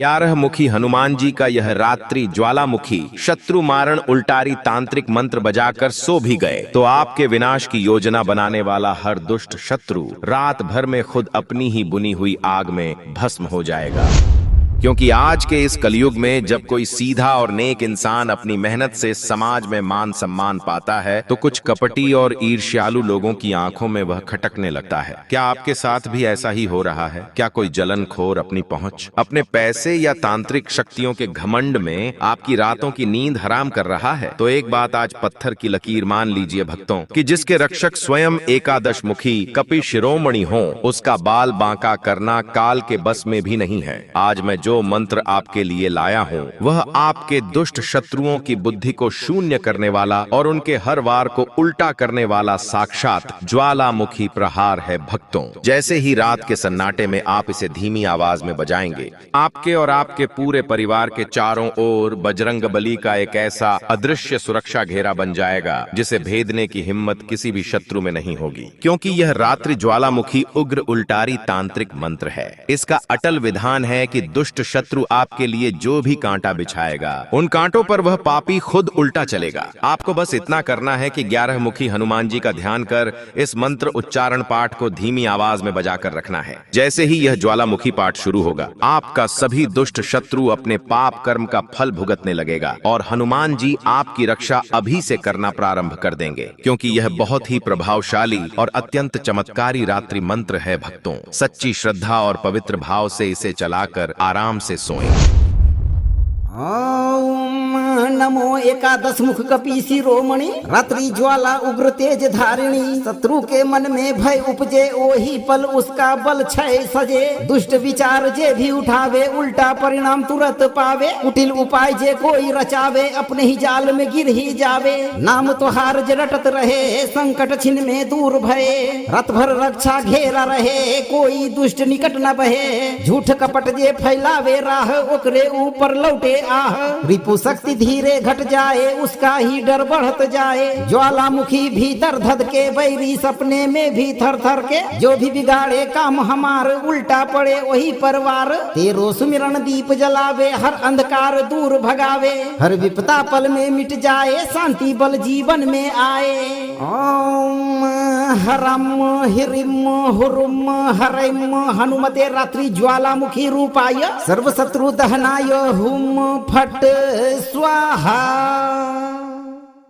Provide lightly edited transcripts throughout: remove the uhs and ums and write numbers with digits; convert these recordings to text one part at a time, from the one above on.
11 मुखी हनुमान जी का यह रात्रि ज्वालामुखी शत्रु मारण उल्टारी तांत्रिक मंत्र बजाकर सो भी गए तो आपके विनाश की योजना बनाने वाला हर दुष्ट शत्रु रात भर में खुद अपनी ही बुनी हुई आग में भस्म हो जाएगा। क्योंकि आज के इस कलयुग में जब कोई सीधा और नेक इंसान अपनी मेहनत से समाज में मान सम्मान पाता है तो कुछ कपटी और ईर्ष्यालु लोगों की आंखों में वह खटकने लगता है। क्या आपके साथ भी ऐसा ही हो रहा है? क्या कोई जलनखोर अपनी पहुंच, अपने पैसे या तांत्रिक शक्तियों के घमंड में आपकी रातों की नींद हराम कर रहा है? तो एक बात आज पत्थर की लकीर मान लीजिए भक्तों, कि जिसके रक्षक स्वयं एकादश मुखी कपि शिरोमणि हो, उसका बाल बांका करना काल के बस में भी नहीं है। आज मैं जो मंत्र आपके लिए लाया हूँ वह आपके दुष्ट शत्रुओं की बुद्धि को शून्य करने वाला और उनके हर वार को उल्टा करने वाला साक्षात ज्वालामुखी प्रहार है भक्तों। जैसे ही रात के सन्नाटे में आप इसे धीमी आवाज में बजाएंगे, आपके और आपके पूरे परिवार के चारों ओर बजरंगबली का एक ऐसा अदृश्य सुरक्षा घेरा बन जाएगा जिसे भेदने की हिम्मत किसी भी शत्रु में नहीं होगी। क्योंकि यह रात्रि ज्वालामुखी उग्र उल्टारी तांत्रिक मंत्र है। इसका अटल विधान है कि दुष्ट शत्रु आपके लिए जो भी कांटा बिछाएगा उन कांटों पर वह पापी खुद उल्टा चलेगा। आपको बस इतना करना है कि 11 मुखी हनुमान जी का ध्यान कर इस मंत्र उच्चारण पाठ को धीमी आवाज में बजाकर रखना है। जैसे ही यह ज्वालामुखी पाठ शुरू होगा, आपका सभी दुष्ट शत्रु अपने पाप कर्म का फल भुगतने लगेगा और हनुमान जी आपकी रक्षा अभी से करना प्रारंभ कर देंगे। क्योंकि यह बहुत ही प्रभावशाली और अत्यंत चमत्कारी रात्रि मंत्र है भक्तों। सच्ची श्रद्धा और पवित्र भाव से इसे चलाकर आराम से सोएं। ओम नमो एकादश मुख कपि शिरोमणि रात्रि ज्वाला उग्र तेज धारिणी। शत्रु के मन में भय उपजे ओही पल उसका बल क्षय सजे। दुष्ट विचार जे भी उठावे उल्टा परिणाम तुरंत पावे। कुटिल उपाय जे कोई रचावे अपने ही जाल में गिर ही जावे। नाम तोहार जे रटत रहे संकट छिन में दूर भये। रात भर रक्षा घेरा रहे कोई दुष्ट निकट न बहे। झूठ कपट जे फैलावे राह ओकरे ऊपर लौटे आह। रिपु शक्ति धीरे घट जाए उसका ही डर बढ़त जाए। ज्वालामुखी भीतर धध के बैरी सपने में भी थर थर के। जो भी बिगाड़े काम हमार उल्टा पड़े वही परवार। तेरो सुमिरन दीप जलावे हर अंधकार दूर भगावे। हर विपदा पल में मिट जाए शांति बल जीवन में आए। ओम हरम हिरिम हुरुम हरिम हनुमते रात्रि ज्वालामुखी रूपाय सर्व शत्रु दहनाय हुम फट स्वाहा।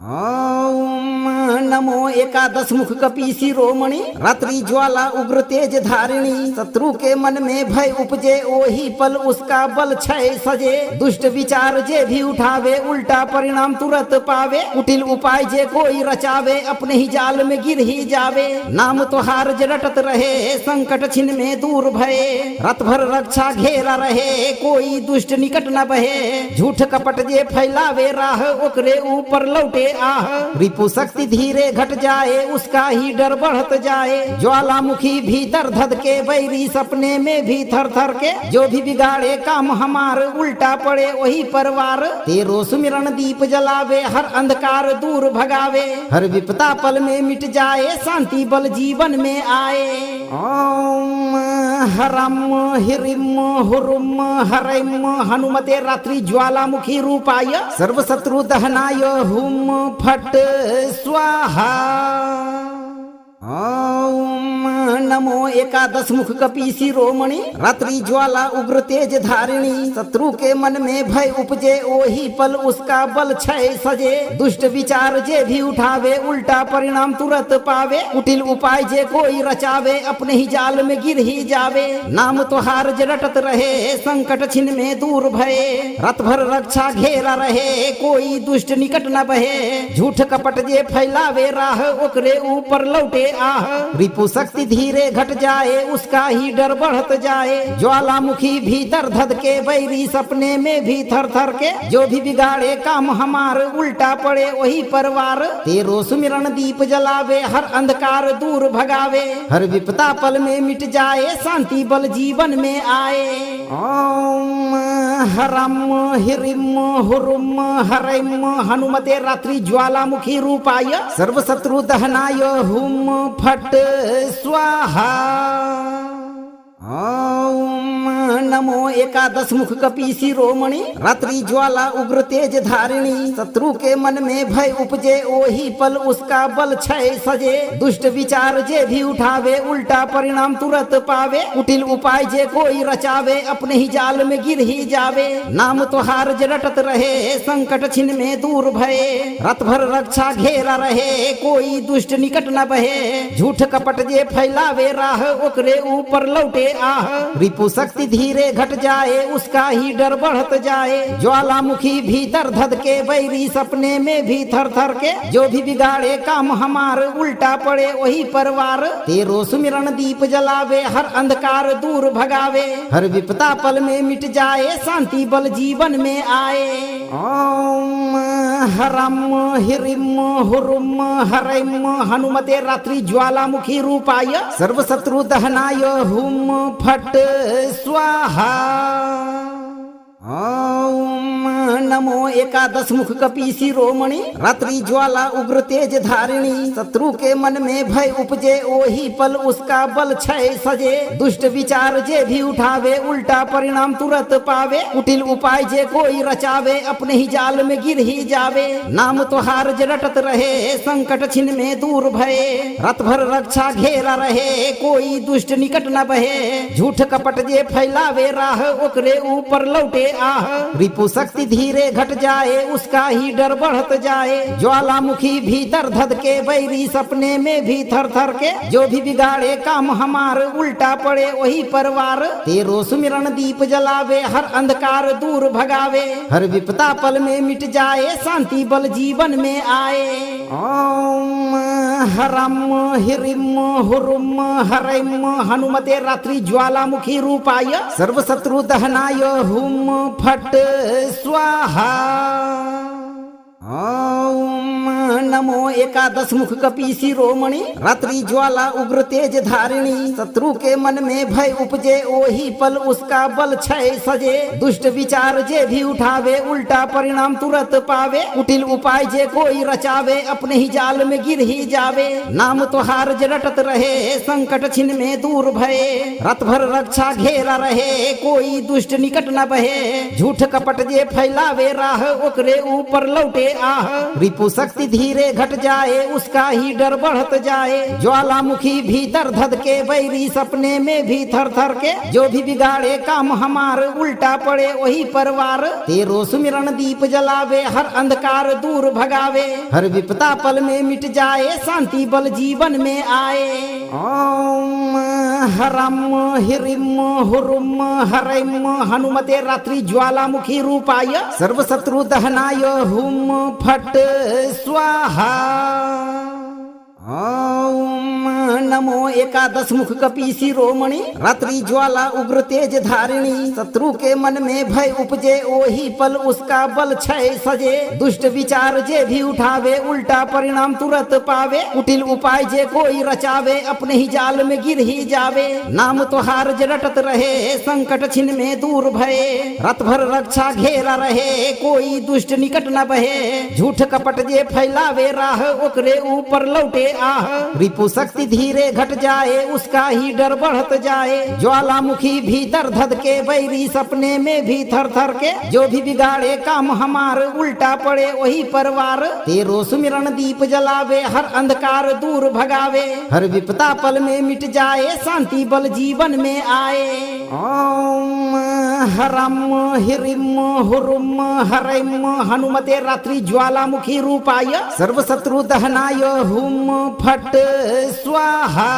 ओम नमो एकादश मुख कपि शिरोमणि रात्रि ज्वाला उग्र तेज धारिणी। शत्रु के मन में भय उपजे ओही पल उसका बल क्षय सजे। दुष्ट विचार जे भी उठावे उल्टा परिणाम तुरंत पावे। कुटिल उपाय जे कोई रचावे अपने ही जाल में गिर ही जावे। नाम तोहार जे रटत रहे संकट छिन में दूर भये। रात भर रक्षा घेरा रहे कोई दुष्ट निकट न बहे। झूठ कपट जे फैलावे राह ओकरे ऊपर लौटे आह। रिपु शक्ति धीरे घट जाए उसका ही डर बढ़त जाए। ज्वालामुखी भीतर धध के बैरी सपने में भी थर थर के। जो भी बिगाड़े काम हमार उल्टा पड़े वही परवार। तेरो सुमिरन दीप जलावे हर अंधकार दूर भगावे। हर विपदा पल में मिट जाए शांति बल जीवन में आए। ओम हरम हिरिम हुरुम हरिम हनुमते रात्रि ज्वालामुखी रूपाय सर्व शत्रु दहनाय हुम फट स्वाहा। ओम नमो एकादश मुख कपि शिरोमणि रात्रि ज्वाला उग्र तेज धारिणी। शत्रु के मन में भय उपजे ओही पल उसका बल क्षय सजे। दुष्ट विचार जे भी उठावे उल्टा परिणाम तुरंत पावे। कुटिल उपाय जे कोई रचावे अपने ही जाल में गिर ही जावे। नाम तोहार जे रटत रहे संकट छिन में दूर भये। रात भर रक्षा घेरा रहे कोई दुष्ट निकट न बहे। झूठ कपट जे फैलावे राह ओकरे ऊपर लौटे आह। रिपु शक्ति धीरे घट जाए उसका ही डर बढ़त जाए। ज्वालामुखी भीतर धध के बैरी सपने में भी थर थर के। जो भी बिगाड़े काम हमार उल्टा पड़े वही परवार। तेरो सुमिरन दीप जलावे हर अंधकार दूर भगावे। हर विपदा पल में मिट जाए शांति बल जीवन में आए। ओम हरम हिरिम हुरुम हरिम हनुमते रात्रि ज्वालामुखी रूपाय सर्व शत्रु दहनाय हुम फट स्वाहा। ओम नमो एकादश मुख कपि शिरोमणि रात्रि ज्वाला उग्र तेज धारिणी शत्रु के मन में भय उपजे ओही पल उसका बल क्षय सजे दुष्ट विचार जे भी उठावे उल्टा परिणाम तुरंत पावे कुटिल उपाय जे कोई रचावे अपने ही जाल में गिर ही जावे नाम तोहार जे रटत रहे संकट छिन में दूर भये रात भर रक्षा घेरा रहे कोई दुष्ट निकट न बहे झूठ कपट जे फैलावे राह ओकरे ऊपर लौटे आह रिपु शक्ति धीरे घट जाए उसका ही डर बढ़त जाए ज्वालामुखी भीतर धध के बैरी सपने में भी थर थर के जो भी बिगाड़े काम हमार उल्टा पड़े वही परवार तेरो सुमिरन दीप जलावे हर अंधकार दूर भगावे हर विपदा पल में मिट जाए शांति बल जीवन में आए ओम हरम हिरिम हुरुम हरम हनुमते रात्रि ज्वालामुखी रूपाय सर्व शत्रु दहनाय हुम फट स्वाहा ओम नमो एकादश मुख कपि शिरोमणि रात्रि ज्वाला उग्र तेज धारिणी शत्रु के मन में भय उपजे ओही पल उसका बल क्षय सजे दुष्ट विचार जे भी उठावे उल्टा परिणाम तुरंत पावे कुटिल उपाय जे कोई रचावे अपने ही जाल में गिर ही जावे नाम तोहार जे रटत रहे संकट छिन में दूर भये रात भर रक्षा घेरा रहे कोई दुष्ट निकट न बहे झूठ कपट जे फैलावे राह ओकरे ऊपर लौटे आह रिपु शक्ति धीरे घट जाए उसका ही डर बढ़त जाए ज्वालामुखी भीतर धध के बैरी सपने में भी थर थर के जो भी बिगाड़े काम हमार उल्टा पड़े वही परवार तेरो सुमिरन दीप जलावे हर अंधकार दूर भगावे हर विपदा पल में मिट जाए शांति बल जीवन में आए ओम हरम हिरिम हुरुम हरम हनुमते रात्रि ज्वालामुखी रूपाय सर्व शत्रु दहनाय हुम फट स्वाहा ओम नमो एकादश मुख कपि शिरोमणि रात्रि ज्वाला उग्र तेज धारिणी शत्रु के मन में भय उपजे ओही पल उसका बल क्षय सजे दुष्ट विचार जे भी उठावे उल्टा परिणाम तुरंत पावे कुटिल उपाय जे कोई रचावे अपने ही जाल में गिर ही जावे नाम तोहार जे रटत रहे संकट छिन में दूर भये रात भर रक्षा घेरा रहे कोई दुष्ट निकट न बहे झूठ कपट जे फैलावे राह ओकरे ऊपर लौटे आह रिपु शक्ति धीरे घट जाए उसका ही डर बढ़त जाए ज्वालामुखी भीतर धध के बैरी सपने में भी थर थर के जो भी बिगाड़े काम हमार उल्टा पड़े वही परवार तेरो सुमिरन दीप जलावे हर अंधकार दूर भगावे हर विपदा पल में मिट जाए शांति बल जीवन में आए ओम हरम हिरिम हुरुम हरम हनुमते रात्रि ज्वालामुखी रूपाय सर्व शत्रु दहनाय हुम फट स्वाहा ओम नमो एकादश मुख कपि शिरोमणि रात्रि ज्वाला उग्र तेज धारिणी शत्रु के मन में भय उपजे ओही पल उसका बल क्षय सजे दुष्ट विचार जे भी उठावे उल्टा परिणाम तुरंत पावे कुटिल उपाय जे कोई रचावे अपने ही जाल में गिर ही जावे नाम तोहार जे रटत रहे संकट छिन में दूर भये रात भर रक्षा घेरा रहे कोई दुष्ट निकट न बहे झूठ कपट जे फैलावे राह ओकरे ऊपर लौटे आह रिपु शक्ति धीरे घट जाए उसका ही डर बढ़त जाए ज्वालामुखी भीतर धध के बैरी सपने में भी थर थर के जो भी बिगाड़े काम हमार उल्टा पड़े वही परवार तेरो सुमिरन दीप जलावे हर अंधकार दूर भगावे हर विपदा पल में मिट जाए शांति बल जीवन में आए ओम हरम हिरिम हुरुम हरम हनुमते रात्रि ज्वालामुखी रूपाय सर्व शत्रु दहनाय हुम फट स्वाहा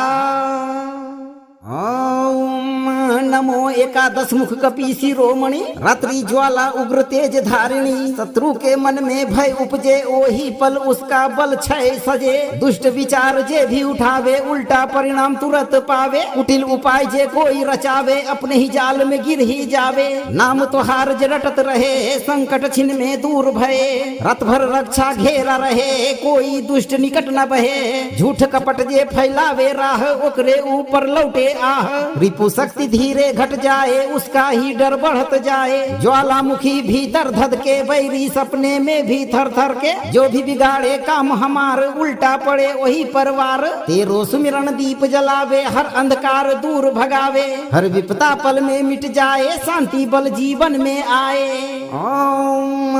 ओम नमो एकादश मुख कपि शिरोमणि रात्रि ज्वाला उग्र तेज धारिणी शत्रु के मन में भय उपजे ओही पल उसका बल क्षय सजे दुष्ट विचार जे भी उठावे उल्टा परिणाम तुरंत पावे कुटिल उपाय जे कोई रचावे अपने ही जाल में गिर ही जावे नाम तोहार जे रटत रहे संकट छिन में दूर भये रात भर रक्षा घेरा रहे कोई दुष्ट निकट न बहे झूठ कपट जे फैलावे राह ओकरे ऊपर लौटे आह। रिपु शक्ति धीरे घट जाए उसका ही डर बढ़त जाए। ज्वालामुखी भीतर धध के बैरी सपने में भी थर थर के। जो भी बिगाड़े काम हमार उल्टा पड़े वही परवार। तेरो सुमिरन दीप जलावे हर अंधकार दूर भगावे। हर विपदा पल में मिट जाए शांति बल जीवन में आए। ओम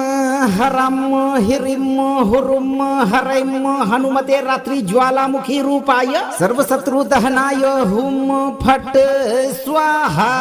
हरम हिरिम हुरुम हरम हनुमते रात्रि ज्वालामुखी रूपाय सर्व शत्रु दहनाय हुम फट स्वाहा।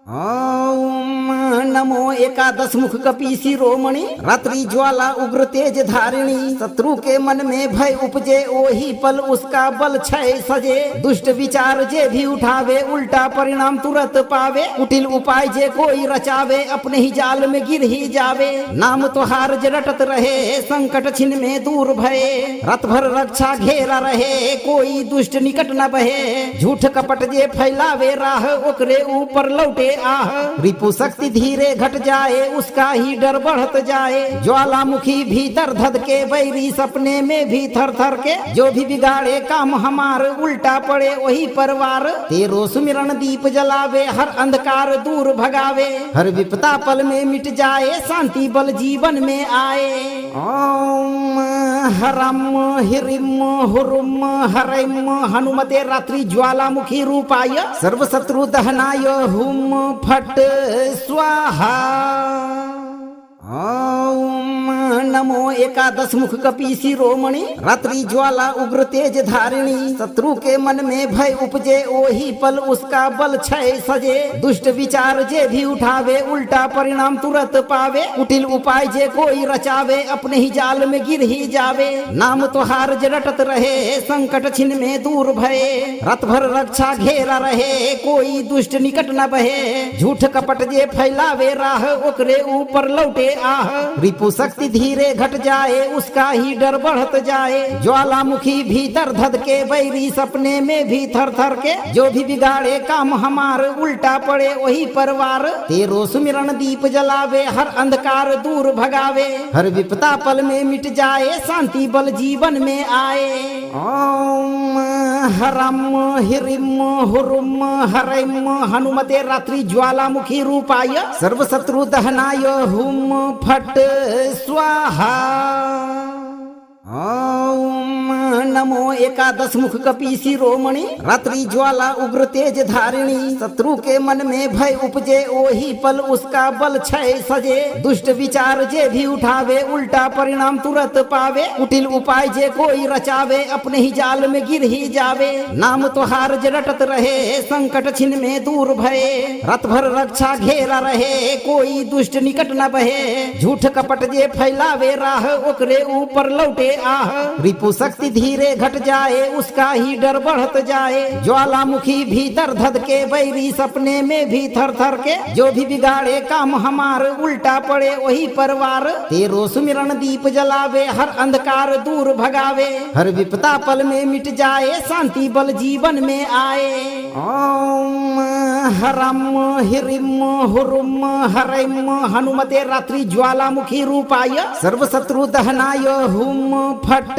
ओम नमो एकादश मुख कपि शिरोमणि रात्रि ज्वाला उग्र तेज धारिणी। शत्रु के मन में भय उपजे ओही पल उसका बल क्षय सजे। दुष्ट विचार जे भी उठावे उल्टा परिणाम तुरंत पावे। कुटिल उपाय जे कोई रचावे अपने ही जाल में गिर ही जावे। नाम तोहार जे रटत रहे संकट छिन में दूर भये। रात भर रक्षा घेरा रहे कोई दुष्ट निकट न बहे। झूठ कपट जे फैलावे राह ओकरे ऊपर लौटे आह। रिपु शक्ति धीरे घट जाए उसका ही डर बढ़त जाए। ज्वालामुखी भीतर धध के बैरी सपने में भी थर थर के। जो भी बिगाड़े काम हमार उल्टा पड़े वही परवार। तेरो सुमिरन दीप जलावे हर अंधकार दूर भगावे। हर विपदा पल में मिट जाए शांति बल जीवन में आए। ओम हरम हिरिम हुरुम हरम हनुमते रात्रि ज्वालामुखी रूपाय सर्व शत्रु दहनाय हुम फट स्वाहा। ओम नमो एकादश मुख कपि शिरोमणि रात्रि ज्वाला उग्र तेज धारिणी। शत्रु के मन में भय उपजे ओही पल उसका बल क्षय सजे। दुष्ट विचार जे भी उठावे उल्टा परिणाम तुरंत पावे। कुटिल उपाय जे कोई रचावे अपने ही जाल में गिर ही जावे। नाम तोहार जे रटत रहे संकट छिन में दूर भये। रात भर रक्षा घेरा रहे कोई दुष्ट निकट न बहे। झूठ कपट जे फैलावे राह ओकरे ऊपर लौटे आह। रिपु शक्ति धीरे घट जाए उसका ही डर बढ़त जाए। ज्वालामुखी भीतर धध के बैरी सपने में भी थर थर के। जो भी बिगाड़े काम हमार उल्टा पड़े वही परवार। तेरो सुमिरन दीप जलावे हर अंधकार दूर भगावे। हर विपदा पल में मिट जाए शांति बल जीवन में आए। ओम हरम हिरिम हुरुम हरम हनुमते रात्रि ज्वालामुखी रूपाय सर्व शत्रु दहनाय हुम फट स्वाहा। ओम नमो एकादश मुख कपि शिरोमणि रात्रि ज्वाला उग्र तेज धारिणी। शत्रु के मन में भय उपजे ओही पल उसका बल क्षय सजे। दुष्ट विचार जे भी उठावे उल्टा परिणाम तुरंत पावे। कुटिल उपाय जे कोई रचावे अपने ही जाल में गिर ही जावे। नाम तोहार जे रटत रहे संकट छिन में दूर भये। रात भर रक्षा घेरा रहे कोई दुष्ट निकट न बहे। झूठ कपट जे फैलावे राह ओकरे ऊपर लौटे आह। रिपु शक्ति धीरे घट जाए उसका ही डर बढ़त जाए। ज्वालामुखी भीतर धध के बैरी सपने में भी थर थर के। जो भी बिगाड़े काम हमार उल्टा पड़े वही परवार। तेरो सुमिरन दीप जलावे हर अंधकार दूर भगावे। हर विपदा पल में मिट जाए शांति बल जीवन में आए। ओम हरम हिरिम हुरुम हरम हनुमते रात्रि ज्वालामुखी रूपाय सर्व शत्रु दहनाय हुम फट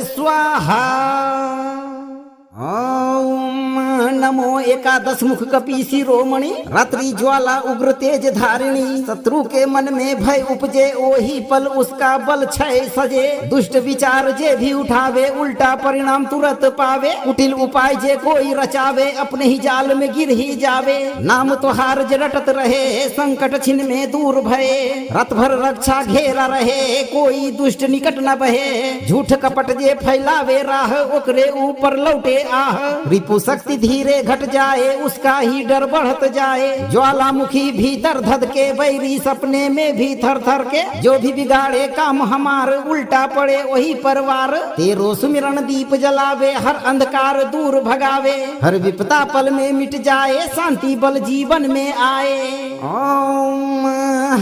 स्वाहा। ओम नमो एकादश मुख कपि शिरोमणि रात्रि ज्वाला उग्र तेज धारिणी। शत्रु के मन में भय उपजे ओही पल उसका बल क्षय सजे। दुष्ट विचार जे भी उठावे उल्टा परिणाम तुरंत पावे। कुटिल उपाय जे कोई रचावे अपने ही जाल में गिर ही जावे। नाम तोहार जे रटत रहे संकट छिन में दूर भये। रात भर रक्षा घेरा रहे कोई दुष्ट निकट न बहे। झूठ कपट जे फैलावे राह ओकरे ऊपर लौटे आह। रिपु शक्ति धीरे घट जाए उसका ही डर बढ़त जाए। ज्वालामुखी भीतर धध के बैरी सपने में भी थर थर के। जो भी बिगाड़े काम हमार उल्टा पड़े वही परवार। तेरो सुमिरन दीप जलावे हर अंधकार दूर भगावे। हर विपदा पल में मिट जाए शांति बल जीवन में आए। ओम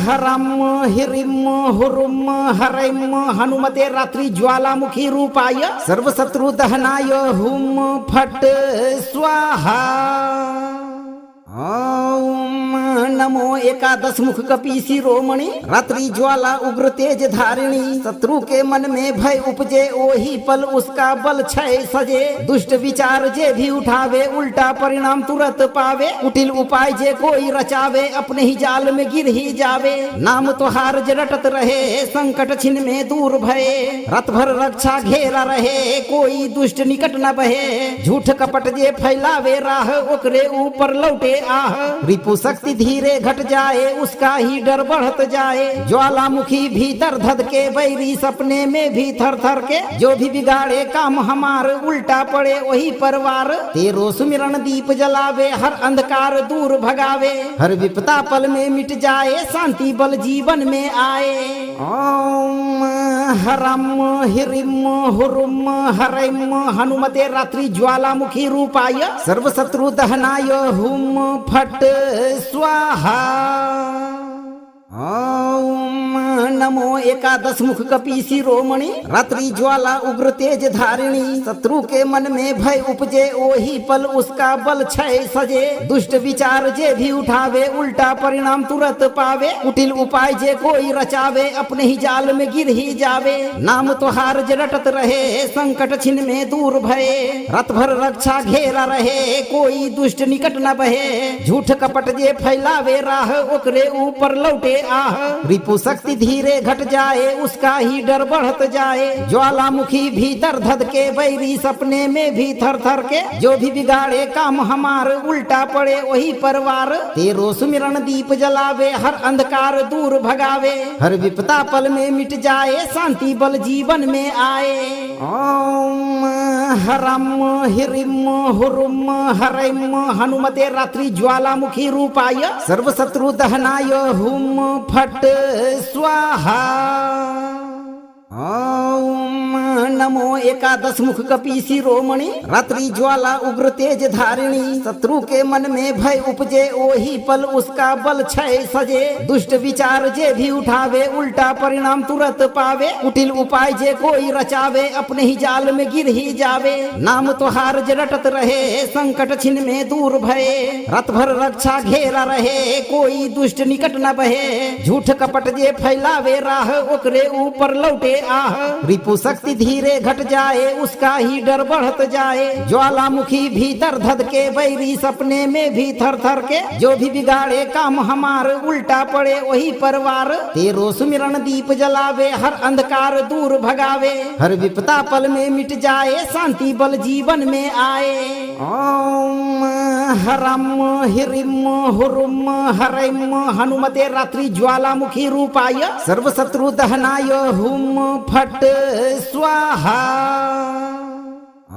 हरम हिरिम हुरुम हरम हनुमते रात्रि ज्वालामुखी रूपाय सर्व शत्रु दहनाय हुम फट स्वाहा। ओम नमो एकादश मुख कपि शिरोमणि रात्रि ज्वाला उग्र तेज धारिणी शत्रु के मन में भय उपजे ओही पल उसका बल क्षय सजे दुष्ट विचार जे भी उठावे उल्टा परिणाम तुरंत पावे कुटिल उपाय जे कोई रचावे अपने ही जाल में गिर ही जावे नाम तो हार जे रटत रहे संकट छिन में दूर भये रात भर रक्षा घेरा रहे कोई दुष्ट निकट न बहे झूठ कपट जे फैलावे राह ओकरे ऊपर लौटे आह रिपु शक्ति धीरे घट जाए उसका ही डर बढ़त जाए ज्वालामुखी भीतर धध के बैरी सपने में भी थर थर के जो भी बिगाड़े काम हमार उल्टा पड़े वही परवार तेरो सुमिरन दीप जलावे हर अंधकार दूर भगावे हर विपदा पल में मिट जाए शांति बल जीवन में आए ओम हरम हिरिम हुरुम हरम हनुमते रात्रि ज्वालामुखी रूपाय सर्व शत्रु दहनाय हुम फट स्वाहा ओम नमो एकादश मुख कपि शिरोमणि रात्रि ज्वाला उग्र तेज धारिणी शत्रु के मन में भय उपजे ओही पल उसका बल क्षय सजे दुष्ट विचार जे भी उठावे उल्टा परिणाम तुरंत पावे कुटिल उपाय जे कोई रचावे अपने ही जाल में गिर ही जावे नाम तो हार जे रटत रहे संकट छिन में दूर भये रात भर रक्षा घेरा रहे कोई दुष्ट निकट न बहे झूठ कपट जे फैलावे राह ओकरे ऊपर लौटे आह रिपु शक्ति धीरे घट जाए उसका ही डर बढ़त जाए ज्वालामुखी भीतर धध के बैरी सपने में भी थर थर के जो भी बिगाड़े काम हमार उल्टा पड़े वही परवार तेरो सुमिरन दीप जलावे हर अंधकार दूर भगावे हर विपदा पल में मिट जाए शांति बल जीवन में आए ओम हरम हिरिम हुरुम हरम हनुमते रात्रि ज्वालामुखी रूपाय सर्व शत्रु दहनाय हुम फट स्वाहा ओम नमो एकादश मुख कपि शिरोमणि रात्रि ज्वाला उग्र तेज धारिणी शत्रु के मन में भय उपजे ओही पल उसका बल क्षय सजे दुष्ट विचार जे भी उठावे उल्टा परिणाम तुरंत पावे कुटिल उपाय जे कोई रचावे अपने ही जाल में गिर ही जावे नाम तो हार जे रटत रहे संकट छिन में दूर भये रात भर रक्षा घेरा रहे कोई दुष्ट निकट न बहे झूठ कपट जे फैलावे राह ओकरे ऊपर लौटे आह रिपु शक्ति धीरे घट जाए उसका ही डर बढ़त जाए ज्वालामुखी भीतर धध के बैरी सपने में भी थर थर के जो भी बिगाड़े काम हमार उल्टा पड़े वही परवार तेरो सुमिरन दीप जलावे हर अंधकार दूर भगावे हर विपदा पल में मिट जाए शांति बल जीवन में आए ओम हरम हिरिम हुरुम हरम हनुमते रात्रि ज्वालामुखी रूपाय सर्व शत्रु दहनाय हुम फट स्वाहा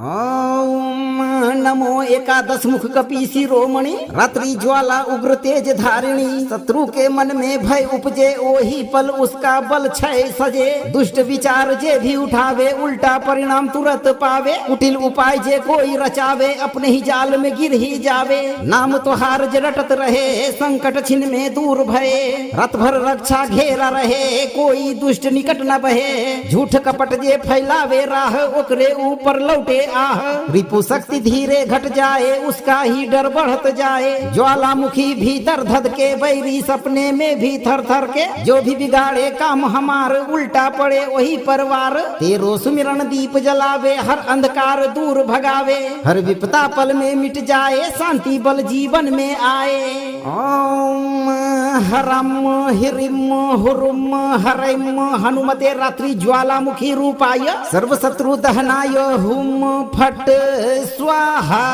ओम नमो एकादश मुख कपि शिरोमणि रात्रि ज्वाला उग्र तेज धारिणी शत्रु के मन में भय उपजे ओही पल उसका बल क्षय सजे दुष्ट विचार जे भी उठावे उल्टा परिणाम तुरंत पावे कुटिल उपाय जे कोई रचावे अपने ही जाल में गिर ही जावे नाम तो हार जे रटत रहे संकट छिन में दूर भये रात भर रक्षा घेरा रहे कोई दुष्ट निकट न बहे झूठ कपट जे फैलावे राह ओकरे ऊपर लौटे आह रिपु शक्ति धीरे घट जाए उसका ही डर बढ़त जाए ज्वालामुखी भीतर धध के बैरी सपने में भी थर थर के जो भी बिगाड़े काम हमार उल्टा पड़े वही परवार तेरो सुमिरन दीप जलावे हर अंधकार दूर भगावे हर विपदा पल में मिट जाए शांति बल जीवन में आए ओम हरम हिरिम हुरुम हरम हनुमते रात्रि ज्वालामुखी रूपाय सर्व शत्रु दहनाय हुम फट स्वाहा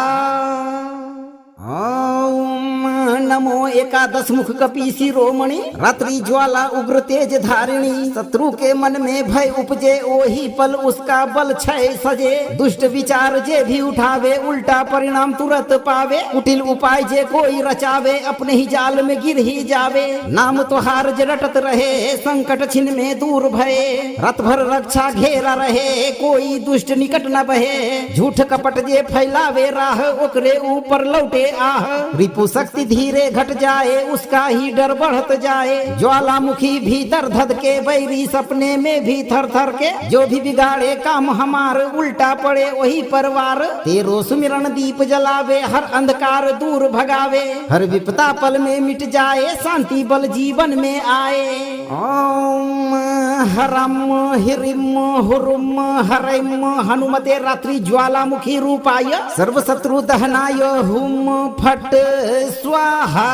ओम नमो एकादश मुख कपि शिरोमणि रात्रि ज्वाला उग्र तेज धारिणी शत्रु के मन में भय उपजे ओही पल उसका बल क्षय सजे दुष्ट विचार जे भी उठावे उल्टा परिणाम तुरंत पावे कुटिल उपाय जे कोई रचावे अपने ही जाल में गिर ही जावे नाम तो हार जे रटत रहे संकट छिन में दूर भये रात भर रक्षा घेरा रहे कोई दुष्ट निकट न बहे झूठ कपट जे फैलावे राह ओकरे ऊपर लौटे आह रिपु शक्ति धीरे घट जाए उसका ही डर बढ़त जाए। ज्वालामुखी भीतर धध के बैरी सपने में भी थर थर के, जो भी बिगाड़े काम हमार उल्टा पड़े वही परवार। तेरो सुमिरन दीप जलावे हर अंधकार दूर भगावे, हर विपदा पल में मिट जाए शांति बल जीवन में आए। ओम हरम हिरिम हुरुम हरिम हनुमते रात्रि ज्वालामुखी रूपाय सर्व शत्रु दहनाय हुम फट स्वाहा।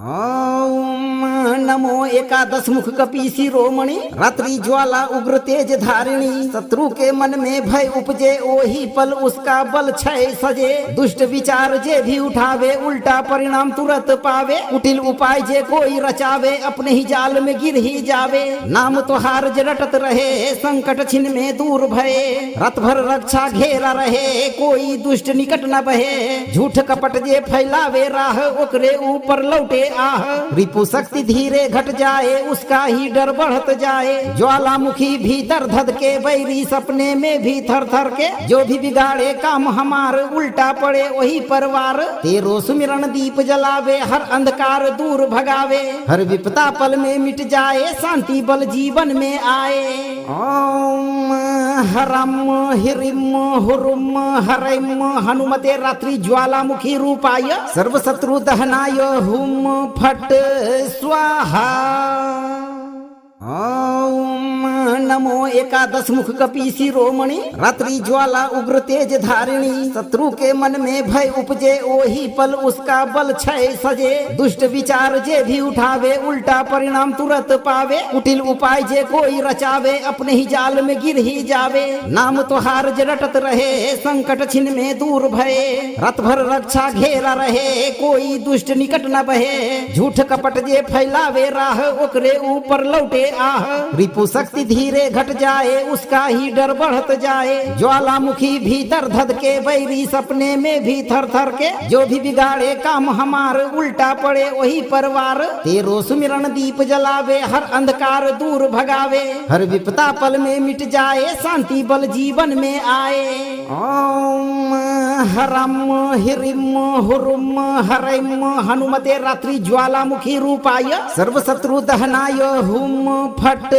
ओम नमो एकादश मुख कपि शिरोमणि रात्रि ज्वाला उग्र तेज धारिणी। शत्रु के मन में भय उपजे ओही पल उसका बल क्षय सजे। दुष्ट विचार जे भी उठावे उल्टा परिणाम तुरंत पावे। कुटिल उपाय जे कोई रचावे अपने ही जाल में गिर ही जावे। नाम तोहार जे रटत रहे संकट छिन में दूर भये। रात भर रक्षा घेरा रहे कोई दुष्ट निकट न बहे। झूठ कपट जे फैलावे राह ओकरे ऊपर लौटे आह। रिपु शक्ति धीरे घट जाए उसका ही डर बढ़त जाए। ज्वालामुखी भीतर धध के बैरी सपने में भी थर थर के, जो भी बिगाड़े काम हमार उल्टा पड़े वही परवार। तेरो सुमिरन दीप जलावे हर अंधकार दूर भगावे, हर विपदा पल में मिट जाए शांति बल जीवन में आए। ओम हरम हिरिम हुरुम हरिम हनुमते रात्रि ज्वालामुखी रूपाय सर्व शत्रु दहनाय हुम फट स्वाहा। ओम नमो एकादश मुख कपि शिरोमणि रात्रि ज्वाला उग्र तेज धारिणी। शत्रु के मन में भय उपजे ओही पल उसका बल क्षय सजे। दुष्ट विचार जे भी उठावे उल्टा परिणाम तुरंत पावे। कुटिल उपाय जे कोई रचावे अपने ही जाल में गिर ही जावे। नाम तोहार जे रटत रहे संकट छिन में दूर भये। रात भर रक्षा घेरा रहे कोई दुष्ट निकट न बहे। झूठ कपट जे फैलावे राह ओकरे ऊपर लौटे आह। रिपु शक्ति धीरे घट जाए उसका ही डर बढ़त जाए। ज्वालामुखी भीतर धध के बैरी सपने में भी थर थर के, जो भी बिगाड़े काम हमार उल्टा पड़े वही परवार। तेरो सुमिरन दीप जलावे हर अंधकार दूर भगावे, हर विपदा पल में मिट जाए शांति बल जीवन में आए। ओम हरम हिरिम हुरुम हरिम हनुमते रात्रि ज्वालामुखी रूपाय सर्व शत्रु दहनाय हुम फट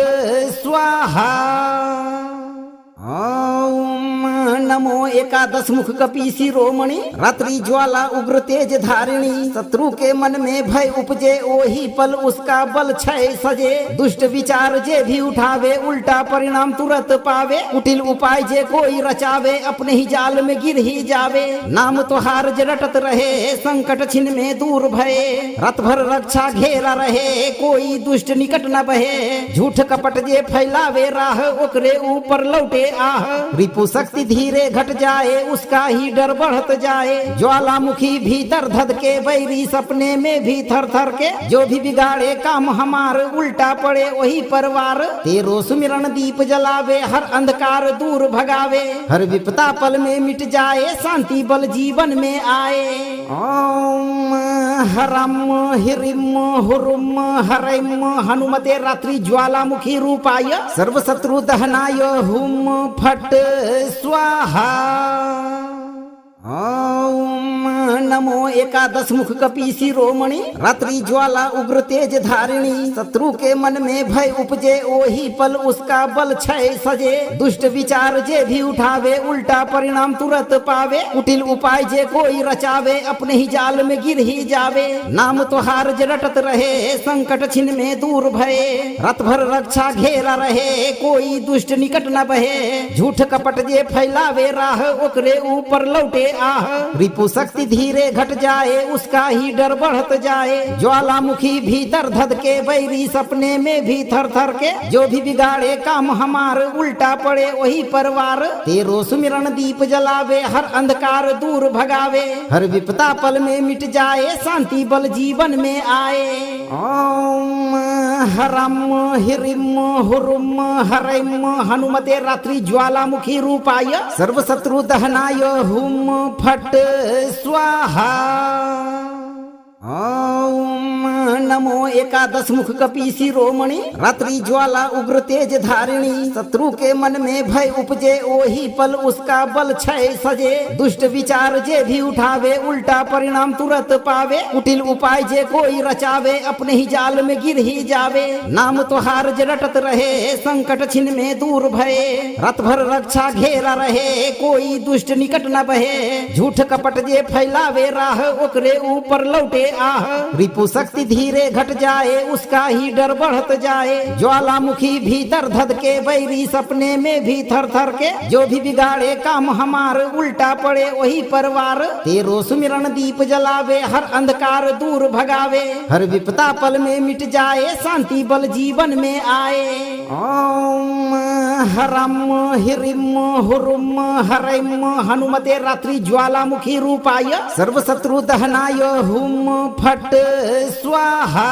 स्वाहा। ओम नमो एकादश मुख कपि शिरोमणि रात्रि ज्वाला उग्र तेज धारिणी। शत्रु के मन में भय उपजे ओही पल उसका बल क्षय सजे। दुष्ट विचार जे भी उठावे उल्टा परिणाम तुरंत पावे। कुटिल उपाय जे कोई रचावे अपने ही जाल में गिर ही जावे। नाम तोहार जे रटत रहे संकट छिन में दूर भये। रात भर रक्षा घेरा रहे कोई दुष्ट निकट न बहे। झूठ कपट जे फैलावे राह ओकरे ऊपर लौटे आह। रिपु शक्ति धीरे घट जाए उसका ही डर बढ़त जाए। ज्वालामुखी भीतर धध के बैरी सपने में भी थर थर के, जो भी बिगाड़े काम हमार उल्टा पड़े वही परवार। तेरो सुमिरन दीप जलावे हर अंधकार दूर भगावे, हर विपदा पल में मिट जाए शांति बल जीवन में आए। ओम हरम हिरिम हुरुम हरिम हनुमते रात्रि ज्वालामुखी रूपाय सर्व शत्रु दहनाय हुम फट स्वाहा। ओम नमो एकादश मुख कपि शिरोमणि रात्रि ज्वाला उग्र तेज धारिणी। शत्रु के मन में भय उपजे ओही पल उसका बल क्षय सजे। दुष्ट विचार जे भी उठावे उल्टा परिणाम तुरंत पावे। कुटिल उपाय जे कोई रचावे अपने ही जाल में गिर ही जावे। नाम तोहार जे रटत रहे संकट छिन में दूर भये। रात भर रक्षा घेरा रहे कोई दुष्ट निकट न बहे। झूठ कपट जे फैलावे राह ओकरे ऊपर लौटे आह। रिपु शक्ति धीरे घट जाए उसका ही डर बढ़त जाए। ज्वालामुखी भीतर धध के बैरी सपने में भी थर थर के, जो भी बिगाड़े काम हमार उल्टा पड़े वही परवार। तेरो सुमिरन दीप जलावे हर अंधकार दूर भगावे, हर विपदा पल में मिट जाए शांति बल जीवन में आए। ओम हरम हिरिम हुरुम हरिम हनुमते रात्रि ज्वालामुखी रूपाय सर्व शत्रु दहनाय हुम फट स्वाहा। ओम नमो एकादश मुख कपि शिरोमणि रात्रि ज्वाला उग्र तेज धारिणी शत्रु के मन में भय उपजे ओही पल उसका बल क्षय सजे दुष्ट विचार जे भी उठावे उल्टा परिणाम तुरंत पावे कुटिल उपाय जे कोई रचावे अपने ही जाल में गिर ही जावे नाम तोहार जे रटत रहे संकट छिन में दूर भये रात भर रक्षा घेरा रहे कोई दुष्ट निकट न बहे झूठ कपट जे फैलावे राह ओकरे ऊपर लौटे आह रिपु शक्ति धीरे घट जाए उसका ही डर बढ़त जाए ज्वालामुखी भीतर धध के बैरी सपने में भी थर थर के जो भी बिगाड़े काम हमार उल्टा पड़े वही परवार तेरो सुमिरन दीप जलावे हर अंधकार दूर भगावे हर विपदा पल में मिट जाए शांति बल जीवन में आए ओम हरम हिरिम हुरुम हरम हनुमते रात्रि ज्वालामुखी रूपाय सर्व शत्रु दहनाय हुम फट स्वाहा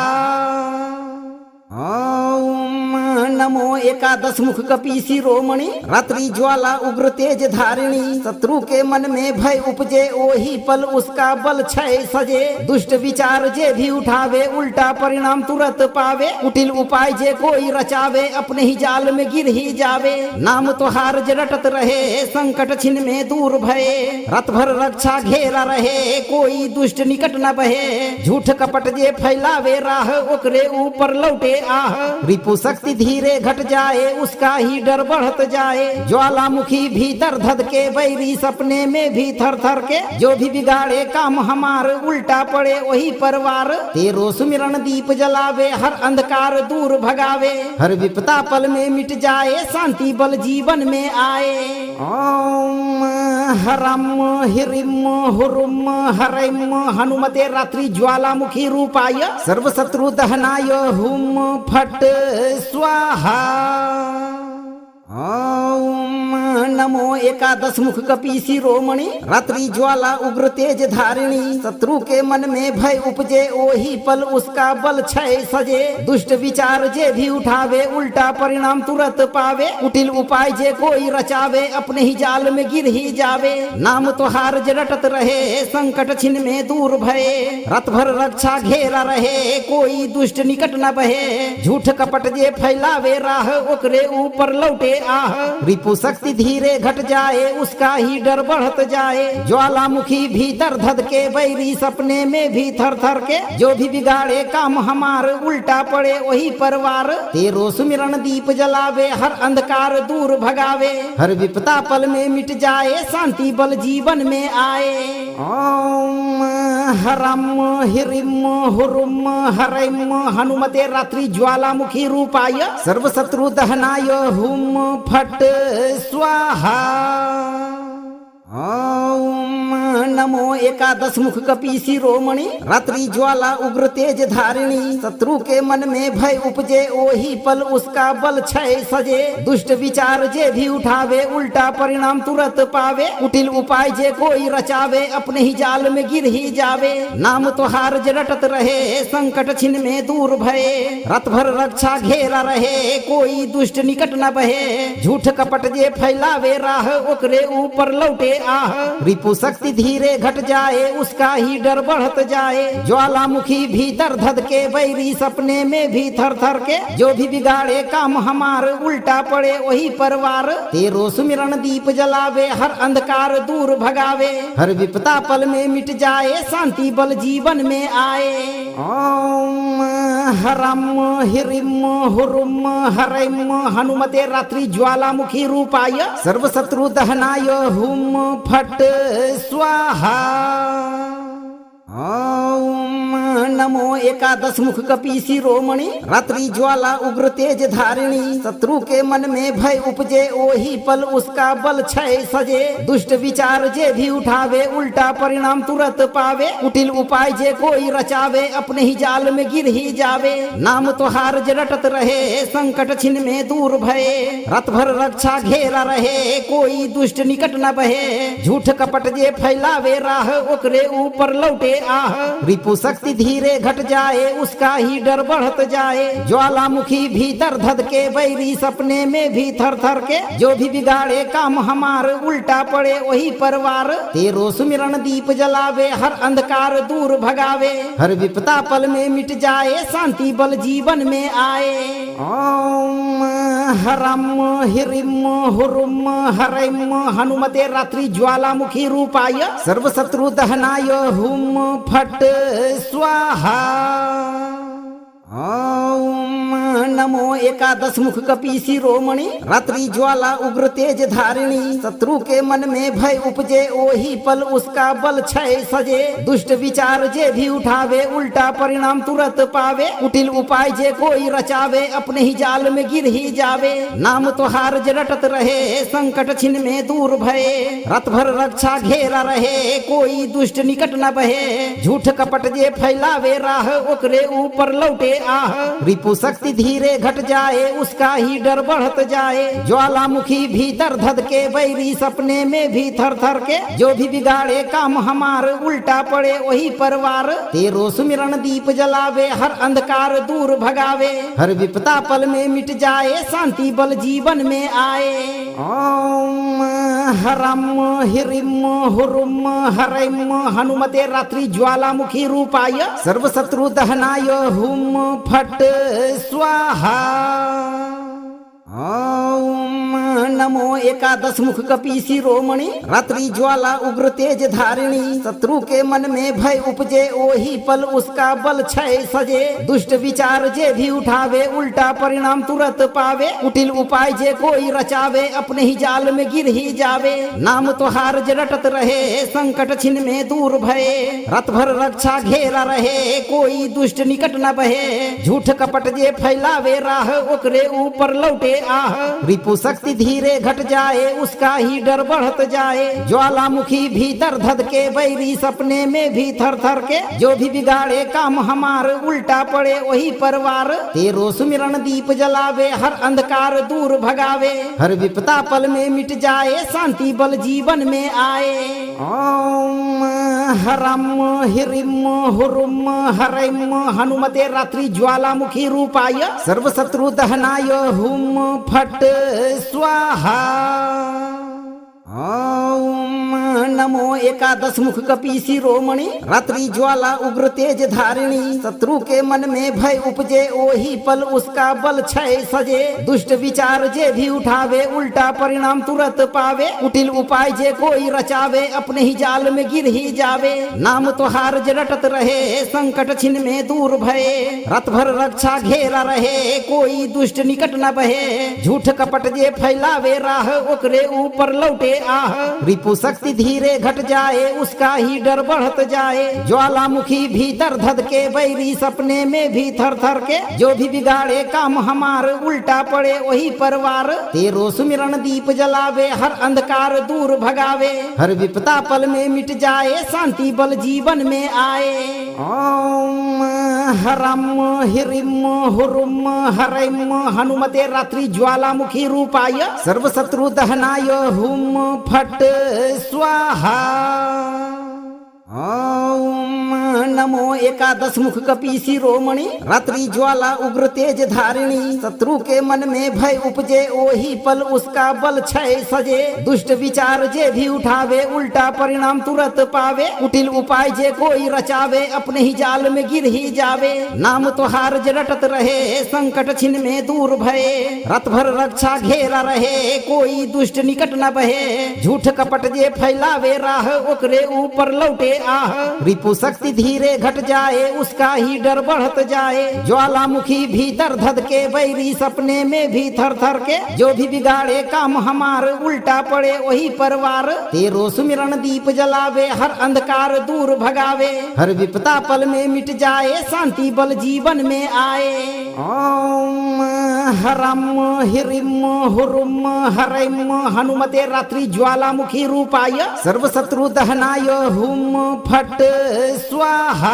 ओम नमो एकादश मुख कपि शिरोमणि रात्रि ज्वाला उग्र तेज धारिणी शत्रु के मन में भय उपजे ओही पल उसका बल क्षय सजे दुष्ट विचार जे भी उठावे उल्टा परिणाम तुरंत पावे कुटिल उपाय जे कोई रचावे अपने ही जाल में गिर ही जावे नाम तोहार जे रटत रहे संकट छिन में दूर भये रात भर रक्षा घेरा रहे कोई दुष्ट निकट न बहे झूठ कपट जे फैलावे राह ओकरे ऊपर लौटे आह रिपु शक्ति धीरे घट जाए उसका ही डर बढ़त जाए ज्वालामुखी भीतर धध के बैरी सपने में भी थर थर के जो भी बिगाड़े काम हमार उल्टा पड़े वही परवार तेरो सुमिरन दीप जलावे हर अंधकार दूर भगावे हर विपदा पल में मिट जाए शांति बल जीवन में आए ओम हरम हिरिम हुरुम हरम हनुमते रात्रि ज्वालामुखी रूपाय सर्व शत्रु दहनाय हुम फट स्वाहा ओम नमो एकादश मुख कपि शिरोमणि रात्रि ज्वाला उग्र तेज धारिणी शत्रु के मन में भय उपजे ओही पल उसका बल क्षय सजे दुष्ट विचार जे भी उठावे उल्टा परिणाम तुरंत पावे कुटिल उपाय जे कोई रचावे अपने ही जाल में गिर ही जावे नाम तोहार जे रटत रहे संकट छिन में दूर भये रात भर रक्षा घेरा रहे कोई दुष्ट निकट न बहे झूठ कपट जे फैलावे राह ओकरे ऊपर लौटे आह रिपु शक्ति धीरे घट जाए उसका ही डर बढ़त जाए ज्वालामुखी भीतर धध के बैरी सपने में भी थर थर के जो भी बिगाड़े काम हमार उल्टा पड़े वही परवार तेरो सुमिरन दीप जलावे हर अंधकार दूर भगावे हर विपदा पल में मिट जाए शांति बल जीवन में आए ओम हरम हिरिम हुरुम हरम हनुमते रात्रि ज्वालामुखी रूपाय सर्व शत्रु दहनाय हुम फट स्वाहा ओम नमो एकादश मुख कपि शिरोमणि रात्रि ज्वाला उग्र तेज धारिणी शत्रु के मन में भय उपजे ओही पल उसका बल क्षय सजे दुष्ट विचार जे भी उठावे उल्टा परिणाम तुरंत पावे कुटिल उपाय जे कोई रचावे अपने ही जाल में गिर ही जावे नाम तोहार जे रटत रहे संकट छिन में दूर भये रात भर रक्षा घेरा रहे कोई दुष्ट निकट न बहे झूठ कपट जे फैलावे राह ओकरे ऊपर लौटे आह रिपु शक्ति धीरे घट जाए उसका ही डर बढ़त जाए ज्वालामुखी भीतर धध के बैरी सपने में भी थर थर के जो भी बिगाड़े काम हमार उल्टा पड़े वही परवार तेरो सुमिरन दीप जलावे हर अंधकार दूर भगावे हर विपदा पल में मिट जाए शांति बल जीवन में आए ओम हरम हिरिम हुरुम हरम हनुमते रात्रि ज्वालामुखी रूपाय सर्व शत्रु दहनाय हुम फट स्वाहा ओम नमो एकादश मुख कपि शिरोमणि रात्रि ज्वाला उग्र तेज धारिणी शत्रु के मन में भय उपजे ओही पल उसका बल क्षय सजे दुष्ट विचार जे भी उठावे उल्टा परिणाम तुरंत पावे कुटिल उपाय जे कोई रचावे अपने ही जाल में गिर ही जावे नाम तोहार जे रटत रहे संकट छिन में दूर भये रात भर रक्षा घेरा रहे कोई दुष्ट निकट न बहे झूठ कपट जे फैलावे राह ओकरे ऊपर लौटे आह रिपु शक्ति धीरे धीरे घट जाए उसका ही डर बढ़त जाए। ज्वालामुखी भीतर धध के बैरी सपने में भी थर थर के, जो भी बिगाड़े काम हमार उल्टा पड़े वही परवार। तेरो सुमिरन दीप जलावे हर अंधकार दूर भगावे, हर विपदा पल में मिट जाए शांति बल जीवन में आए। ओम हरम हिरिम हुरुम हरिम हनुमते रात्रि ज्वालामुखी रूपाय सर्व शत्रु दहनाय हुम फट स्वाहा। ओम नमो एकादश मुख कपि शिरोमणि रात्रि ज्वाला उग्र तेज धारिणी। शत्रु के मन में भय उपजे ओही पल उसका बल क्षय सजे। दुष्ट विचार जे भी उठावे उल्टा परिणाम तुरंत पावे। कुटिल उपाय जे कोई रचावे अपने ही जाल में गिर ही जावे। नाम तोहार जे रटत रहे संकट छिन में दूर भये। रात भर रक्षा घेरा रहे कोई दुष्ट निकट न बहे। झूठ कपट जे फैलावे राह ओकरे ऊपर लौटे आह। रिपु शक्ति धीरे घट जाए उसका ही डर बढ़त जाए। ज्वालामुखी भीतर धध के बैरी सपने में भी थर थर के, जो भी बिगाड़े काम हमार उल्टा पड़े वही परवार। तेरो सुमिरन दीप जलावे हर अंधकार दूर भगावे, हर विपदा पल में मिट जाए शांति बल जीवन में आए। ओम हरम हिरिम हुरुम हरिम हनुमते रात्रि ज्वालामुखी रूपाय सर्व शत्रु दहनाय हुम फट स्वाहा। ओम नमो एकादश मुख कपि शिरोमणि रात्रि ज्वाला उग्र तेज धारिणी। शत्रु के मन में भय उपजे ओही पल उसका बल क्षय सजे। दुष्ट विचार जे भी उठावे उल्टा परिणाम तुरंत पावे। कुटिल उपाय जे कोई रचावे अपने ही जाल में गिर ही जावे। नाम तोहार जे रटत रहे संकट छिन में दूर भये। रात भर रक्षा घेरा रहे कोई दुष्ट निकट न बहे। झूठ कपट जे फैलावे राह ओकरे ऊपर लौटे आह। रिपु शक्ति धीरे घट जाए उसका ही डर बढ़त जाए। ज्वालामुखी भीतर धध के बैरी सपने में भी थर थर के, जो भी बिगाड़े काम हमार उल्टा पड़े वही परवार। तेरो सुमिरन दीप जलावे हर अंधकार दूर भगावे, हर विपदा पल में मिट जाए शांति बल जीवन में आए। ओम हरम हिरिम हुरुम हरिम हनुमते रात्रि ज्वालामुखी रूपाय सर्व शत्रु दहनाय हुम फट स्वाहा। ओम नमो एकादश मुख कपि शिरोमणि रात्रि ज्वाला उग्र तेज धारिणी। शत्रु के मन में भय उपजे ओही पल उसका बल क्षय सजे। दुष्ट विचार जे भी उठावे उल्टा परिणाम तुरंत पावे। कुटिल उपाय जे कोई रचावे अपने ही जाल में गिर ही जावे। नाम तोहार जे रटत रहे संकट छिन में दूर भये। रात भर रक्षा घेरा रहे कोई दुष्ट निकट न बहे। झूठ कपट जे फैलावे राह ओकरे ऊपर लौटे आह। रिपु शक्ति धीरे घट जाए उसका ही डर बढ़त जाए। ज्वालामुखी भीतर धध के बैरी सपने में भी थर थर के, जो भी बिगाड़े काम हमार उल्टा पड़े वही परवार। तेरो सुमिरन दीप जलावे हर अंधकार दूर भगावे, हर विपदा पल में मिट जाए शांति बल जीवन में आए। ओम हरम हिरिम हुरुम हरिम हनुमते रात्रि ज्वालामुखी रूपाय सर्व शत्रु दहनाय हुम फट स्वाहा। ओम नमो एकादश मुख कपि शिरोमणि रात्रि ज्वाला उग्र तेज धारिणी। शत्रु के मन में भय उपजे ओही पल उसका बल क्षय सजे। दुष्ट विचार जे भी उठावे उल्टा परिणाम तुरंत पावे। कुटिल उपाय जे कोई रचावे अपने ही जाल में गिर ही जावे। नाम तोहार जे रटत रहे संकट छिन में दूर भये। रात भर रक्षा घेरा रहे कोई दुष्ट निकट न बहे। झूठ कपट जे फैलावे राह ओकरे ऊपर लौटे आह। रिपु शक्ति धीरे घट जाए उसका ही डर बढ़त जाए। ज्वालामुखी भीतर धध के बैरी सपने में भी थर थर के, जो भी बिगाड़े काम हमार उल्टा पड़े वही परवार। तेरो सुमिरन दीप जलावे हर अंधकार दूर भगावे, हर विपदा पल में मिट जाए शांति बल जीवन में आए। ओम हरम हिरिम हुरुम हरिम हनुमते रात्रि ज्वालामुखी रूपाय सर्व शत्रु दहनाय हुम फट स्वाहा।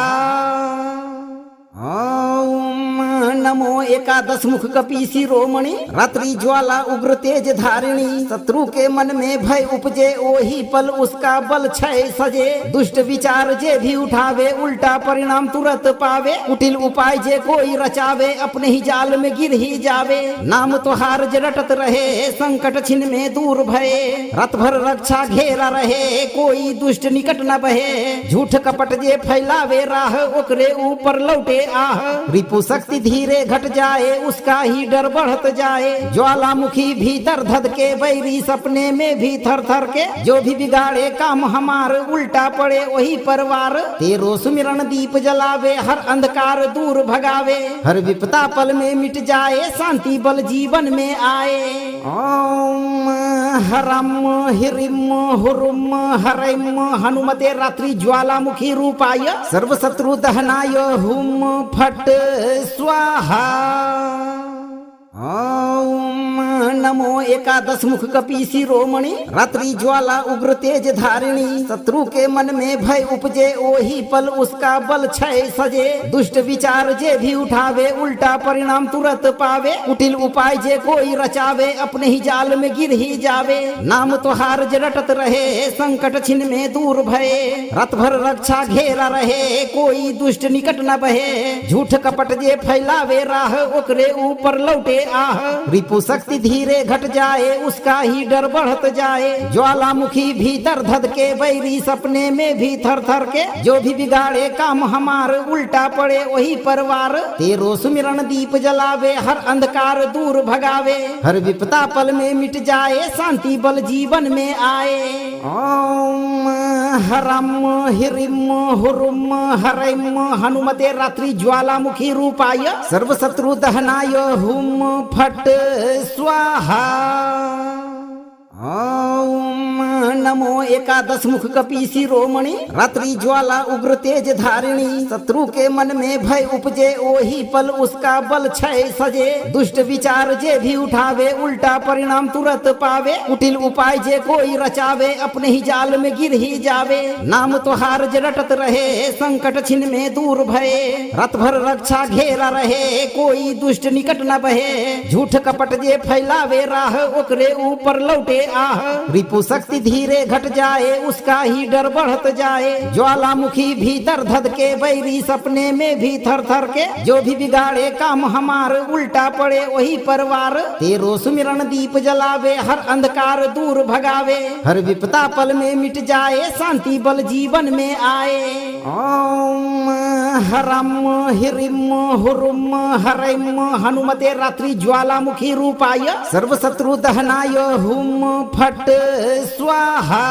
ओम नमो एकादश मुख कपि शिरोमणि रात्रि ज्वाला उग्र तेज धारिणी शत्रु के मन में भय उपजे ओही पल उसका बल क्षय सजे दुष्ट विचार जे भी उठावे उल्टा परिणाम तुरंत पावे कुटिल उपाय जे कोई रचावे अपने ही जाल में गिर ही जावे नाम तोहार जे रटत रहे संकट छिन में दूर भये रात भर रक्षा घेरा रहे कोई दुष्ट निकट न बहे झूठ कपट जे फैलावे राह ओकरे ऊपर लौटे आह रिपु शक्ति धीरे घट जाए उसका ही डर बढ़त जाए ज्वालामुखी भीतर धध के बैरी सपने में भी थर थर के जो भी बिगाड़े काम हमार उल्टा पड़े वही परवार तेरो सुमिरन दीप जलावे हर अंधकार दूर भगावे हर विपदा पल में मिट जाए शांति बल जीवन में आए ओम हरम हिरिम हुरुम हरम हनुमते रात्रि ज्वालामुखी रूपाय सर्व शत्रु दहनाय हुम फट स्वाहा ओम नमो एकादश मुख कपि शिरोमणि रात्रि ज्वाला उग्र तेज धारिणी शत्रु के मन में भय उपजे ओही पल उसका बल क्षय सजे दुष्ट विचार जे भी उठावे उल्टा परिणाम तुरंत पावे कुटिल उपाय जे कोई रचावे अपने ही जाल में गिर ही जावे नाम तोहार जे रटत रहे संकट छिन में दूर भये रात भर रक्षा घेरा रहे कोई दुष्ट निकट न बहे झूठ कपट जे फैलावे राह ओकरे ऊपर लौटे आह रिपु शक्ति धीरे घट जाए उसका ही डर बढ़त जाए ज्वालामुखी भीतर धध के बैरी सपने में भी थर थर के जो भी बिगाड़े काम हमार उल्टा पड़े वही परवार तेरो सुमिरन दीप जलावे हर अंधकार दूर भगावे हर विपदा पल में मिट जाए शांति बल जीवन में आए ओम हरम हिरिम हुरुम हरम हनुमते रात्रि ज्वालामुखी रूपाय सर्व शत्रु दहनाय हुम फट स्वाहा ओम नमो एकादश मुख कपि शिरोमणि रात्रि ज्वाला उग्र तेज धारिणी शत्रु के मन में भय उपजे ओही पल उसका बल क्षय सजे दुष्ट विचार जे भी उठावे उल्टा परिणाम तुरंत पावे कुटिल उपाय जे कोई रचावे अपने ही जाल में गिर ही जावे नाम तोहार जे रटत रहे संकट छिन में दूर भये रात भर रक्षा घेरा रहे कोई दुष्ट निकट न बहे झूठ कपट जे फैलावे राह ओकरे ऊपर लौटे आह रिपु शक्ति धीरे घट जाए उसका ही डर बढ़त जाए ज्वालामुखी भीतर धध के बैरी सपने में भी थर थर के जो भी बिगाड़े काम हमार उल्टा पड़े वही परवार तेरो सुमिरन दीप जलावे हर अंधकार दूर भगावे हर विपदा पल में मिट जाए शांति बल जीवन में आए ओम हरम हिरिम हुरुम हरम हनुमते रात्रि ज्वालामुखी रूपाय सर्व शत्रु दहनाय हुम फट स्वाहा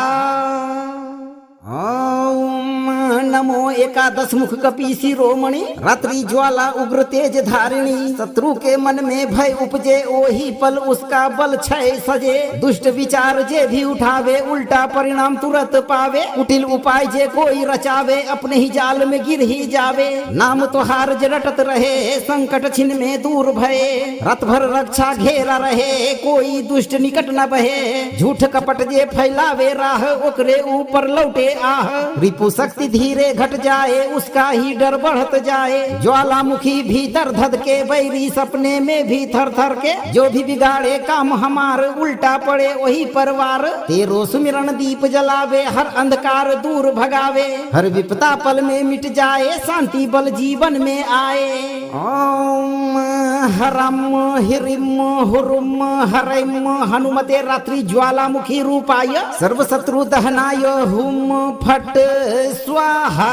ओम नमो एकादश मुख कपि शिरोमणि रात्रि ज्वाला उग्र तेज धारिणी शत्रु के मन में भय उपजे ओही पल उसका बल क्षय सजे दुष्ट विचार जे भी उठावे उल्टा परिणाम तुरंत पावे कुटिल उपाय जे कोई रचावे अपने ही जाल में गिर ही जावे नाम तोहार जे रटत रहे संकट छिन में दूर भये रात भर रक्षा घेरा रहे कोई दुष्ट निकट न बहे झूठ कपट जे फैलावे राह ओकरे ऊपर लौटे आह रिपु शक्ति धीरे घट जाए उसका ही डर बढ़त जाए ज्वालामुखी भीतर धध के बैरी सपने में भी थर थर के जो भी बिगाड़े काम हमार उल्टा पड़े वही परवार तेरो सुमिरन दीप जलावे हर अंधकार दूर भगावे हर विपदा पल में मिट जाए शांति बल जीवन में आए ओम हरम हिरिम हुरुम हरम हनुमते रात्रि ज्वालामुखी रूपाय सर्व शत्रु दहनाय हुम फट स्वाहा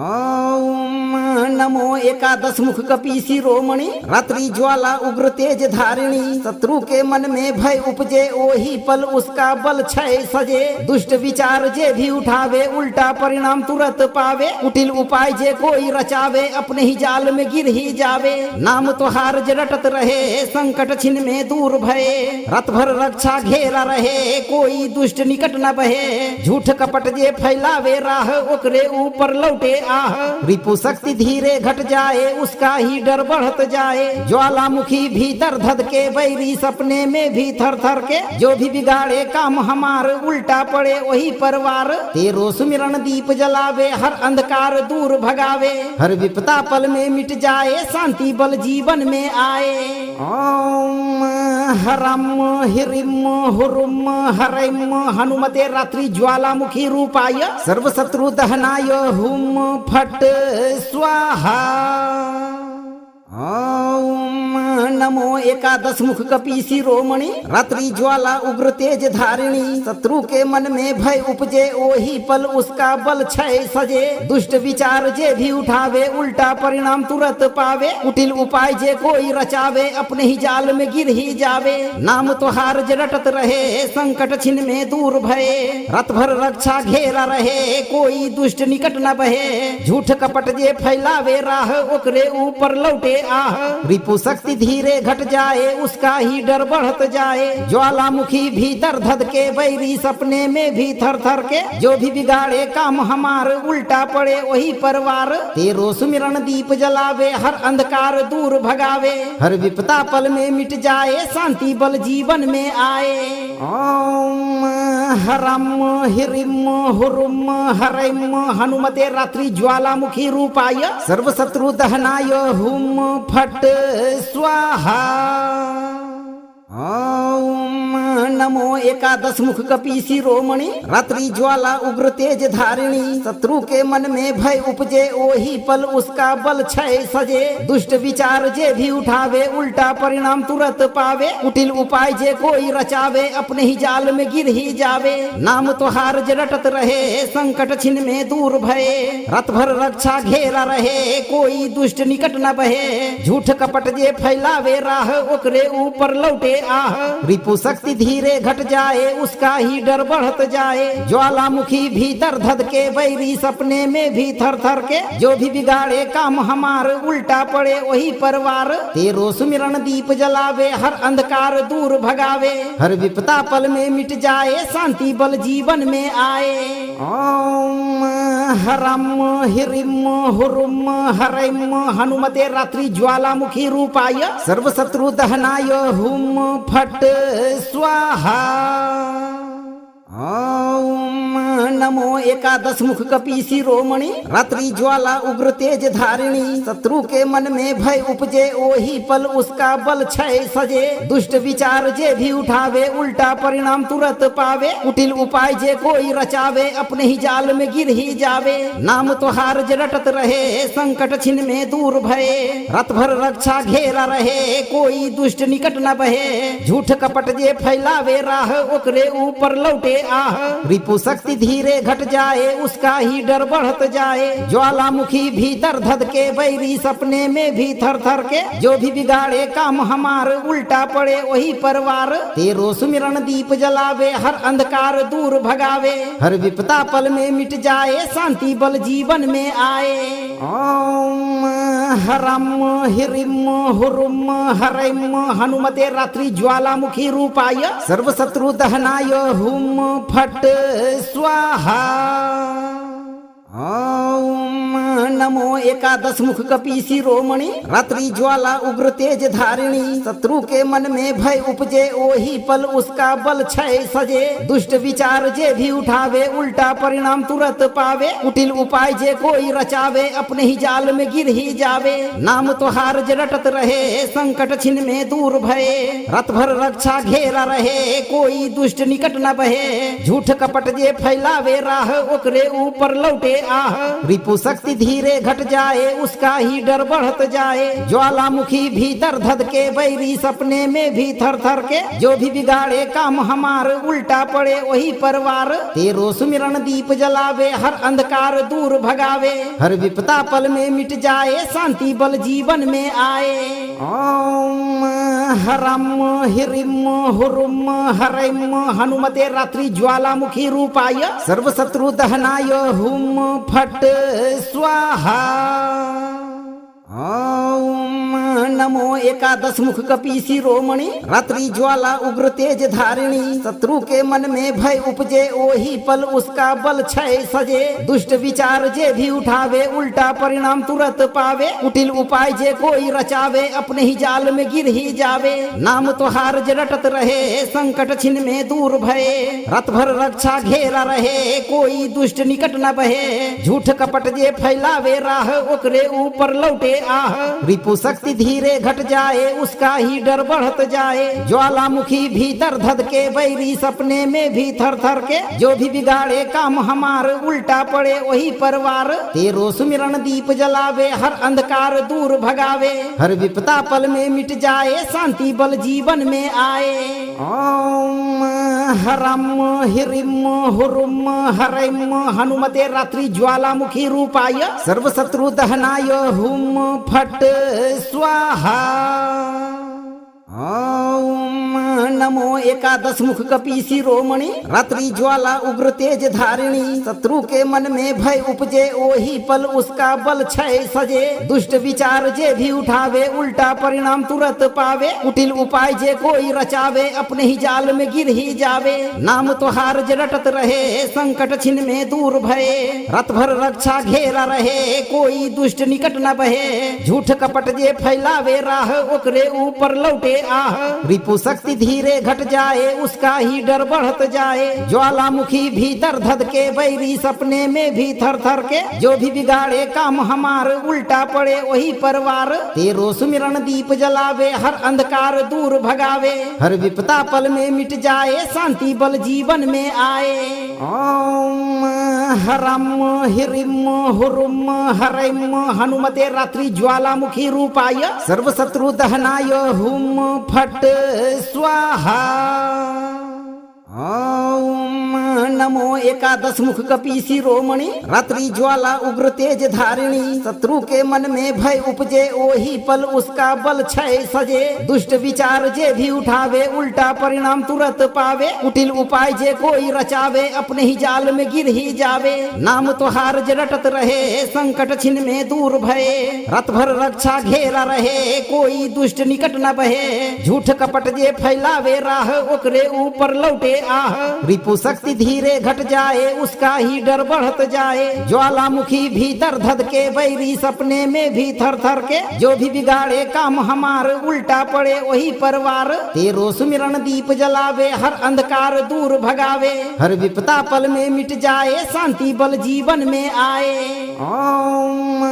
ओम नमो एकादश मुख कपि शिरोमणि रात्रि ज्वाला उग्र तेज धारिणी शत्रु के मन में भय उपजे ओही पल उसका बल क्षय सजे दुष्ट विचार जे भी उठावे उल्टा परिणाम तुरंत पावे कुटिल उपाय जे कोई रचावे अपने ही जाल में गिर ही जावे नाम तोहार जे रटत रहे संकट छिन में दूर भये रात भर रक्षा घेरा रहे कोई दुष्ट निकट न बहे झूठ कपट जे फैलावे राह ओकरे ऊपर लौटे आह रिपु शक्ति धीरे घट जाए उसका ही डर बढ़त जाए। ज्वालामुखी भीतर धध के बैरी सपने में भी थर थर के, जो भी बिगाड़े काम हमार उल्टा पड़े वही परवार। तेरो सुमिरन दीप जलावे हर अंधकार दूर भगावे, हर विपदा पल में मिट जाए शांति बल जीवन में आए। ओम हरम हिरिम हुरुम हरम हनुमते रात्रि ज्वालामुखी रूपाय सर्व शत्रु दहनाय हुम फट स्वाहा। ओम नमो एकादश मुख कपि शिरोमणि रात्रि ज्वाला उग्र तेज धारिणी। शत्रु के मन में भय उपजे ओही पल उसका बल क्षय सजे। दुष्ट विचार जे भी उठावे उल्टा परिणाम तुरंत पावे। कुटिल उपाय जे कोई रचावे अपने ही जाल में गिर ही जावे। नाम तोहार जे रटत रहे संकट छिन में दूर भये। रात भर रक्षा घेरा रहे कोई दुष्ट निकट न बहे। झूठ कपट जे फैलावे राह ओकरे ऊपर लौटे आह। रिपु शक्ति धीरे घट जाए उसका ही डर बढ़त जाए। ज्वालामुखी भीतर धध के बैरी सपने में भी थर थर के, जो भी बिगाड़े काम हमार उल्टा पड़े वही परवार। तेरो सुमिरन दीप जलावे हर अंधकार दूर भगावे, हर विपदा पल में मिट जाए शांति बल जीवन में आए। ओम हरम हिरिम हुरुम हरम हनुमते रात्रि ज्वालामुखी रूपाय सर्व शत्रु दहनाय हुम फट स्वाहा। ओम नमो एकादश मुख कपि शिरोमणि रात्रि ज्वाला उग्र तेज धारिणी। शत्रु के मन में भय उपजे ओही पल उसका बल क्षय सजे। दुष्ट विचार जे भी उठावे उल्टा परिणाम तुरंत पावे। कुटिल उपाय जे कोई रचावे अपने ही जाल में गिर ही जावे। नाम तोहार जे रटत रहे संकट छिन में दूर भये। रात भर रक्षा घेरा रहे कोई दुष्ट निकट न बहे। झूठ कपट जे फैलावे राह ओकरे ऊपर लौटे आह। रिपु शक्ति धीरे घट जाए उसका ही डर बढ़त जाए। ज्वालामुखी भीतर धध के बैरी सपने में भी थर थर के, जो भी बिगाड़े काम हमार उल्टा पड़े वही परवार। तेरो सुमिरन दीप जलावे हर अंधकार दूर भगावे, हर विपदा पल में मिट जाए शांति बल जीवन में आए। ओम हरम हिरिम हुरुम हरम हनुमते रात्रि ज्वालामुखी रूपाय सर्व शत्रु दहनाय हुम फट स्वाहा। ओम नमो एकादश मुख कपि शिरोमणि रात्रि ज्वाला उग्र तेज धारिणी। शत्रु के मन में भय उपजे ओही पल उसका बल क्षय सजे। दुष्ट विचार जे भी उठावे उल्टा परिणाम तुरंत पावे। कुटिल उपाय जे कोई रचावे अपने ही जाल में गिर ही जावे। नाम तोहार जे रटत रहे संकट छिन में दूर भये। रात भर रक्षा घेरा रहे कोई दुष्ट निकट न बहे। झूठ कपट जे फैलावे राह ओकरे ऊपर लौटे आह। रिपु शक्ति धीरे घट जाए उसका ही डर बढ़त जाए। ज्वालामुखी भीतर धध के बैरी सपने में भी थर थर के, जो भी बिगाड़े काम हमार उल्टा पड़े वही परवार। तेरो सुमिरन दीप जलावे हर अंधकार दूर भगावे, हर विपदा पल में मिट जाए शांति बल जीवन में आए। ओम हरम हिरिम हुरुम हरम हनुमते रात्रि ज्वालामुखी रूपाय सर्व शत्रु दहनाय हुम फट स्वाहा। ओम नमो एकादश मुख कपि शिरोमणि रात्रि ज्वाला उग्र तेज धारिणी। शत्रु के मन में भय उपजे ओही पल उसका बल क्षय सजे। दुष्ट विचार जे भी उठावे उल्टा परिणाम तुरंत पावे। कुटिल उपाय जे कोई रचावे अपने ही जाल में गिर ही जावे। नाम तोहार जे रटत रहे संकट छिन में दूर भये। रात भर रक्षा घेरा रहे कोई दुष्ट निकट न बहे। झूठ कपट जे फैलावे राह ओकरे ऊपर लौटे आह। रिपु शक्ति धीरे घट जाए उसका ही डर बढ़त जाए। ज्वालामुखी भीतर धध के बैरी सपने में भी थर थर के, जो भी बिगाड़े काम हमार उल्टा पड़े वही परवार। तेरो सुमिरन दीप जलावे हर अंधकार दूर भगावे, हर विपदा पल में मिट जाए शांति बल जीवन में आए। ओम हरम हिरिम हुरुम हरम हनुमते रात्रि ज्वालामुखी रूपाय सर्व शत्रु दहनाय हुम फट स्वाहा। ओम नमो एकादश मुख कपि शिरोमणि रात्रि ज्वाला उग्र तेज धारिणी शत्रु के मन में भय उपजे ओही पल उसका बल क्षय सजे दुष्ट विचार जे भी उठावे उल्टा परिणाम तुरंत पावे कुटिल उपाय जे कोई रचावे अपने ही जाल में गिर ही जावे नाम तो हार जे रटत रहे संकट छिन में दूर भये रात भर रक्षा घेरा रहे कोई दुष्ट निकट न बहे झूठ कपट जे फैलावे राह ओकरे ऊपर लौटे आह रिपु शक्ति धीरे घट जाए उसका ही डर बढ़त जाए ज्वालामुखी भीतर धध के बैरी सपने में भी थर थर के जो भी बिगाड़े काम हमार उल्टा पड़े वही परवार तेरो सुमिरन दीप जलावे हर अंधकार दूर भगावे हर विपदा पल में मिट जाए शांति बल जीवन में आए ओम हरम हिरिम हुरुम हरम हनुमते रात्रि ज्वालामुखी रूपाय सर्व शत्रु दहनाय हुम फट स्वाहा ओम नमो एकादश मुख कपि शिरोमणि रात्रि ज्वाला उग्र तेज धारिणी शत्रु के मन में भय उपजे ओही पल उसका बल क्षय सजे दुष्ट विचार जे भी उठावे उल्टा परिणाम तुरंत पावे कुटिल उपाय जे कोई रचावे अपने ही जाल में गिर ही जावे नाम तो हार जे रटत रहे संकट छिन में दूर भये रात भर रक्षा घेरा रहे कोई दुष्ट निकट न बहे झूठ कपट जे फैलावे राह ओकरे ऊपर लौटे आह रिपु शक्ति धीरे घट जाए उसका ही डर बढ़त जाए ज्वालामुखी भीतर धध के बैरी सपने में भी थर थर के जो भी बिगाड़े काम हमार उल्टा पड़े वही परवार तेरो सुमिरन दीप जलावे हर अंधकार दूर भगावे हर विपदा पल में मिट जाए शांति बल जीवन में आए ओम हरम हिरिम हुरुम हरम हनुमते रात्रि ज्वालामुखी रूपाय सर्व शत्रु दहनाय हुम फट स्वाहा ओम नमो एकादश मुख कपि शिरोमणि रात्रि ज्वाला उग्र तेज धारिणी शत्रु के मन में भय उपजे ओही पल उसका बल क्षय सजे दुष्ट विचार जे भी उठावे उल्टा परिणाम तुरंत पावे कुटिल उपाय जे कोई रचावे अपने ही जाल में गिर ही जावे नाम तो हार जे रटत रहे संकट छिन में दूर भये रात भर रक्षा घेरा रहे कोई दुष्ट निकट न बहे झूठ कपट जे फैलावे राह ओकरे ऊपर लौटे आह रिपु शक्ति धीरे घट जाए उसका ही डर बढ़त जाए ज्वालामुखी भीतर धध के बैरी सपने में भी थर थर के जो भी बिगाड़े काम हमार उल्टा पड़े वही परवार तेरो सुमिरन दीप जलावे हर अंधकार दूर भगावे हर विपदा पल में मिट जाए शांति बल जीवन में आए ओम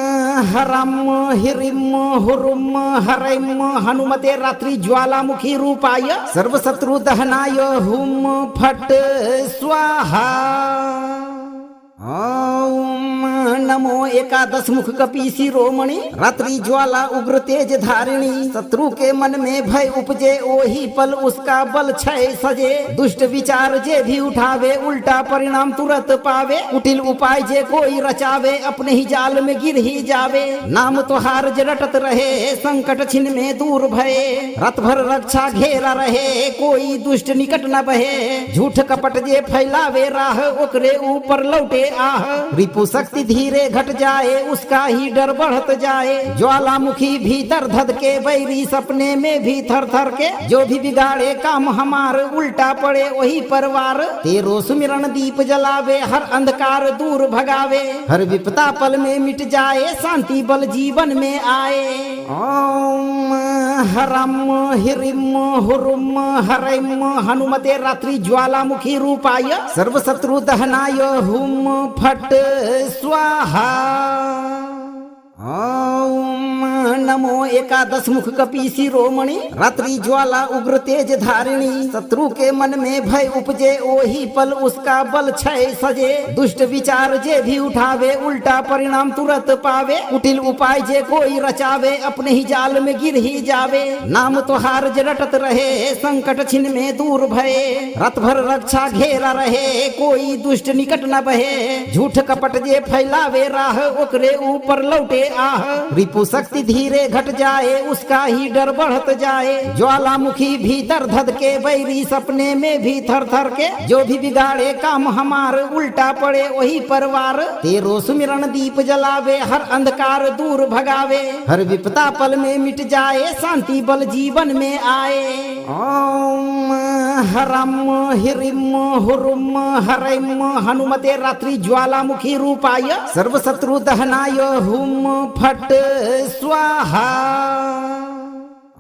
हरम हिरिम हुरुम हरम हनुमते रात्रि ज्वालामुखी रूपाय सर्व शत्रु दहनाय हुम फट स्वाहा ओम नमो एकादश मुख कपि शिरोमणि रात्रि ज्वाला उग्र तेज धारिणी शत्रु के मन में भय उपजे ओही पल उसका बल क्षय सजे दुष्ट विचार जे भी उठावे उल्टा परिणाम तुरंत पावे कुटिल उपाय जे कोई रचावे अपने ही जाल में गिर ही जावे नाम तो हार जे रटत रहे संकट छिन में दूर भये रात भर रक्षा घेरा रहे कोई दुष्ट निकट न बहे झूठ कपट जे फैलावे राह ओकरे ऊपर लौटे आह रिपु शक्ति धीरे घट जाए उसका ही डर बढ़त जाए ज्वालामुखी भीतर धध के बैरी सपने में भी थर थर के जो भी बिगाड़े काम हमार उल्टा पड़े वही परवार तेरो सुमिरन दीप जलावे हर अंधकार दूर भगावे हर विपदा पल में मिट जाए शांति बल जीवन में आए ओम हरम हिरिम हुरुम हरम हनुमते रात्रि ज्वालामुखी रूपाय सर्व शत्रु दहनाय हुम फट स्वाहा ओम नमो एकादश मुख कपि शिरोमणि रात्रि ज्वाला उग्र तेज धारिणी शत्रु के मन में भय उपजे ओही पल उसका बल क्षय सजे दुष्ट विचार जे भी उठावे उल्टा परिणाम तुरंत पावे कुटिल उपाय जे कोई रचावे अपने ही जाल में गिर ही जावे नाम तो हार जे रटत रहे संकट छिन में दूर भये रात भर रक्षा घेरा रहे कोई दुष्ट निकट न बहे झूठ कपट जे फैलावे राह ओकरे ऊपर लौटे आह रिपु शक्ति धीरे धीरे घट जाए उसका ही डर बढ़त जाए। ज्वालामुखी भीतर धध के बैरी सपने में भी थर थर के, जो भी बिगाड़े काम हमार उल्टा पड़े वही परवार। तेरो सुमिरन दीप जलावे हर अंधकार दूर भगावे, हर विपदा पल में मिट जाए शांति बल जीवन में आए। ओम हरम हिरिम हुरुम हरम हनुमते रात्रि ज्वालामुखी रूपाय सर्व शत्रु दहनाय हुम फट स्वाहा।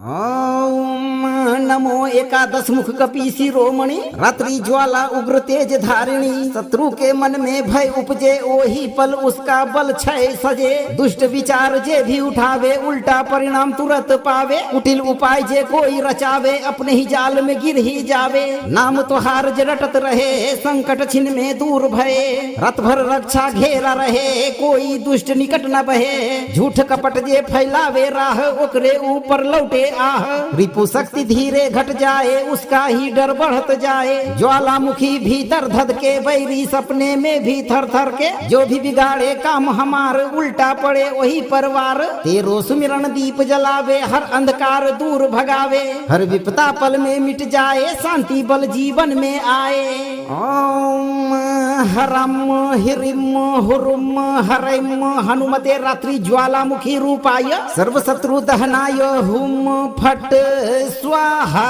ओम नमो एकादश मुख कपि शिरोमणि रात्रि ज्वाला उग्र तेज धारिणी। शत्रु के मन में भय उपजे ओही पल उसका बल क्षय सजे। दुष्ट विचार जे भी उठावे उल्टा परिणाम तुरंत पावे। कुटिल उपाय जे कोई रचावे अपने ही जाल में गिर ही जावे। नाम तोहार जे रटत रहे संकट छिन में दूर भये। रात भर रक्षा घेरा रहे कोई दुष्ट निकट न बहे। झूठ कपट जे फैलावे राह ओकरे ऊपर लौटे आह। रिपु शक्ति धीरे घट जाए उसका ही डर बढ़त जाए। ज्वालामुखी भीतर धध के बैरी सपने में भी थर थर के, जो भी बिगाड़े काम हमार उल्टा पड़े वही परवार। तेरो सुमिरन दीप जलावे हर अंधकार दूर भगावे, हर विपदा पल में मिट जाए शांति बल जीवन में आए। ओम हरम हिरिम हुरुम हरम हनुमते रात्रि ज्वालामुखी रूपाय सर्व शत्रु दहनाय हुम फट स्वाहा।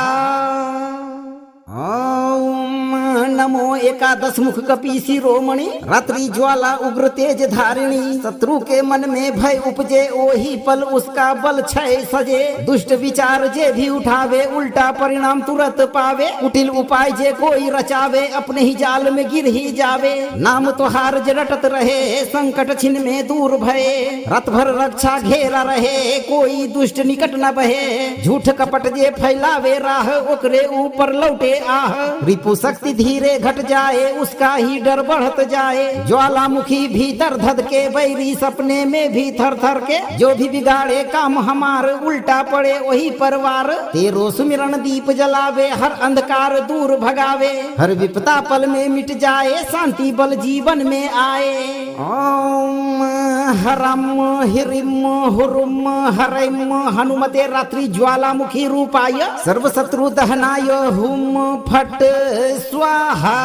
ओम नमो एकादश मुख कपि शिरोमणि रात्रि ज्वाला उग्र तेज धारिणी। शत्रु के मन में भय उपजे ओही पल उसका बल क्षय सजे। दुष्ट विचार जे भी उठावे उल्टा परिणाम तुरंत पावे। कुटिल उपाय जे कोई रचावे अपने ही जाल में गिर ही जावे। नाम तोहार जे रटत रहे संकट छिन में दूर भये। रात भर रक्षा घेरा रहे कोई दुष्ट निकट न बहे। झूठ कपट जे फैलावे राह ओकरे ऊपर लौटे आह। रिपु शक्ति धीरे घट जाए उसका ही डर बढ़त जाए। ज्वालामुखी भीतर धध के बैरी सपने में भी थर थर के, जो भी बिगाड़े काम हमार उल्टा पड़े वही परवार। तेरो सुमिरन दीप जलावे हर अंधकार दूर भगावे, हर विपदा पल में मिट जाए शांति बल जीवन में आए। ओम हरम हिरिम हुरुम हरम हनुमते रात्रि ज्वालामुखी रूपाय सर्व शत्रु दहनाय हुम फट स्वाहा।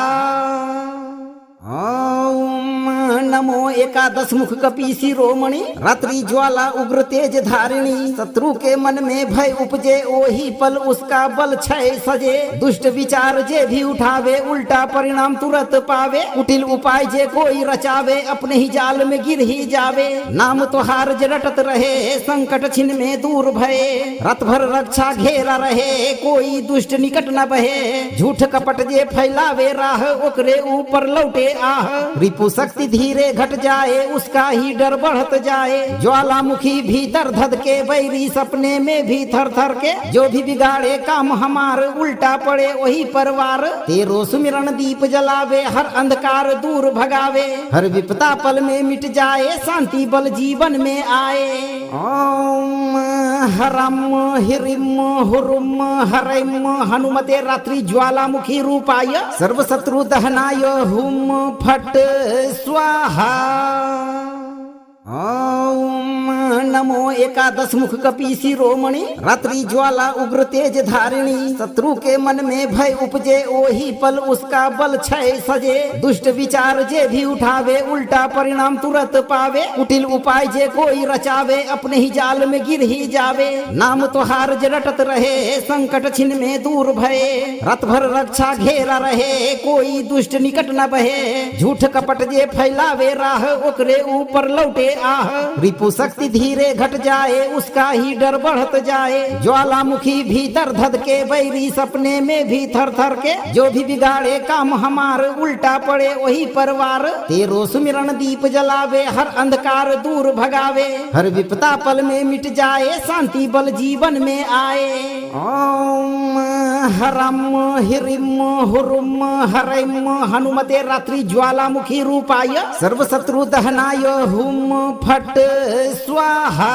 ओम नमो एकादश मुख कपि शिरोमणि रात्रि ज्वाला उग्र तेज धारिणी। शत्रु के मन में भय उपजे ओही पल उसका बल क्षय सजे। दुष्ट विचार जे भी उठावे उल्टा परिणाम तुरंत पावे। कुटिल उपाय जे कोई रचावे अपने ही जाल में गिर ही जावे। नाम तोहार जे रटत रहे संकट छिन में दूर भये। रात भर रक्षा घेरा रहे कोई दुष्ट निकट न बहे। झूठ कपट जे फैलावे राह ओकरे ऊपर लौटे आह। रिपु शक्ति धीरे घट जाए उसका ही डर बढ़त जाए। ज्वालामुखी भीतर धध के बैरी सपने में भी थर थर के, जो भी बिगाड़े काम हमार उल्टा पड़े वही परवार। तेरो सुमिरन दीप जलावे हर अंधकार दूर भगावे, हर विपदा पल में मिट जाए शांति बल जीवन में आए। ओम हरम हिरिम हुरुम हरम हनुमते रात्रि ज्वालामुखी रूपाय सर्व शत्रु दहनाय हुम फट स्वाहा। ओम नमो एकादश मुख कपि शिरोमणि रात्रि ज्वाला उग्र तेज धारिणी। शत्रु के मन में भय उपजे ओही पल उसका बल क्षय सजे। दुष्ट विचार जे भी उठावे उल्टा परिणाम तुरंत पावे। कुटिल उपाय जे कोई रचावे अपने ही जाल में गिर ही जावे। नाम तोहार जे रटत रहे संकट छिन में दूर भये। रात भर रक्षा घेरा रहे कोई दुष्ट निकट न बहे। झूठ कपट जे फैलावे राह ओकरे ऊपर लौटे आह। रिपु शक्ति धीरे घट जाए उसका ही डर बढ़त जाए। ज्वालामुखी भीतर धध के बैरी सपने में भी थर थर के, जो भी बिगाड़े काम हमार उल्टा पड़े वही परवार। तेरो सुमिरन दीप जलावे हर अंधकार दूर भगावे, हर विपदा पल में मिट जाए शांति बल जीवन में आए। ओम हरम हिरिम हुरुम हरम हनुमते रात्रि ज्वालामुखी रूपाय सर्व शत्रु दहनाय हुम फट स्वाहा।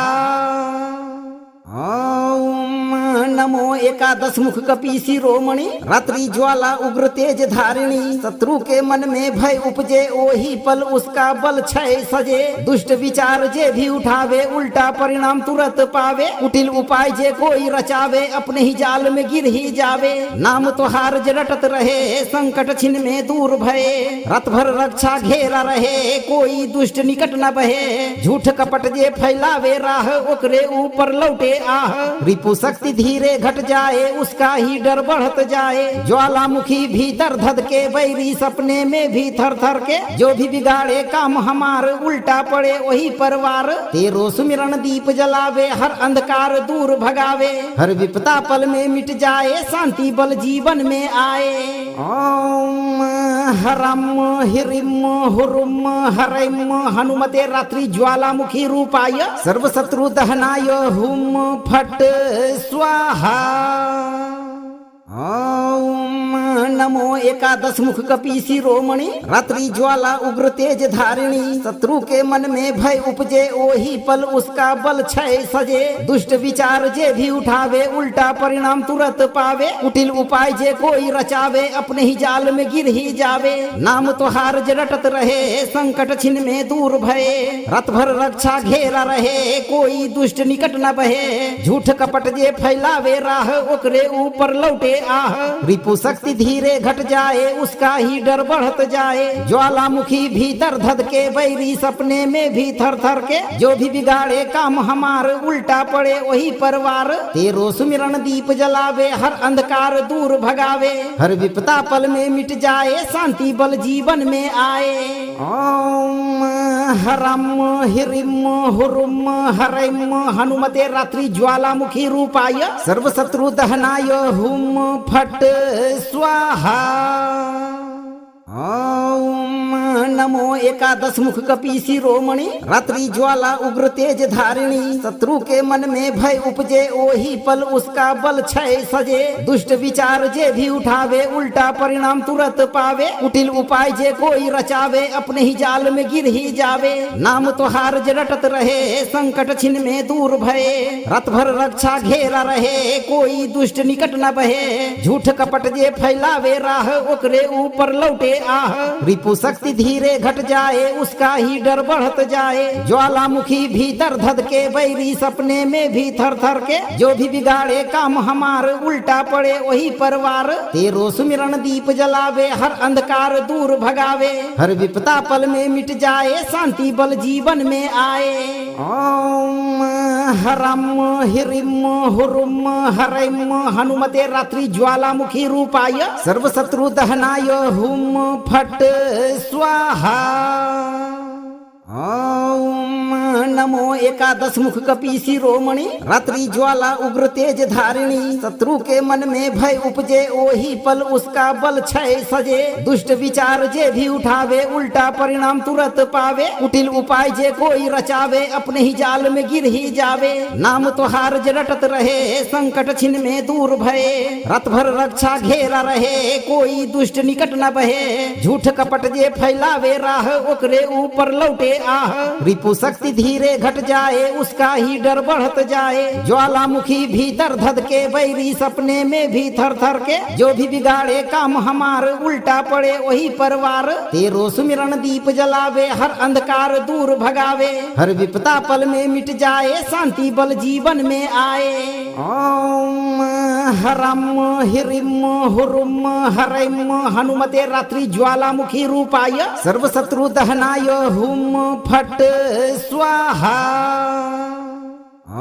ओम नमो एकादश मुख कपि शिरोमणि रात्रि ज्वाला उग्र तेज धारिणी शत्रु के मन में भय उपजे ओही पल उसका बल क्षय सजे दुष्ट विचार जे भी उठावे उल्टा परिणाम तुरंत पावे कुटिल उपाय जे कोई रचावे अपने ही जाल में गिर ही जावे नाम तो हार जे रटत रहे संकट छिन में दूर भये रात भर रक्षा घेरा रहे कोई दुष्ट निकट न बहे झूठ कपट जे फैलावे राह ओकरे ऊपर लौटे आह रिपु शक्ति धीरे घट जाए उसका ही डर बढ़त जाए ज्वालामुखी भीतर धध के बैरी सपने में भी थर थर के जो भी बिगाड़े काम हमार उल्टा पड़े वही परवार तेरो सुमिरन दीप जलावे हर अंधकार दूर भगावे हर विपदा पल में मिट जाए शांति बल जीवन में आए ओम हरम हिरिम हुरुम हरिम हनुमते रात्रि ज्वालामुखी रूपाय सर्व शत्रु दहनाय हुम फट स्वाहा ओम नमो एकादश मुख कपि शिरोमणि रात्रि ज्वाला उग्र तेज धारिणी शत्रु के मन में भय उपजे ओही पल उसका बल क्षय सजे दुष्ट विचार जे भी उठावे उल्टा परिणाम तुरंत पावे कुटिल उपाय जे कोई रचावे अपने ही जाल में गिर ही जावे नाम तो हार जे रटत रहे संकट छिन में दूर भये रात भर रक्षा घेरा रहे कोई दुष्ट निकट न बहे झूठ कपट जे फैलावे राह ओकरे ऊपर लौटे आह रिपु शक्ति धीरे घट जाए उसका ही डर बढ़त जाए ज्वालामुखी भीतर धध के बैरी सपने में भी थर थर के जो भी बिगाड़े काम हमार उल्टा पड़े वही परवार तेरो सुमिरन दीप जलावे हर अंधकार दूर भगावे हर विपदा पल में मिट जाए शांति बल जीवन में आए ओम हरम हिरिम हुरुम हरिम हनुमते रात्रि ज्वालामुखी रूपाय सर्व शत्रु दहनाय हुम फट स्वाहा ओम नमो एकादश मुख कपि शिरोमणि रात्रि ज्वाला उग्र तेज धारिणी शत्रु के मन में भय उपजे ओही पल उसका बल क्षय सजे दुष्ट विचार जे भी उठावे उल्टा परिणाम तुरंत पावे कुटिल उपाय जे कोई रचावे अपने ही जाल में गिर ही जावे नाम तो हार जे रटत रहे संकट छिन में दूर भये रात भर रक्षा घेरा रहे कोई दुष्ट निकट न बहे झूठ कपट जे फैलावे राह ओकरे ऊपर लौटे आह रिपु शक्ति धीरे घट जाए उसका ही डर बढ़त जाए ज्वालामुखी भीतर धध के बैरी सपने में भी थर थर के जो भी बिगाड़े काम हमार उल्टा पड़े वही परवार तेरो सुमिरन दीप जलावे हर अंधकार दूर भगावे हर विपदा पल में मिट जाए शांति बल जीवन में आए ओम हरम हिरिम हुरुम हरिम हनुमते रात्रि ज्वालामुखी रूपाय सर्व शत्रु दहनाय हुम फट स्वाहा ओम नमो एकादश मुख कपि शिरोमणि रात्रि ज्वाला उग्र तेज धारिणी शत्रु के मन में भय उपजे ओही पल उसका बल क्षय सजे दुष्ट विचार जे भी उठावे उल्टा परिणाम तुरंत पावे कुटिल उपाय जे कोई रचावे अपने ही जाल में गिर ही जावे नाम तो हार जे रटत रहे संकट छिन में दूर भये रात भर रक्षा घेरा रहे कोई दुष्ट निकट न बहे झूठ कपट जे फैलावे राह ओकरे ऊपर लौटे आह रिपु शक्ति धीरे घट जाए उसका ही डर बढ़त जाए ज्वालामुखी भीतर धध के बैरी सपने में भी थर थर के जो भी बिगाड़े काम हमार उल्टा पड़े वही परवार तेरो सुमिरन दीप जलावे हर अंधकार दूर भगावे हर विपदा पल में मिट जाए शांति बल जीवन में आए ओम हरम हिरिम हुरुम हरिम हनुमते रात्रि ज्वालामुखी रूपाय सर्व शत्रु दहनाय हुम फट स्वाहा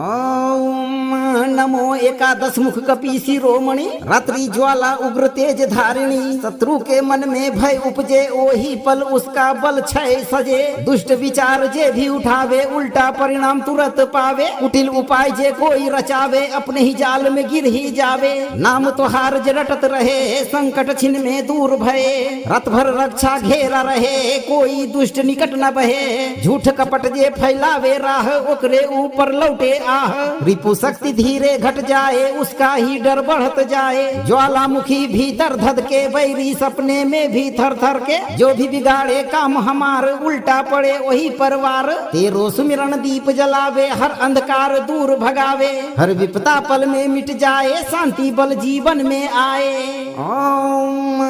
ओम नमो एकादश मुख कपि शिरोमणि रात्रि ज्वाला उग्र तेज धारिणी शत्रु के मन में भय उपजे ओही पल उसका बल क्षय सजे दुष्ट विचार जे भी उठावे उल्टा परिणाम तुरंत पावे कुटिल उपाय जे कोई रचावे अपने ही जाल में गिर ही जावे नाम तो हार जे रटत रहे संकट छिन में दूर भये रात भर रक्षा घेरा रहे कोई दुष्ट निकट न बहे झूठ कपट जे फैलावे राह ओकरे ऊपर लौटे आह रिपु शक्ति धीरे धीरे घट जाए उसका ही डर बढ़त जाए। ज्वालामुखी भीतर धध के बैरी सपने में भी थर थर के, जो भी बिगाड़े काम हमार उल्टा पड़े वही परवार। तेरो सुमिरन दीप जलावे हर अंधकार दूर भगावे, हर विपदा पल में मिट जाए शांति बल जीवन में आए। ओम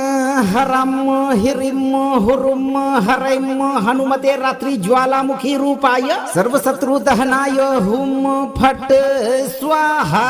हरम हिरिम हुरुम हरिम हनुमते रात्रि ज्वालामुखी रूपाय सर्व शत्रु दहनाय हुम फट स्वाहा।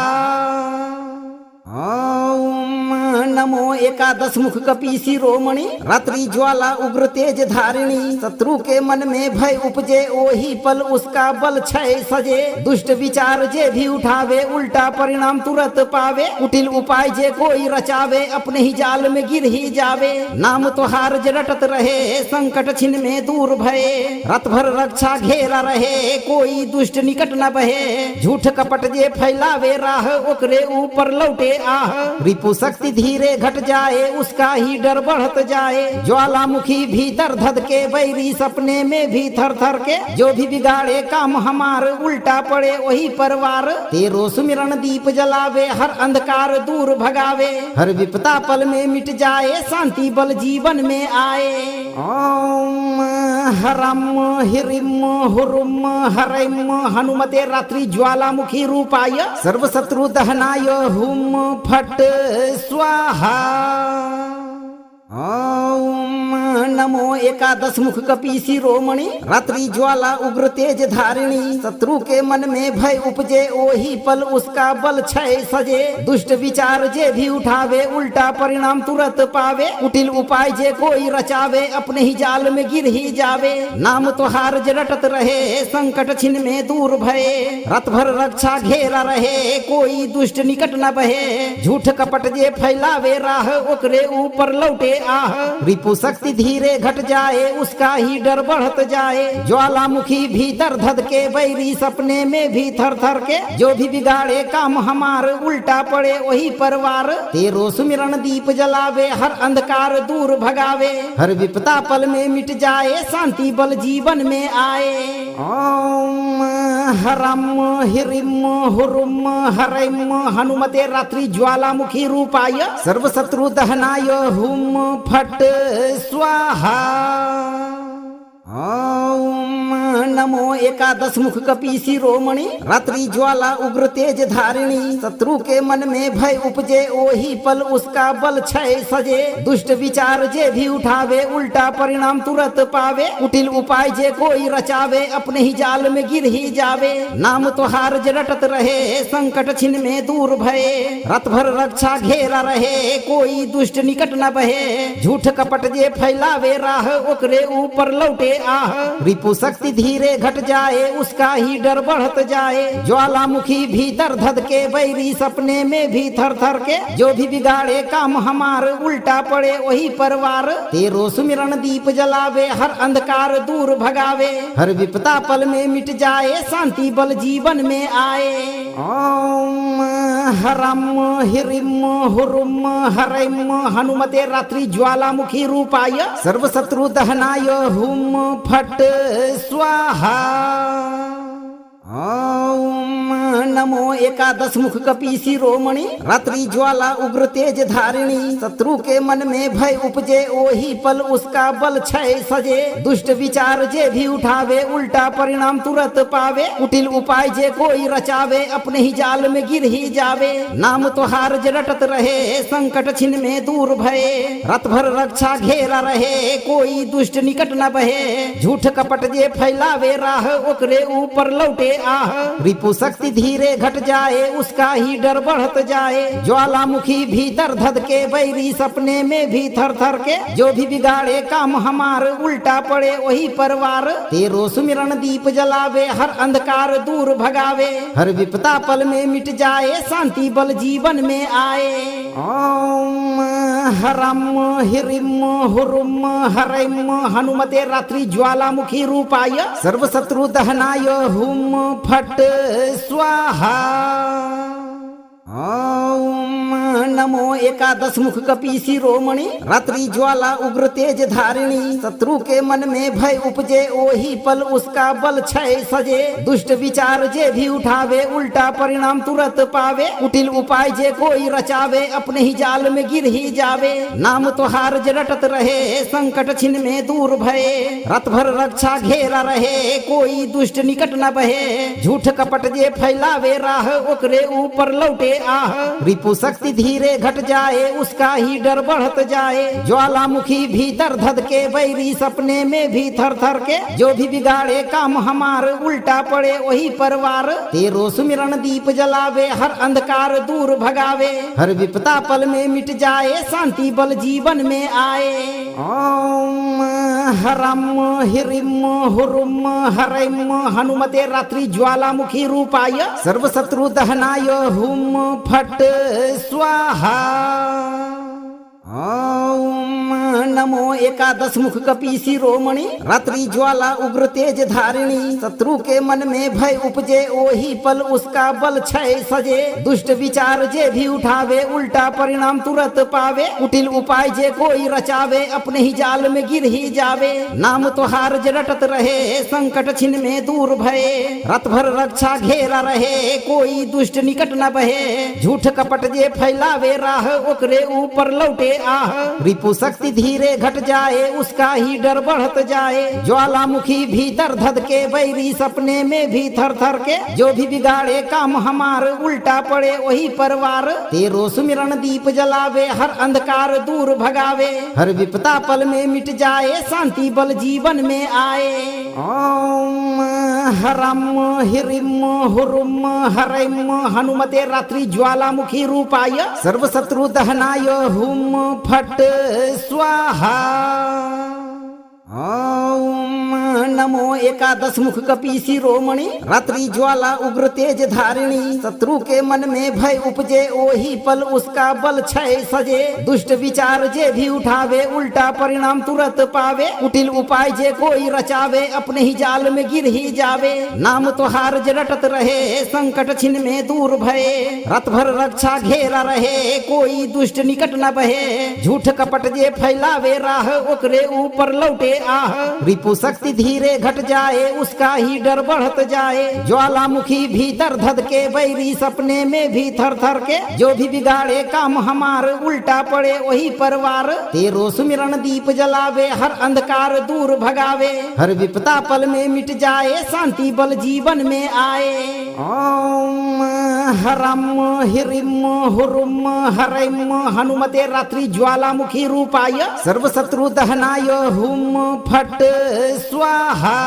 ओम नमो एकादश मुख कपि शिरोमणि रात्रि ज्वाला उग्र तेज धारिणी। शत्रु के मन में भय उपजे ओही पल उसका बल क्षय सजे। दुष्ट विचार जे भी उठावे उल्टा परिणाम तुरंत पावे। कुटिल उपाय जे कोई रचावे अपने ही जाल में गिर ही जावे। नाम तोहार जे रटत रहे संकट छिन में दूर भये। रात भर रक्षा घेरा रहे कोई दुष्ट निकट न बहे। झूठ कपट जे फैलावे राह ओकरे ऊपर लौटे आह। रिपु शक्ति धीरे घट जाए उसका ही डर बढ़त जाए। ज्वालामुखी भीतर धध के बैरी सपने में भी थर थर के, जो भी बिगाड़े काम हमार उल्टा पड़े वही परवार। तेरो सुमिरन दीप जलावे हर अंधकार दूर भगावे, हर विपदा पल में मिट जाए शांति बल जीवन में आए। ओम हरम हिरिम हुरुम हरिम हनुमते रात्रि ज्वालामुखी रूपाय सर्व शत्रु दहनाय हुम फट स्वाहा। ओम नमो एकादश मुख कपि शिरोमणि रात्रि ज्वाला उग्र तेज धारिणी। शत्रु के मन में भय उपजे ओही पल उसका बल क्षय सजे। दुष्ट विचार जे भी उठावे उल्टा परिणाम तुरंत पावे। कुटिल उपाय जे कोई रचावे अपने ही जाल में गिर ही जावे। नाम तोहार जे रटत रहे संकट छिन में दूर भये। रात भर रक्षा घेरा रहे कोई दुष्ट निकट न बहे। झूठ कपट जे फैलावे राह ओकरे ऊपर लौटे आह। रिपु शक्ति धीरे घट जाए उसका ही डर बढ़त जाए। ज्वालामुखी भीतर धध के बैरी सपने में भी थर थर के, जो भी बिगाड़े काम हमार उल्टा पड़े वही परवार। तेरो सुमिरन दीप जलावे हर अंधकार दूर भगावे, हर विपदा पल में मिट जाए शांति बल जीवन में आए। ओम हरम हिरिम हुरुम हरिम हनुमते रात्रि ज्वालामुखी रूपाय सर्व शत्रु दहनाय हुम फट स्वाहा। ओम नमो एकादश मुख कपि शिरोमणि रात्रि ज्वाला उग्र तेज धारिणी। शत्रु के मन में भय उपजे ओही पल उसका बल क्षय सजे। दुष्ट विचार जे भी उठावे उल्टा परिणाम तुरंत पावे। कुटिल उपाय जे कोई रचावे अपने ही जाल में गिर ही जावे। नाम तोहार जे रटत रहे संकट छिन में दूर भये। रात भर रक्षा घेरा रहे कोई दुष्ट निकट न बहे। झूठ कपट जे फैलावे राह ओकरे ऊपर लौटे आह। रिपु शक्ति धीरे घट जाए उसका ही डर बढ़त जाए। ज्वालामुखी भीतर धध के बैरी सपने में भी थर थर के, जो भी बिगाड़े काम हमार उल्टा पड़े वही परवार। तेरो सुमिरन दीप जलावे हर अंधकार दूर भगावे, हर विपदा पल में मिट जाए शांति बल जीवन में आए। ओम हरम हिरिम हुरुम हरिम हनुमते रात्रि ज्वालामुखी रूपाय सर्व शत्रु दहनाय हुम फट स्वाहा। ओम नमो एकादश मुख कपि शिरोमणि रात्रि ज्वाला उग्र तेज धारिणी। शत्रु के मन में भय उपजे ओही पल उसका बल क्षय सजे। दुष्ट विचार जे भी उठावे उल्टा परिणाम तुरंत पावे। कुटिल उपाय जे कोई रचावे अपने ही जाल में गिर ही जावे। नाम तोहार जे रटत रहे संकट छिन में दूर भये। रात भर रक्षा घेरा रहे कोई दुष्ट निकट न बहे। झूठ कपट जे फैलावे राह ओकरे ऊपर लौटे आह। रिपु शक्ति धीरे घट जाए उसका ही डर बढ़त जाए। ज्वालामुखी भीतर धध के बैरी सपने में भी थर थर के, जो भी बिगाड़े काम हमार उल्टा पड़े वही परवार। तेरो सुमिरन दीप जलावे हर अंधकार दूर भगावे, हर विपदा पल में मिट जाए शांति बल जीवन में आए। ओम हरम हिरिम हुरुम हरिम हनुमते रात्रि ज्वालामुखी रूपाय सर्व शत्रु दहनाय हुम फट स्वाहा। ओम नमो एकादश मुख कपि शिरोमणि रात्रि ज्वाला उग्र तेज धारिणी शत्रु के मन में भय उपजे ओही पल उसका बल क्षय सजे दुष्ट विचार जे भी उठावे उल्टा परिणाम तुरंत पावे कुटिल उपाय जे कोई रचावे अपने ही जाल में गिर ही जावे नाम तोहार जे रटत रहे संकट छिन में दूर भये रात भर रक्षा घेरा रहे कोई दुष्ट निकट न बहे झूठ कपट जे फैलावे राह ओकरे ऊपर लौटे आह रिपु शक्ति धीरे घट जाए उसका ही डर बढ़त जाए ज्वालामुखी भीतर धध के बैरी सपने में भी थर थर के जो भी बिगाड़े काम हमार उल्टा पड़े वही परवार तेरो सुमिरन दीप जलावे हर अंधकार दूर भगावे हर विपदा पल में मिट जाए शांति बल जीवन में आए ओम हरम हिरिम हुरुम हरम हनुमते रात्रि ज्वालामुखी रूपाय सर्व शत्रु दहनाय हुम फट स्वाहा ओम नमो एकादश मुख कपि शिरोमणि रात्रि ज्वाला उग्र तेज धारिणी शत्रु के मन में भय उपजे ओही पल उसका बल क्षय सजे दुष्ट विचार जे भी उठावे उल्टा परिणाम तुरंत पावे कुटिल उपाय जे कोई रचावे अपने ही जाल में गिर ही जावे नाम तोहार जे रटत रहे संकट छिन में दूर भये रात भर रक्षा घेरा रहे कोई दुष्ट निकट न बहे झूठ कपट जे फैलावे राह ओकरे ऊपर लौटे आह रिपु शक्ति धीरे घट जाए उसका ही डर बढ़त जाए ज्वालामुखी भीतर धध के बैरी सपने में भी थर थर के जो भी बिगाड़े काम हमार उल्टा पड़े वही परवार तेरो सुमिरन दीप जलावे हर अंधकार दूर भगावे हर विपदा पल में मिट जाए शांति बल जीवन में आए ओम हरम हिरिम हुरुम हरम हनुमते रात्रि ज्वालामुखी रूपाय सर्व शत्रु दहनाय हुम फट स्वाहा ओम नमो एकादश मुख कपि शिरोमणि रात्रि ज्वाला उग्र तेज धारिणी शत्रु के मन में भय उपजे ओही पल उसका बल क्षय सजे दुष्ट विचार जे भी उठावे उल्टा परिणाम तुरंत पावे कुटिल उपाय जे कोई रचावे अपने ही जाल में गिर ही जावे नाम तोहार जे रटत रहे संकट छिन में दूर भये रात भर रक्षा घेरा रहे कोई दुष्ट निकट न बहे झूठ कपट जे फैलावे राह ओकरे ऊपर लौटे आह रिपु शक्ति धीरे घट जाए उसका ही डर बढ़त जाए ज्वालामुखी भीतर धध के बैरी सपने में भी थर थर के जो भी बिगाड़े काम हमार उल्टा पड़े वही परवार तेरो सुमिरन दीप जलावे हर अंधकार दूर भगावे हर विपदा पल में मिट जाए शांति बल जीवन में आए ओम हरम हिरिम हुरुम हरम हनुमते रात्रि ज्वालामुखी रूपाय सर्व शत्रु दहनाय हुम फट स्वाहा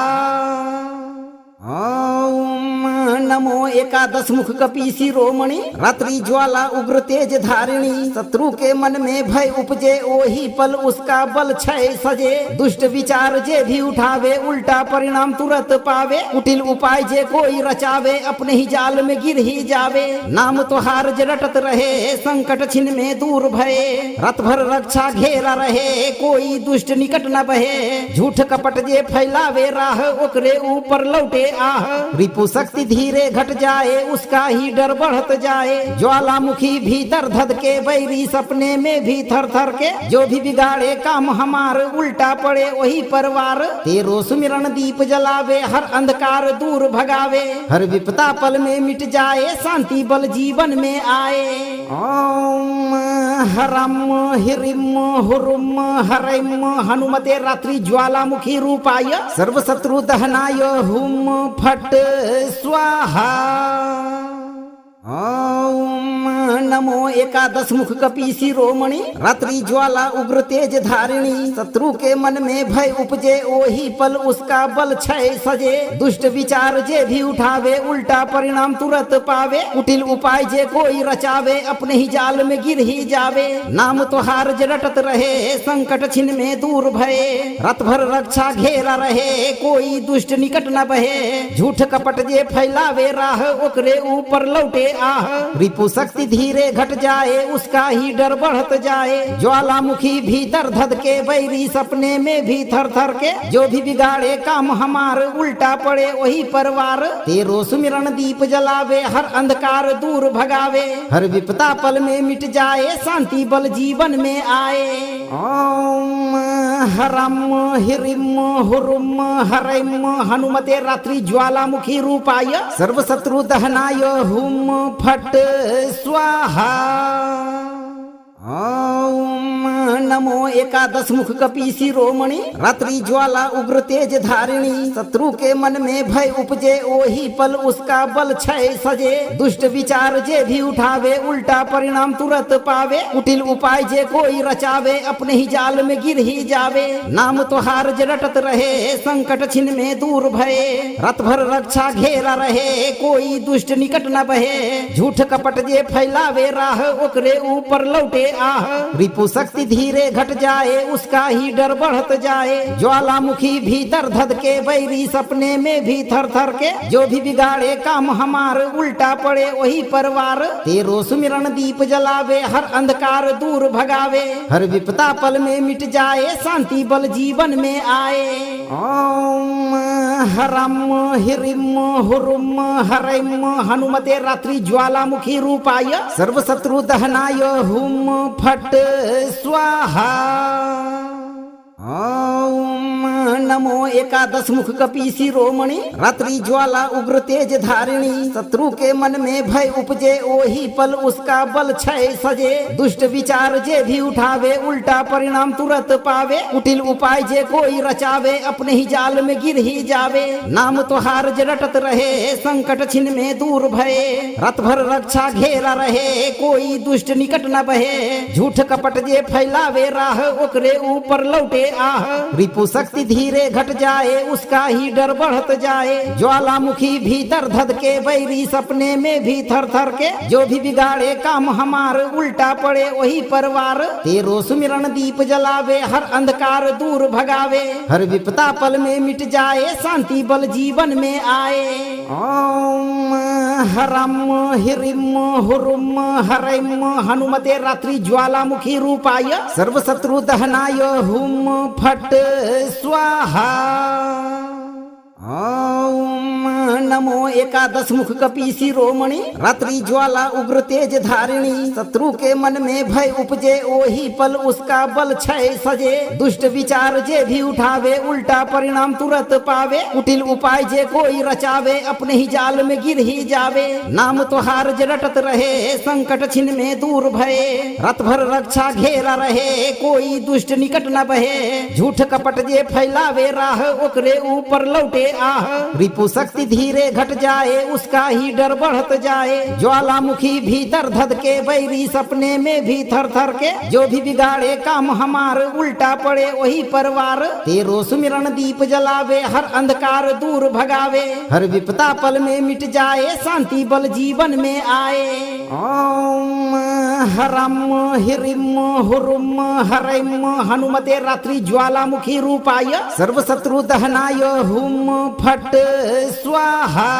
ओम नमो एकादश मुख कपि शिरोमणि रात्रि ज्वाला उग्र तेज धारिणी शत्रु के मन में भय उपजे ओही पल उसका बल क्षय सजे दुष्ट विचार जे भी उठावे उल्टा परिणाम तुरंत पावे कुटिल उपाय जे कोई रचावे अपने ही जाल में गिर ही जावे नाम तोहार जे रटत रहे संकट छिन में दूर भये रात भर रक्षा घेरा रहे कोई दुष्ट निकट न बहे झूठ कपट जे फैलावे राह ओकरे ऊपर लौटे आह रिपु शक्ति धीरे घट जाए उसका ही डर बढ़त जाए ज्वालामुखी भीतर धध के बैरी सपने में भी थर थर के जो भी बिगाड़े काम हमार उल्टा पड़े वही परवार तेरो सुमिरन दीप जलावे हर अंधकार दूर भगावे हर विपदा पल में मिट जाए शांति बल जीवन में आए ओम हरम हिरिम हुरुम हरम हनुमते रात्रि ज्वालामुखी रूपाय सर्व शत्रु दहनाय हुम फट स्वाहा ओम नमो एकादश मुख कपि शिरोमणि रात्रि ज्वाला उग्र तेज धारिणी शत्रु के मन में भय उपजे ओही पल उसका बल क्षय सजे दुष्ट विचार जे भी उठावे उल्टा परिणाम तुरंत पावे कुटिल उपाय जे कोई रचावे अपने ही जाल में गिर ही जावे नाम तोहार जे रटत रहे संकट छिन में दूर भये रात भर रक्षा घेरा रहे कोई दुष्ट निकट न बहे झूठ कपट जे फैलावे राह ओकरे ऊपर लौटे आह रिपु शक्ति धीरे धीरे घट जाए उसका ही डर बढ़त जाए। ज्वालामुखी भीतर धध के बैरी सपने में भी थर थर के, जो भी बिगाड़े काम हमार उल्टा पड़े वही परवार। तेरो सुमिरन दीप जलावे हर अंधकार दूर भगावे, हर विपदा पल में मिट जाए शांति बल जीवन में आए। ओम हरम हिरिम हुरुम हरम हनुमते रात्रि ज्वालामुखी रूपाय सर्व शत्रु दहनाय हुम फट स्वाहा। ओम नमो एकादश मुख कपि शिरोमणि रात्रि ज्वाला उग्र तेज धारिणी। शत्रु के मन में भय उपजे ओही पल उसका बल क्षय सजे। दुष्ट विचार जे भी उठावे उल्टा परिणाम तुरंत पावे। कुटिल उपाय जे कोई रचावे अपने ही जाल में गिर ही जावे। नाम तोहार जे रटत रहे संकट छिन में दूर भये। रात भर रक्षा घेरा रहे कोई दुष्ट निकट न बहे। झूठ कपट जे फैलावे राह ओकरे ऊपर लौटे आह। रिपु शक्ति धीरे घट जाए उसका ही डर बढ़त जाए। ज्वालामुखी भीतर धध के बैरी सपने में भी थर थर के, जो भी बिगाड़े काम हमार उल्टा पड़े वही परवार। तेरो सुमिरन दीप जलावे हर अंधकार दूर भगावे, हर विपदा पल में मिट जाए शांति बल जीवन में आए। ओम हरम हिरिम हुरुम हरम हनुमते रात्रि ज्वालामुखी रूपाय सर्व शत्रु दहनाय हुम फट स्वाहा। ओम नमो एकादश मुख कपि शिरोमणि रात्रि ज्वाला उग्र तेज धारिणी। शत्रु के मन में भय उपजे ओही पल उसका बल क्षय सजे। दुष्ट विचार जे भी उठावे उल्टा परिणाम तुरंत पावे। कुटिल उपाय जे कोई रचावे अपने ही जाल में गिर ही जावे। नाम तोहार जे रटत रहे संकट छिन में दूर भये। रात भर रक्षा घेरा रहे कोई दुष्ट निकट न बहे। झूठ कपट जे फैलावे राह ओकरे ऊपर लौटे आह। रिपु शक्ति धीरे घट जाए उसका ही डर बढ़त जाए। ज्वालामुखी भीतर धध के बैरी सपने में भी थर थर के, जो भी बिगाड़े काम हमार उल्टा पड़े वही परवार। तेरो सुमिरन दीप जलावे हर अंधकार दूर भगावे, हर विपदा पल में मिट जाए शांति बल जीवन में आए। ओम हरम हिरिम हुरुम हरम हनुमते रात्रि ज्वालामुखी रूपाय सर्व शत्रु दहनाय हुम फट स्वाहा। ओम नमो एकादश मुख कपि शिरोमणि रात्रि ज्वाला उग्र तेज धारिणी। शत्रु के मन में भय उपजे ओही पल उसका बल क्षय सजे। दुष्ट विचार जे भी उठावे उल्टा परिणाम तुरंत पावे। कुटिल उपाय जे कोई रचावे अपने ही जाल में गिर ही जावे। नाम तोहार जे रटत रहे संकट छिन में दूर भये। रात भर रक्षा घेरा रहे कोई दुष्ट निकट न बहे। झूठ कपट जे फैलावे राह ओकरे ऊपर लौटे आह। रिपु शक्ति धीरे घट जाए उसका ही डर बढ़त जाए। ज्वालामुखी भीतर धध के बैरी सपने में भी थर थर के, जो भी बिगाड़े काम हमार उल्टा पड़े वही परवार। तेरो सुमिरन दीप जलावे हर अंधकार दूर भगावे, हर विपदा पल में मिट जाए शांति बल जीवन में आए। ओम हरम हिरिम हुरुम हरम हनुमते रात्रि ज्वालामुखी रूपाय सर्व शत्रु दहनाय हुम फट स्वाहा।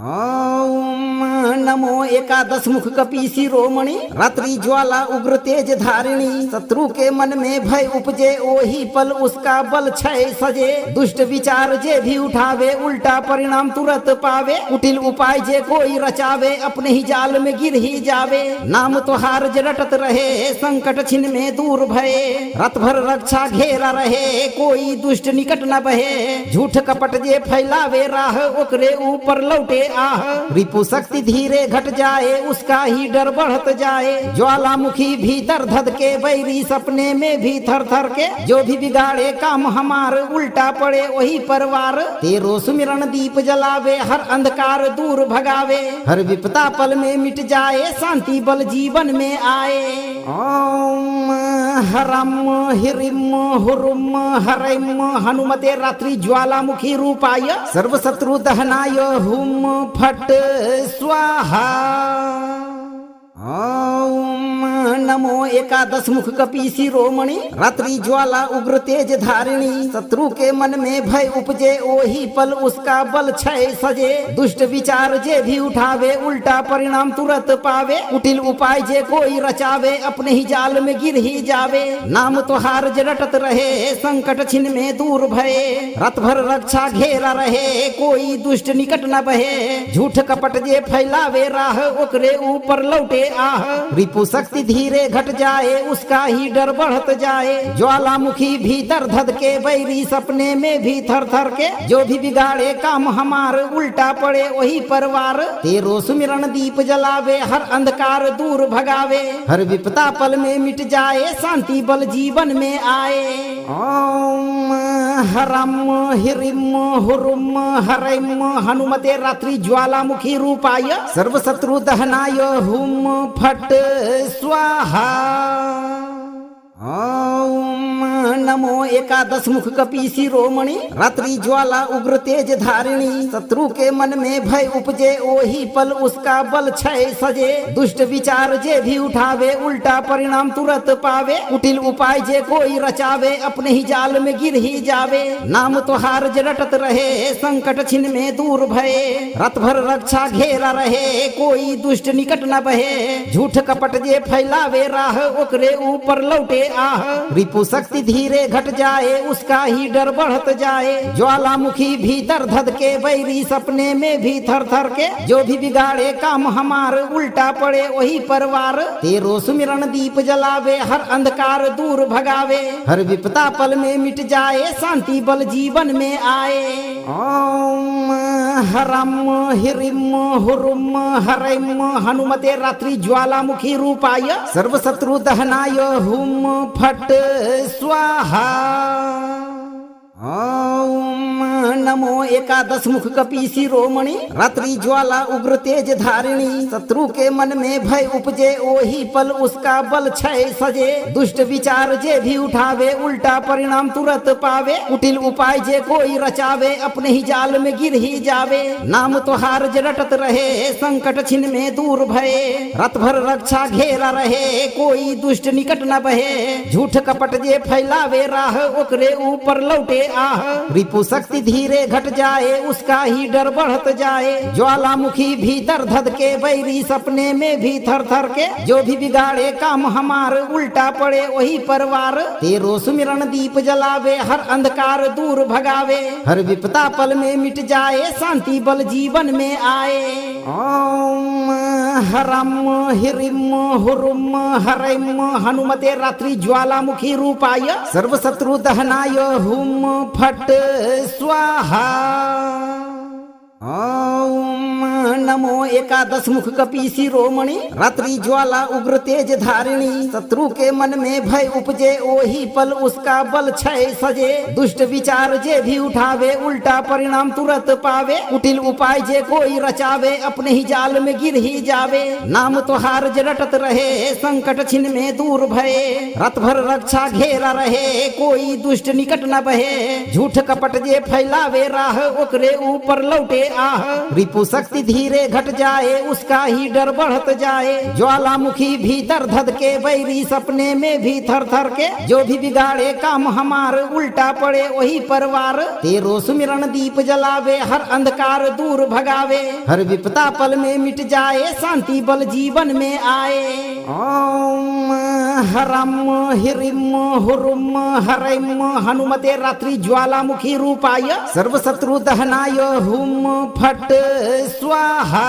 ओम नमो एकादश मुख कपि शिरोमणि रात्रि ज्वाला उग्र तेज धारिणी। शत्रु के मन में भय उपजे ओही पल उसका बल क्षय सजे। दुष्ट विचार जे भी उठावे उल्टा परिणाम तुरंत पावे। कुटिल उपाय जे कोई रचावे अपने ही जाल में गिर ही जावे। नाम तोहार जे रटत रहे संकट छिन में दूर भये। रात भर रक्षा घेरा रहे कोई दुष्ट निकट न बहे। झूठ कपट जे फैलावे राह ओकरे ऊपर लौटे आह। रिपु शक्ति धीरे घट जाए उसका ही डर बढ़त जाए। ज्वालामुखी भीतर धध के बैरी सपने में भी थर थर के, जो भी बिगाड़े काम हमार उल्टा पड़े वही परवार। तेरो सुमिरन दीप जलावे हर अंधकार दूर भगावे, हर विपदा पल में मिट जाए शांति बल जीवन में आए। ओम हरम हिरिम हुरुम हरम हनुमते रात्रि ज्वालामुखी रूपाय सर्व शत्रु दहनाय हुम फट स्वाहा। ओम नमो एकादश मुख कपि शिरोमणि रात्रि ज्वाला उग्र तेज धारिणी शत्रु के मन में भय उपजे ओही पल उसका बल क्षय सजे दुष्ट विचार जे भी उठावे उल्टा परिणाम तुरंत पावे कुटिल उपाय जे कोई रचावे अपने ही जाल में गिर ही जावे नाम तोहार जे रटत रहे संकट छिन में दूर भये रात भर रक्षा घेरा रहे कोई दुष्ट निकट न बहे झूठ कपट जे फैलावे राह ओकरे ऊपर लौटे आह रिपु शक्ति धीरे घट जाए उसका ही डर बढ़त जाए ज्वालामुखी भीतर धध के बैरी सपने में भी थर थर के जो भी बिगाड़े काम हमार उल्टा पड़े वही परवार तेरो सुमिरन दीप जलावे हर अंधकार दूर भगावे हर विपदा पल में मिट जाए शांति बल जीवन में आए ओम हरम हिरिम हुरुम हरम हनुमते रात्रि ज्वालामुखी रूपाय सर्व शत्रु दहनाय हुम फट स्वाहा ओम नमो एकादश मुख कपि शिरोमणि रात्रि ज्वाला उग्र तेज धारिणी शत्रु के मन में भय उपजे ओही पल उसका बल क्षय सजे दुष्ट विचार जे भी उठावे उल्टा परिणाम तुरंत पावे कुटिल उपाय जे कोई रचावे अपने ही जाल में गिर ही जावे नाम तोहार जे रटत रहे संकट छिन में दूर भये रात भर रक्षा घेरा रहे कोई दुष्ट निकट न बहे झूठ कपट जे फैलावे राह ओकरे ऊपर लौटे आह रिपु शक्ति धीरे घट जाए उसका ही डर बढ़त जाए ज्वालामुखी भीतर धध के बैरी सपने में भी थर थर के जो भी बिगाड़े काम हमार उल्टा पड़े वही परवार तेरो सुमिरन दीप जलावे हर अंधकार दूर भगावे हर विपदा पल में मिट जाए शांति बल जीवन में आए ओम हरम हिरिम हुरुम हरम हनुमते रात्रि ज्वालामुखी रूपाय सर्व शत्रु दहनाय हुम फट स्वाहा ओम नमो एकादश मुख कपि शिरोमणि रात्रि ज्वाला उग्र तेज धारिणी शत्रु के मन में भय उपजे ओही पल उसका बल क्षय सजे दुष्ट विचार जे भी उठावे उल्टा परिणाम तुरंत पावे कुटिल उपाय जे कोई रचावे अपने ही जाल में गिर ही जावे नाम तोहार जे रटत रहे संकट छिन में दूर भये रात भर रक्षा घेरा रहे कोई दुष्ट निकट न बहे झूठ कपट जे फैलावे राह ओकरे ऊपर लौटे आह रिपु शक्ति धीरे घट जाए उसका ही डर बढ़त जाए ज्वालामुखी भीतर धध के बैरी सपने में भी थर थर के जो भी बिगाड़े काम हमार उल्टा पड़े वही परवार तेरो सुमिरन दीप जलावे हर अंधकार दूर भगावे हर विपदा पल में मिट जाए शांति बल जीवन में आए ओम हरम हिरिम हुरुम हरम हनुमते रात्रि ज्वालामुखी रूपाय सर्व शत्रु दहनाय हुम फट स्वाहा ओम नमो एकादश मुख कपि शिरोमणि रात्रि ज्वाला उग्र तेज धारिणी शत्रु के मन में भय उपजे ओही पल उसका बल क्षय सजे दुष्ट विचार जे भी उठावे उल्टा परिणाम तुरंत पावे कुटिल उपाय जे कोई रचावे अपने ही जाल में गिर ही जावे नाम तोहार जे रटत रहे संकट छिन में दूर भये रात भर रक्षा घेरा रहे कोई दुष्ट निकट न बहे झूठ कपट जे फैलावे राह ओकरे ऊपर लौटे आह रिपु शक्ति धीरे घट जाए उसका ही डर बढ़त जाए ज्वालामुखी भीतर धध के बैरी सपने में भी थर थर के जो भी बिगाड़े काम हमार उल्टा पड़े वही परवार तेरो सुमिरन दीप जलावे हर अंधकार दूर भगावे हर विपदा पल में मिट जाए शांति बल जीवन में आए ओम हरम हिरिम हुरुम हरम हनुमते रात्रि ज्वालामुखी रूपाय सर्व शत्रु दहनाय हुम फट स्वाहा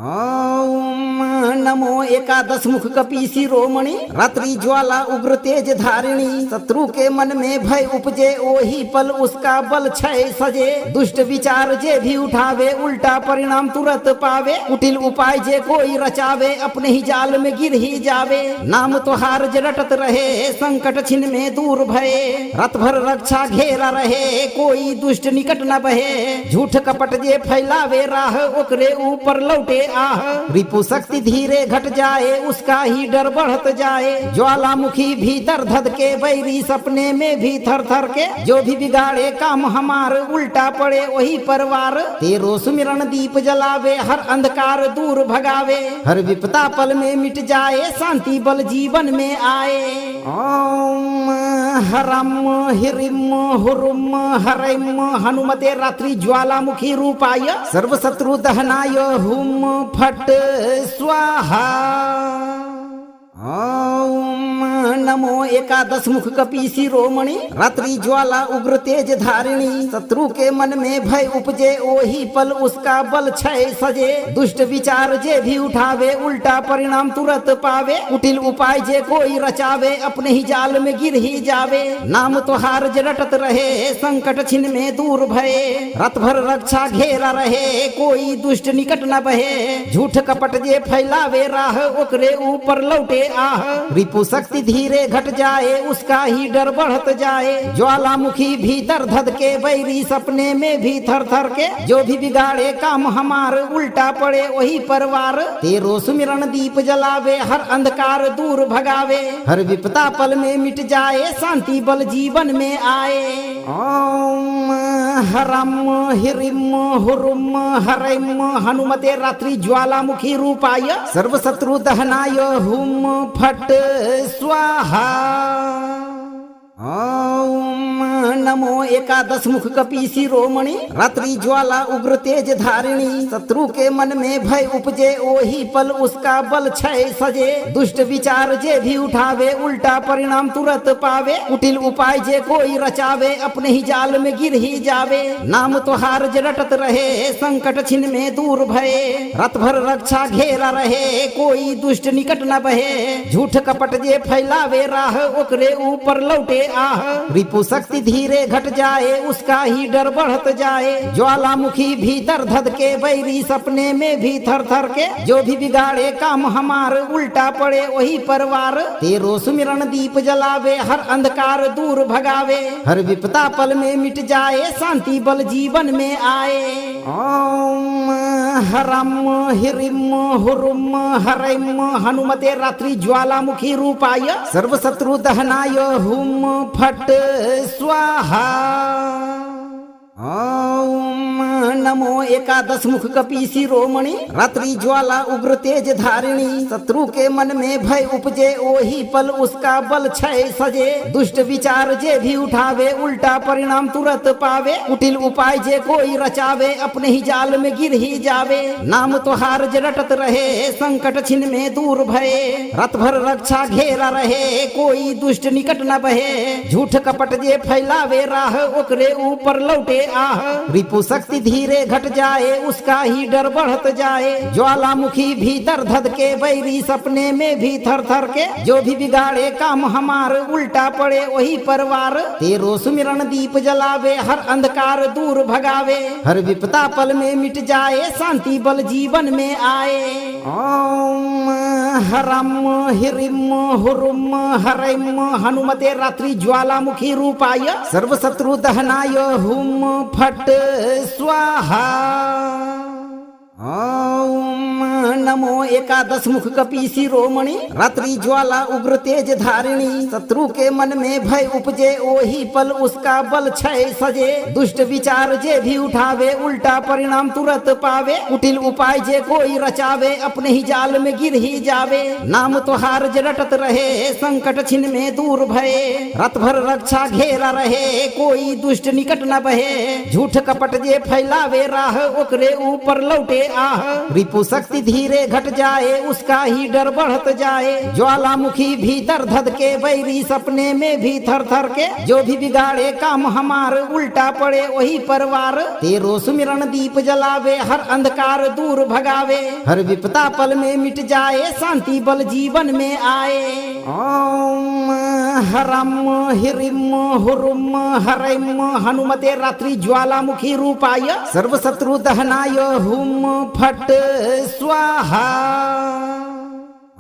ओम नमो एकादश मुख कपि शिरोमणि रात्रि ज्वाला उग्र तेज धारिणी शत्रु के मन में भय उपजे ओही पल उसका बल क्षय सजे दुष्ट विचार जे भी उठावे उल्टा परिणाम तुरंत पावे कुटिल उपाय जे कोई रचावे अपने ही जाल में गिर ही जावे नाम तोहार जे रटत रहे संकट छिन में दूर भये रात भर रक्षा घेरा रहे कोई दुष्ट निकट न बहे झूठ कपट जे फैलावे राह ओकरे ऊपर लौटे आह रिपु शक्ति धीरे धीरे घट जाए उसका ही डर बढ़त जाए। ज्वालामुखी भीतर धध के बैरी सपने में भी थर थर के, जो भी बिगाड़े काम हमार उल्टा पड़े वही परवार। तेरो सुमिरन दीप जलावे हर अंधकार दूर भगावे, हर विपदा पल में मिट जाए शांति बल जीवन में आए। ओम हरम हिरिम हुरुम हरिम हनुमते रात्रि ज्वालामुखी रूपाय सर्व शत्रु दहनाय हुम फट स्वाहा। ओम नमो एकादश मुख कपि शिरोमणि रात्रि ज्वाला उग्र तेज धारिणी। शत्रु के मन में भय उपजे ओही पल उसका बल क्षय सजे। दुष्ट विचार जे भी उठावे उल्टा परिणाम तुरंत पावे। कुटिल उपाय जे कोई रचावे अपने ही जाल में गिर ही जावे। नाम तोहार जे रटत रहे संकट छिन में दूर भये। रात भर रक्षा घेरा रहे कोई दुष्ट निकट न बहे। झूठ कपट जे फैलावे राह ओकरे ऊपर लौटे आह। रिपु शक्ति धीरे घट जाए उसका ही डर बढ़त जाए। ज्वालामुखी भीतर धध के बैरी सपने में भी थर थर के, जो भी बिगाड़े काम हमार उल्टा पड़े वही परवार। तेरो सुमिरन दीप जलावे हर अंधकार दूर भगावे, हर विपदा पल में मिट जाए शांति बल जीवन में आए। ओम हरम हिरिम हुरुम हरिम हनुमते रात्रि ज्वालामुखी रूपाय सर्व शत्रु दहनाय हुम फट स्वाहा। ओम नमो एकादश मुख कपि शिरोमणि रात्रि ज्वाला उग्र तेज धारिणी। शत्रु के मन में भय उपजे ओही पल उसका बल क्षय सजे। दुष्ट विचार जे भी उठावे उल्टा परिणाम तुरंत पावे। कुटिल उपाय जे कोई रचावे अपने ही जाल में गिर ही जावे। नाम तोहार जे रटत रहे संकट छिन में दूर भये। रात भर रक्षा घेरा रहे कोई दुष्ट निकट न बहे। झूठ कपट जे फैलावे राह ओकरे ऊपर लौटे आह। रिपु शक्ति धीरे घट जाए उसका ही डर बढ़त जाए। ज्वालामुखी भीतर धध के बैरी सपने में भी थर थर के, जो भी बिगाड़े काम हमार उल्टा पड़े वही परवार। तेरो सुमिरन दीप जलावे हर अंधकार दूर भगावे, हर विपदा पल में मिट जाए शांति बल जीवन में आए। ओम हरम हिरिम हुरुम हरिम हनुमते रात्रि ज्वालामुखी रूपाय सर्व शत्रु दहनाय हुम फट स्वाहा। ओम नमो एकादश मुख कपि शिरोमणि रात्रि ज्वाला उग्र तेज धारिणी। शत्रु के मन में भय उपजे ओही पल उसका बल क्षय सजे। दुष्ट विचार जे भी उठावे उल्टा परिणाम तुरंत पावे। कुटिल उपाय जे कोई रचावे अपने ही जाल में गिर ही जावे। नाम तोहार जे रटत रहे संकट छिन में दूर भये। रात भर रक्षा घेरा रहे कोई दुष्ट निकट न बहे। झूठ कपट जे फैलावे राह ओकरे ऊपर लौटे आह। रिपु शक्ति धीरे घट जाए उसका ही डर बढ़त जाए। ज्वालामुखी भीतर धध के बैरी सपने में भी थर थर के, जो भी बिगाड़े काम हमार उल्टा पड़े वही परवार। तेरो सुमिरन दीप जलावे हर अंधकार दूर भगावे, हर विपदा पल में मिट जाए शांति बल जीवन में आए। ओम हरम हिरिम हुरुम हरिम हनुमते रात्रि ज्वालामुखी रूपाय सर्व शत्रु दहनाय हुम फट स्वाहा। ओम नमो एकादश मुख कपि शिरोमणि रात्रि ज्वाला उग्र तेज धारिणी। शत्रु के मन में भय उपजे ओही पल उसका बल क्षय सजे। दुष्ट विचार जे भी उठावे उल्टा परिणाम तुरंत पावे। कुटिल उपाय जे कोई रचावे अपने ही जाल में गिर ही जावे। नाम तोहार जे रटत रहे संकट छिन में दूर भये। रात भर रक्षा घेरा रहे कोई दुष्ट निकट न बहे। झूठ कपट जे फैलावे राह ओकरे ऊपर लौटे आह। रिपु शक्ति धीरे घट जाए उसका ही डर बढ़त जाए। ज्वालामुखी भीतर धध के बैरी सपने में भी थर थर के, जो भी बिगाड़े काम हमार उल्टा पड़े वही परवार। तेरो सुमिरन दीप जलावे हर अंधकार दूर भगावे, हर विपदा पल में मिट जाए शांति बल जीवन में आए। ओम हरम हिरिम हुरुम हरिम हनुमते रात्रि ज्वालामुखी रूपाय सर्व शत्रु दहनाय हुम फट स्वाहा।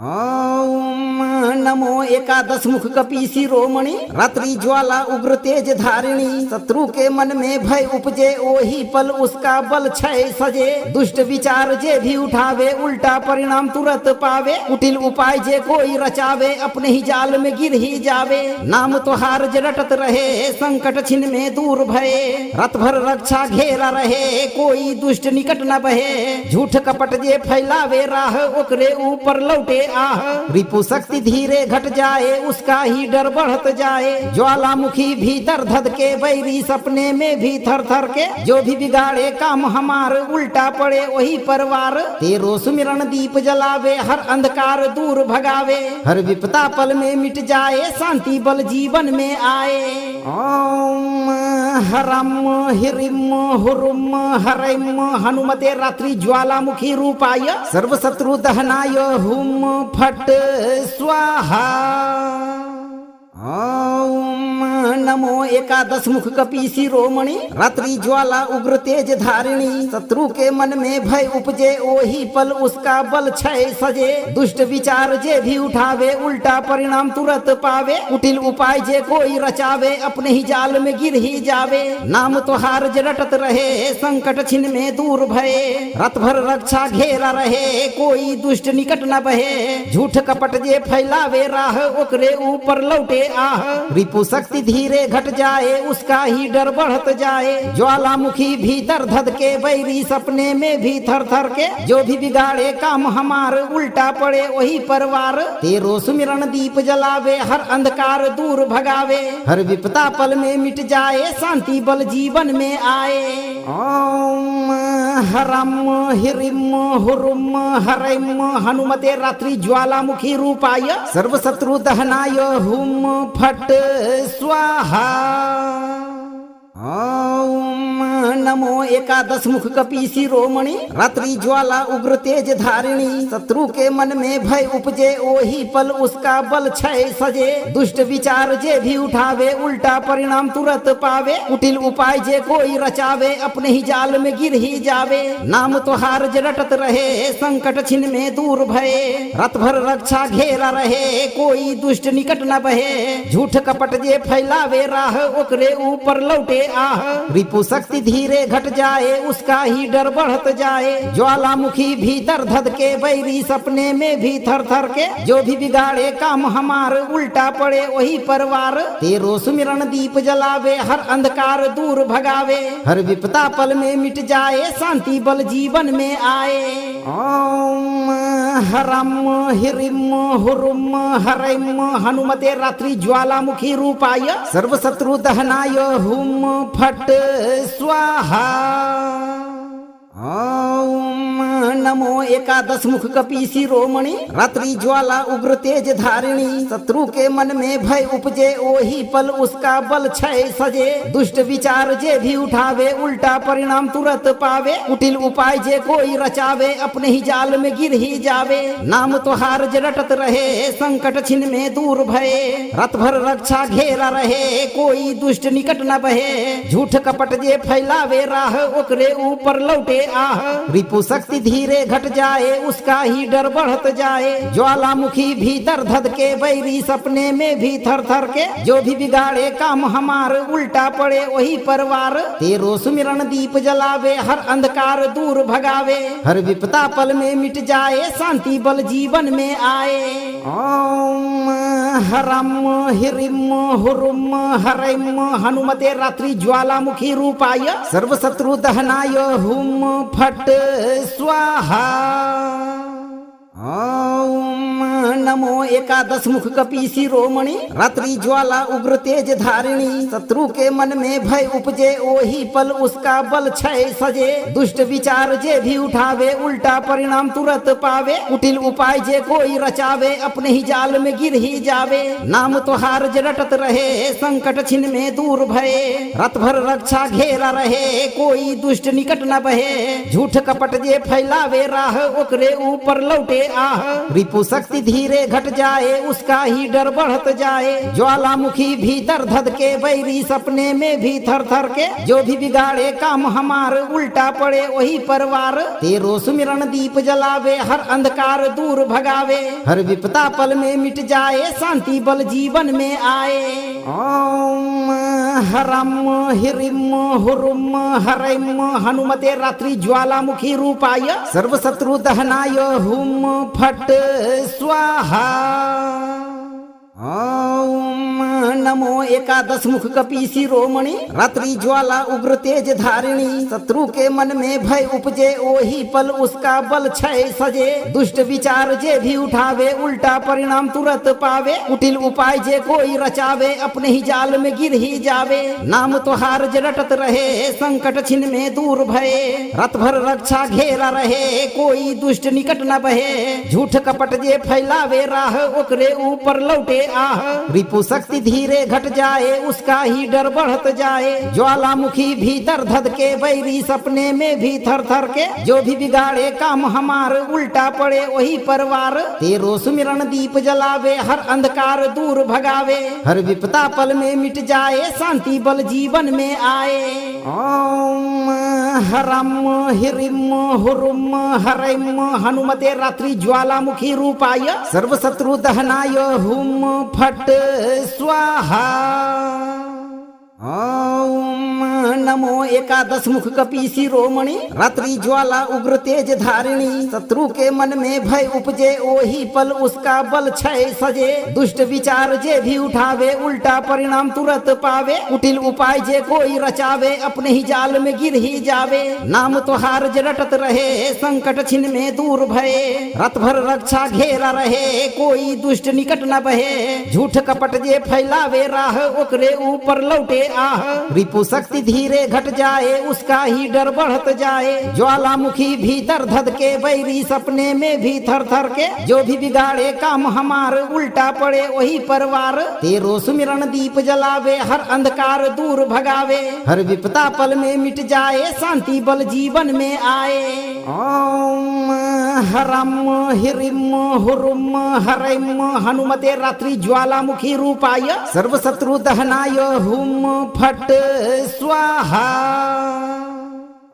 ओम नमो एकादश मुख कपि शिरोमणि रात्रि ज्वाला उग्र तेज धारिणी शत्रु के मन में भय उपजे ओही पल उसका बल क्षय सजे दुष्ट विचार जे भी उठावे उल्टा परिणाम तुरंत पावे कुटिल उपाय जे कोई रचावे अपने ही जाल में गिर ही जावे नाम तो हार जे रटत रहे संकट छिन में दूर भये रात भर रक्षा घेरा रहे कोई दुष्ट निकट न बहे झूठ कपट जे फैलावे राह ओकरे ऊपर लौटे आह रिपु शक्ति धीरे घट जाए उसका ही डर बढ़त जाए ज्वालामुखी भीतर धध के बैरी सपने में भी थर थर के जो भी बिगाड़े काम हमार उल्टा पड़े वही परवार तेरो सुमिरन दीप जलावे हर अंधकार दूर भगावे हर विपदा पल में मिट जाए शांति बल जीवन में आए ओम हरम हिरिम हुरुम हरम हनुमते रात्रि ज्वालामुखी रूपाय सर्व शत्रु दहनाय हुम फट स्वाहा ओम नमो एकादश मुख कपि शिरोमणि रात्रि ज्वाला उग्र तेज धारिणी शत्रु के मन में भय उपजे ओही पल उसका बल क्षय सजे दुष्ट विचार जे भी उठावे उल्टा परिणाम तुरंत पावे कुटिल उपाय जे कोई रचावे अपने ही जाल में गिर ही जावे नाम तो हार जे रटत रहे संकट छिन में दूर भये रात भर रक्षा घेरा रहे कोई दुष्ट निकट न बहे झूठ कपट जे फैलावे राह ओकरे ऊपर लौटे आह रिपु शक्ति धीरे घट जाए उसका ही डर बढ़त जाए ज्वालामुखी भीतर धध के बैरी सपने में भी थर थर के जो भी बिगाड़े काम हमार उल्टा पड़े वही परवार तेरो सुमिरन दीप जलावे हर अंधकार दूर भगावे हर विपदा पल में मिट जाए शांति बल जीवन में आए ओम हरम हिरिम हुरुम हरम हनुमते रात्रि ज्वालामुखी रूपाय सर्व शत्रु दहनाय हुम फट स्वाहा ओम नमो एकादश मुख कपि शिरोमणि रात्रि ज्वाला उग्र तेज धारिणी शत्रु के मन में भय उपजे ओही पल उसका बल क्षय सजे दुष्ट विचार जे भी उठावे उल्टा परिणाम तुरंत पावे कुटिल उपाय जे कोई रचावे अपने ही जाल में गिर ही जावे नाम तो हार जे रटत रहे संकट छिन में दूर भये रात भर रक्षा घेरा रहे कोई दुष्ट निकट न बहे झूठ कपट जे फैलावे राह ओकरे ऊपर लौटे आह रिपु शक्ति धीरे घट जाए उसका ही डर बढ़त जाए ज्वालामुखी भीतर धध के बैरी सपने में भी थर थर के जो भी बिगाड़े काम हमार उल्टा पड़े वही परवार तेरो सुमिरन दीप जलावे हर अंधकार दूर भगावे हर विपदा पल में मिट जाए शांति बल जीवन में आए ओम हरम हिरिम हुरुम हरम हनुमते रात्रि ज्वालामुखी रूपाय सर्व शत्रु दहनाय हुम फट स्वाहा ओम नमो एकादश मुख कपि शिरोमणि रात्रि ज्वाला उग्र तेज धारिणी शत्रु के मन में भय उपजे ओही पल उसका बल क्षय सजे दुष्ट विचार जे भी उठावे उल्टा परिणाम तुरंत पावे कुटिल उपाय जे कोई रचावे अपने ही जाल में गिर ही जावे नाम तो हार जे रटत रहे संकट छिन में दूर भये रात भर रक्षा घेरा रहे कोई दुष्ट निकट न बहे झूठ कपट जे फैलावे राह ओकरे ऊपर लौटे आह रिपु शक्ति धीरे घट जाए उसका ही डर बढ़त जाए ज्वालामुखी भीतर धध के बैरी सपने में भी थर थर के जो भी बिगाड़े काम हमार उल्टा पड़े वही परवार तेरो सुमिरन दीप जलावे हर अंधकार दूर भगावे हर विपदा पल में मिट जाए शांति बल जीवन में आए ओम हरम हिरिम हुरुम हरम हनुमते रात्रि ज्वालामुखी रूपाय सर्व शत्रु दहनाय हुम फट स्वाहा ओम नमो एकादश मुख कपि शिरोमणि रात्रि ज्वाला उग्र तेज धारिणी शत्रु के मन में भय उपजे ओही पल उसका बल क्षय सजे दुष्ट विचार जे भी उठावे उल्टा परिणाम तुरंत पावे कुटिल उपाय जे कोई रचावे अपने ही जाल में गिर ही जावे नाम तो हार जे रटत रहे संकट छिन में दूर भये रात भर रक्षा घेरा रहे कोई दुष्ट निकट न बहे झूठ कपट जे फैलावे राह ओकरे ऊपर लौटे आह रिपु शक्ति धीरे घट जाए उसका ही डर बढ़त जाए। ज्वालामुखी भीतर धध के बैरी सपने में भी थर थर के, जो भी बिगाड़े काम हमार उल्टा पड़े वही परवार। तेरो सुमिरन दीप जलावे हर अंधकार दूर भगावे, हर विपदा पल में मिट जाए शांति बल जीवन में आए। ओम हरम हिरिम हुरुम हरम हनुमते रात्रि ज्वालामुखी रूपाय सर्व शत्रु दहनाय हुम फट स्वाहा। ओम नमो एकादश मुख कपि शिरोमणि रात्रि ज्वाला उग्र तेज धारिणी। शत्रु के मन में भय उपजे ओही पल उसका बल क्षय सजे। दुष्ट विचार जे भी उठावे उल्टा परिणाम तुरंत पावे। कुटिल उपाय जे कोई रचावे अपने ही जाल में गिर ही जावे। नाम तोहार जे रटत रहे संकट छिन में दूर भये। रात भर रक्षा घेरा रहे कोई दुष्ट निकट न बहे। झूठ कपट जे फैलावे राह ओकरे ऊपर लौटे आह। रिपु शक्ति धीरे घट जाए उसका ही डर बढ़त जाए। ज्वालामुखी भीतर धध के बैरी सपने में भी थर थर के, जो भी बिगाड़े काम हमार उल्टा पड़े वही परवार। तेरो सुमिरन दीप जलावे हर अंधकार दूर भगावे, हर विपदा पल में मिट जाए शांति बल जीवन में आए। ओम हरम हिरिम हुरुम हरम हनुमते रात्रि ज्वालामुखी रूपाय सर्व शत्रु दहनाय हुम फट स्वाहा। ओम नमो एकादश मुख कपि शिरोमणि रात्रि ज्वाला उग्र तेज धारिणी। शत्रु के मन में भय उपजे ओही पल उसका बल क्षय सजे। दुष्ट विचार जे भी उठावे उल्टा परिणाम तुरंत पावे। कुटिल उपाय जे कोई रचावे अपने ही जाल में गिर ही जावे। नाम तोहार जे रटत रहे संकट छिन में दूर भये। रात भर रक्षा घेरा रहे कोई दुष्ट निकट न बहे। झूठ कपट जे फैलावे राह ओकरे ऊपर लौटे आह। रिपु शक्ति धीरे घट जाए उसका ही डर बढ़त जाए। ज्वालामुखी भीतर धध के बैरी सपने में भी थर थर के, जो भी बिगाड़े काम हमार उल्टा पड़े वही परवार। तेरो सुमिरन दीप जलावे हर अंधकार दूर भगावे, हर विपदा पल में मिट जाए शांति बल जीवन में आए। ओम हरम हिरिम हुरुम हरम हनुमते रात्रि ज्वालामुखी रूपाय सर्व शत्रु दहनाय हुम फट स्वाहा।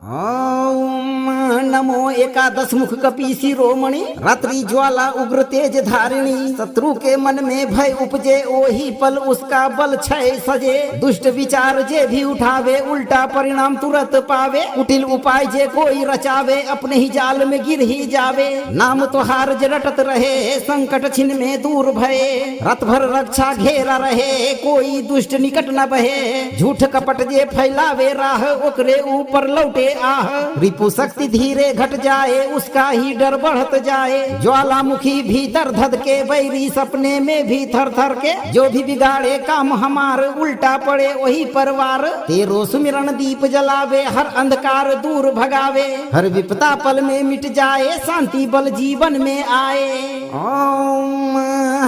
ओम नमो एकादश मुख कपि शिरोमणि रात्रि ज्वाला उग्र तेज धारिणी। शत्रु के मन में भय उपजे ओही पल उसका बल क्षय सजे। दुष्ट विचार जे भी उठावे उल्टा परिणाम तुरंत पावे। कुटिल उपाय जे कोई रचावे अपने ही जाल में गिर ही जावे। नाम तोहार जे रटत रहे संकट छिन में दूर भये। रात भर रक्षा घेरा रहे कोई दुष्ट निकट न बहे। झूठ कपट जे फैलावे राह ओकरे ऊपर लौटे आह। रिपु शक्ति धीरे घट जाए उसका ही डर बढ़त जाए। ज्वालामुखी भीतर धध के बैरी सपने में भी थर थर के, जो भी बिगाड़े काम हमार उल्टा पड़े वही परवार। तेरो सुमिरन दीप जलावे हर अंधकार दूर भगावे, हर विपदा पल में मिट जाए शांति बल जीवन में आए। ओम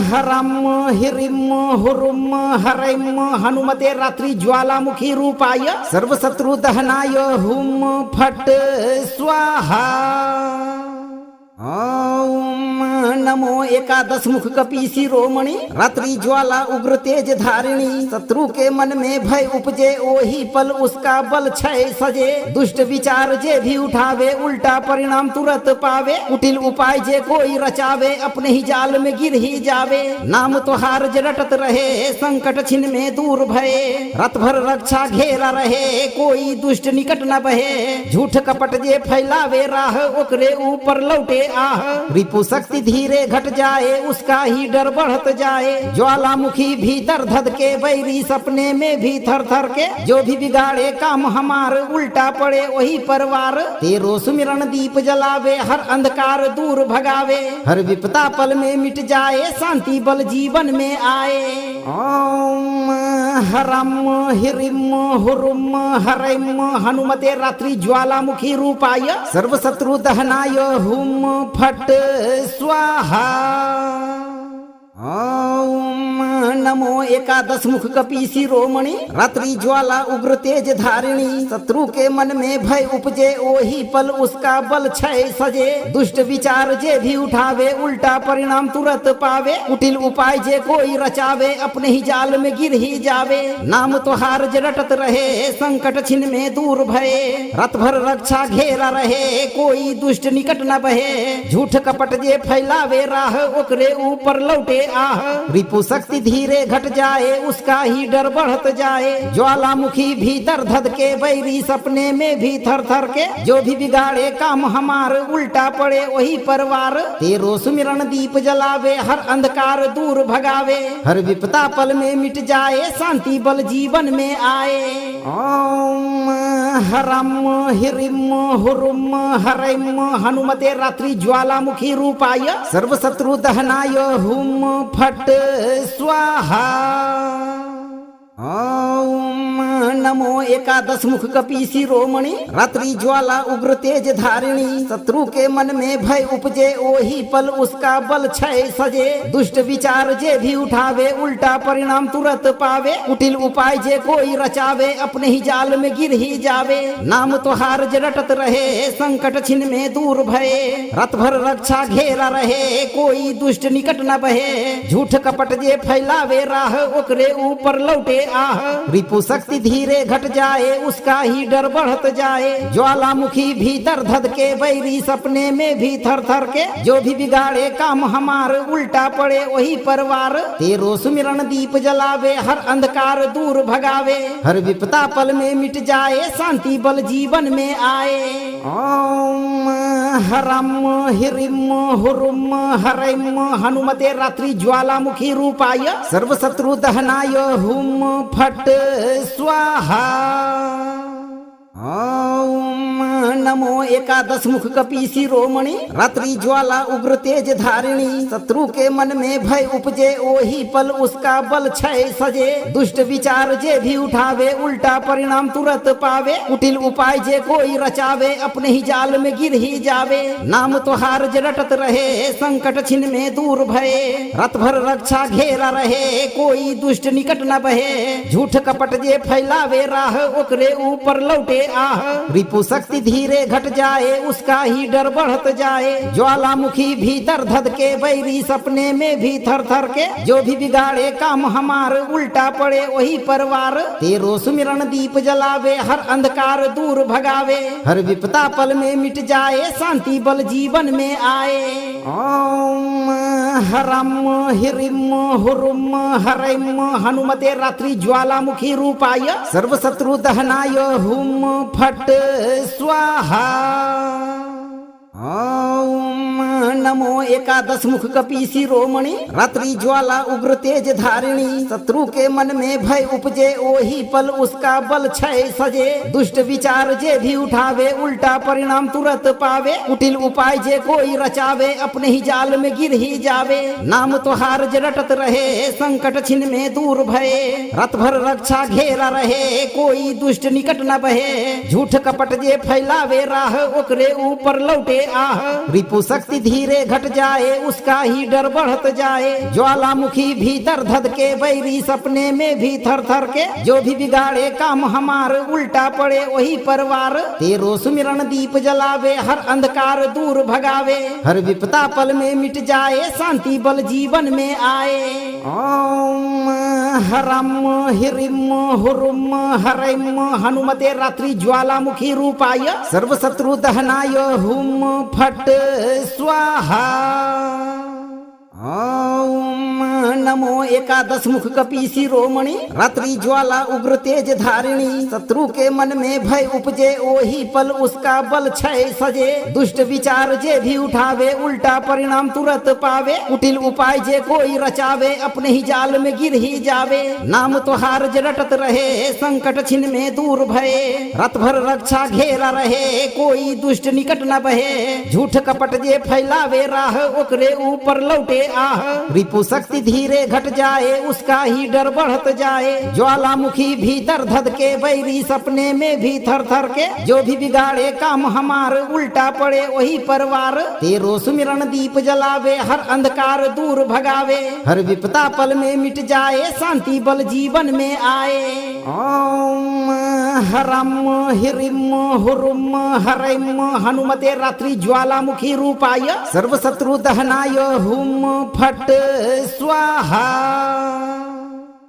हरम हिरिम हुरुम हरम हनुमते रात्रि ज्वालामुखी रूपाय सर्व शत्रु दहनाय हुम फट स्वाहा। ओम नमो एकादश मुख कपि शिरोमणि रात्रि ज्वाला उग्र तेज धारिणी। शत्रु के मन में भय उपजे ओही पल उसका बल क्षय सजे। दुष्ट विचार जे भी उठावे उल्टा परिणाम तुरंत पावे। कुटिल उपाय जे कोई रचावे अपने ही जाल में गिर ही जावे। नाम तोहार जे रटत रहे संकट छिन में दूर भये। रात भर रक्षा घेरा रहे कोई दुष्ट निकट न बहे। झूठ कपट जे फैलावे राह ओकरे ऊपर लौटे आह। रिपु शक्ति धीरे घट जाए उसका ही डर बढ़त जाए। ज्वालामुखी भीतर धध के बैरी सपने में भी थर थर के, जो भी बिगाड़े काम हमार उल्टा पड़े वही परवार। तेरो सुमिरन दीप जलावे हर अंधकार दूर भगावे, हर विपदा पल में मिट जाए शांति बल जीवन में आए। ओम हरम हिरिम हुरुम हरम हनुमते रात्रि ज्वालामुखी रूपाय सर्व शत्रु दहनाय हुम फट स्वाहा। ओम नमो एकादश मुख कपि शिरोमणि रात्रि ज्वाला उग्र तेज धारिणी शत्रु के मन में भय उपजे ओही पल उसका बल क्षय सजे दुष्ट विचार जे भी उठावे उल्टा परिणाम तुरंत पावे कुटिल उपाय जे कोई रचावे अपने ही जाल में गिर ही जावे नाम तोहार जे रटत रहे संकट छिन में दूर भये रात भर रक्षा घेरा रहे कोई दुष्ट निकट न बहे झूठ कपट जे फैलावे राह ओकरे ऊपर लौटे आह रिपु शक्ति धीरे घट जाए उसका ही डर बढ़त जाए ज्वालामुखी भीतर धध के बैरी सपने में भी थर थर के जो भी बिगाड़े काम हमार उल्टा पड़े वही परवार तेरो सुमिरन दीप जलावे हर अंधकार दूर भगावे हर विपदा पल में मिट जाए शांति बल जीवन में आए ओम हरम हिरिम हुरुम हरम हनुमते रात्रि ज्वालामुखी रूपाय सर्व शत्रु दहनाय हुम फट स्वाहा ओम नमो एकादश मुख कपि शिरोमणि रात्रि ज्वाला उग्र तेज धारिणी शत्रु के मन में भय उपजे ओही पल उसका बल क्षय सजे दुष्ट विचार जे भी उठावे उल्टा परिणाम तुरंत पावे कुटिल उपाय जे कोई रचावे अपने ही जाल में गिर ही जावे नाम तोहार जे रटत रहे संकट छिन में दूर भये रात भर रक्षा घेरा रहे कोई दुष्ट निकट न बहे झूठ कपट जे फैलावे राह ओकरे ऊपर लौटे आह रिपु शक्ति धीरे घट जाए उसका ही डर बढ़त जाए ज्वालामुखी भीतर धध के बैरी सपने में भी थर थर के जो भी बिगाड़े काम हमार उल्टा पड़े वही परवार तेरो सुमिरन दीप जलावे हर अंधकार दूर भगावे हर विपदा पल में मिट जाए शांति बल जीवन में आए ओम हरम हिरिम हुरुम हरम हनुमते रात्रि ज्वालामुखी रूपाय सर्व शत्रु दहनाय हुम फट स्वाहा ओम नमो एकादश मुख कपि शिरोमणि रात्रि ज्वाला उग्र तेज धारिणी शत्रु के मन में भय उपजे ओही पल उसका बल क्षय सजे दुष्ट विचार जे भी उठावे उल्टा परिणाम तुरंत पावे कुटिल उपाय जे कोई रचावे अपने ही जाल में गिर ही जावे नाम तोहार जे रटत रहे संकट छिन में दूर भये रात भर रक्षा घेरा रहे कोई दुष्ट निकट न बहे झूठ कपट जे फैलावे राह ओकरे ऊपर लौटे आह रिपु शक्ति धीरे घट जाए उसका ही डर बढ़त जाए ज्वालामुखी भीतर धध के बैरी सपने में भी थर थर के जो भी बिगाड़े काम हमार उल्टा पड़े वही परवार तेरो सुमिरन दीप जलावे हर अंधकार दूर भगावे हर विपदा पल में मिट जाए शांति बल जीवन में आए ओम हरम हिरिम हुरुम हरम हनुमते रात्रि ज्वालामुखी रूपाय सर्व शत्रु दहनाय हुम फट स्वाहा ओम नमो एकादश मुख कपि शिरोमणि रात्रि ज्वाला उग्र तेज धारिणी शत्रु के मन में भय उपजे ओही पल उसका बल क्षय सजे दुष्ट विचार जे भी उठावे उल्टा परिणाम तुरंत पावे कुटिल उपाय जे कोई रचावे अपने ही जाल में गिर ही जावे नाम तोहार जे रटत रहे संकट छिन में दूर भये रात भर रक्षा घेरा रहे कोई दुष्ट निकट न बहे झूठ कपट जे फैलावे राह ओकरे ऊपर लौटे आह रिपु शक्ति धीरे घट जाए उसका ही डर बढ़त जाए ज्वालामुखी भीतर धध के बैरी सपने में भी थर थर के जो भी बिगाड़े काम हमार उल्टा पड़े वही परवार तेरो सुमिरन दीप जलावे हर अंधकार दूर भगावे हर विपदा पल में मिट जाए शांति बल जीवन में आए ओम हरम हिरिम हुरुम हरम हनुमते रात्रि ज्वालामुखी रूपाय सर्व शत्रु दहनाय हुम फट स्वाहा ओम नमो एकादश मुख कपि शिरोमणि रात्रि ज्वाला उग्र तेज धारिणी शत्रु के मन में भय उपजे ओही पल उसका बल क्षय सजे दुष्ट विचार जे भी उठावे उल्टा परिणाम तुरंत पावे कुटिल उपाय जे कोई रचावे अपने ही जाल में गिर ही जावे नाम तोहार जे रटत रहे संकट छिन में दूर भये रात भर रक्षा घेरा रहे कोई दुष्ट निकट न बहे झूठ कपट जे फैलावे राह ओकरे ऊपर लौटे आह रिपु शक्ति धीरे घट जाए उसका ही डर बढ़त जाए। ज्वालामुखी भीतर धध के बैरी सपने में भी थर थर के, जो भी बिगाड़े काम हमार उल्टा पड़े वही परवार। तेरो सुमिरन दीप जलावे हर अंधकार दूर भगावे, हर विपदा पल में मिट जाए शांति बल जीवन में आए। ओम हरम हिरिम हुरुम हरम हनुमते रात्रि ज्वालामुखी रूपाय सर्व शत्रु दहनाय हुम फट स्वाहा।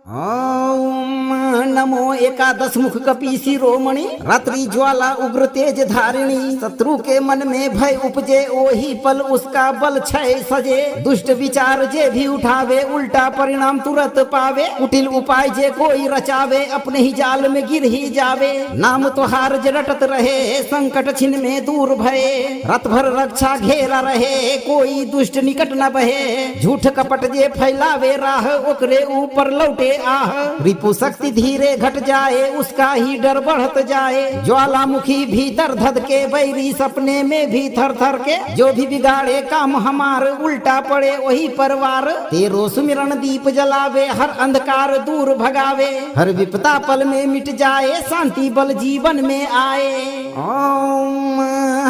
ओम नमो एकादश मुख कपि शिरोमणि रात्रि ज्वाला उग्र तेज धारिणी। शत्रु के मन में भय उपजे ओही पल उसका बल क्षय सजे। दुष्ट विचार जे भी उठावे उल्टा परिणाम तुरंत पावे। कुटिल उपाय जे कोई रचावे अपने ही जाल में गिर ही जावे। नाम तोहार जे रटत रहे संकट छिन में दूर भये। रात भर रक्षा घेरा रहे कोई दुष्ट निकट न बहे। झूठ कपट जे फैलावे राह ओकरे ऊपर लौटे आह। रिपु शक्ति धीरे घट जाए उसका ही डर बढ़त जाए। ज्वालामुखी भीतर धध के बैरी सपने में भी थर थर के, जो भी बिगाड़े काम हमार उल्टा पड़े वही परवार। तेरो सुमिरन दीप जलावे हर अंधकार दूर भगावे, हर विपदा पल में मिट जाए शांति बल जीवन में आए। ओम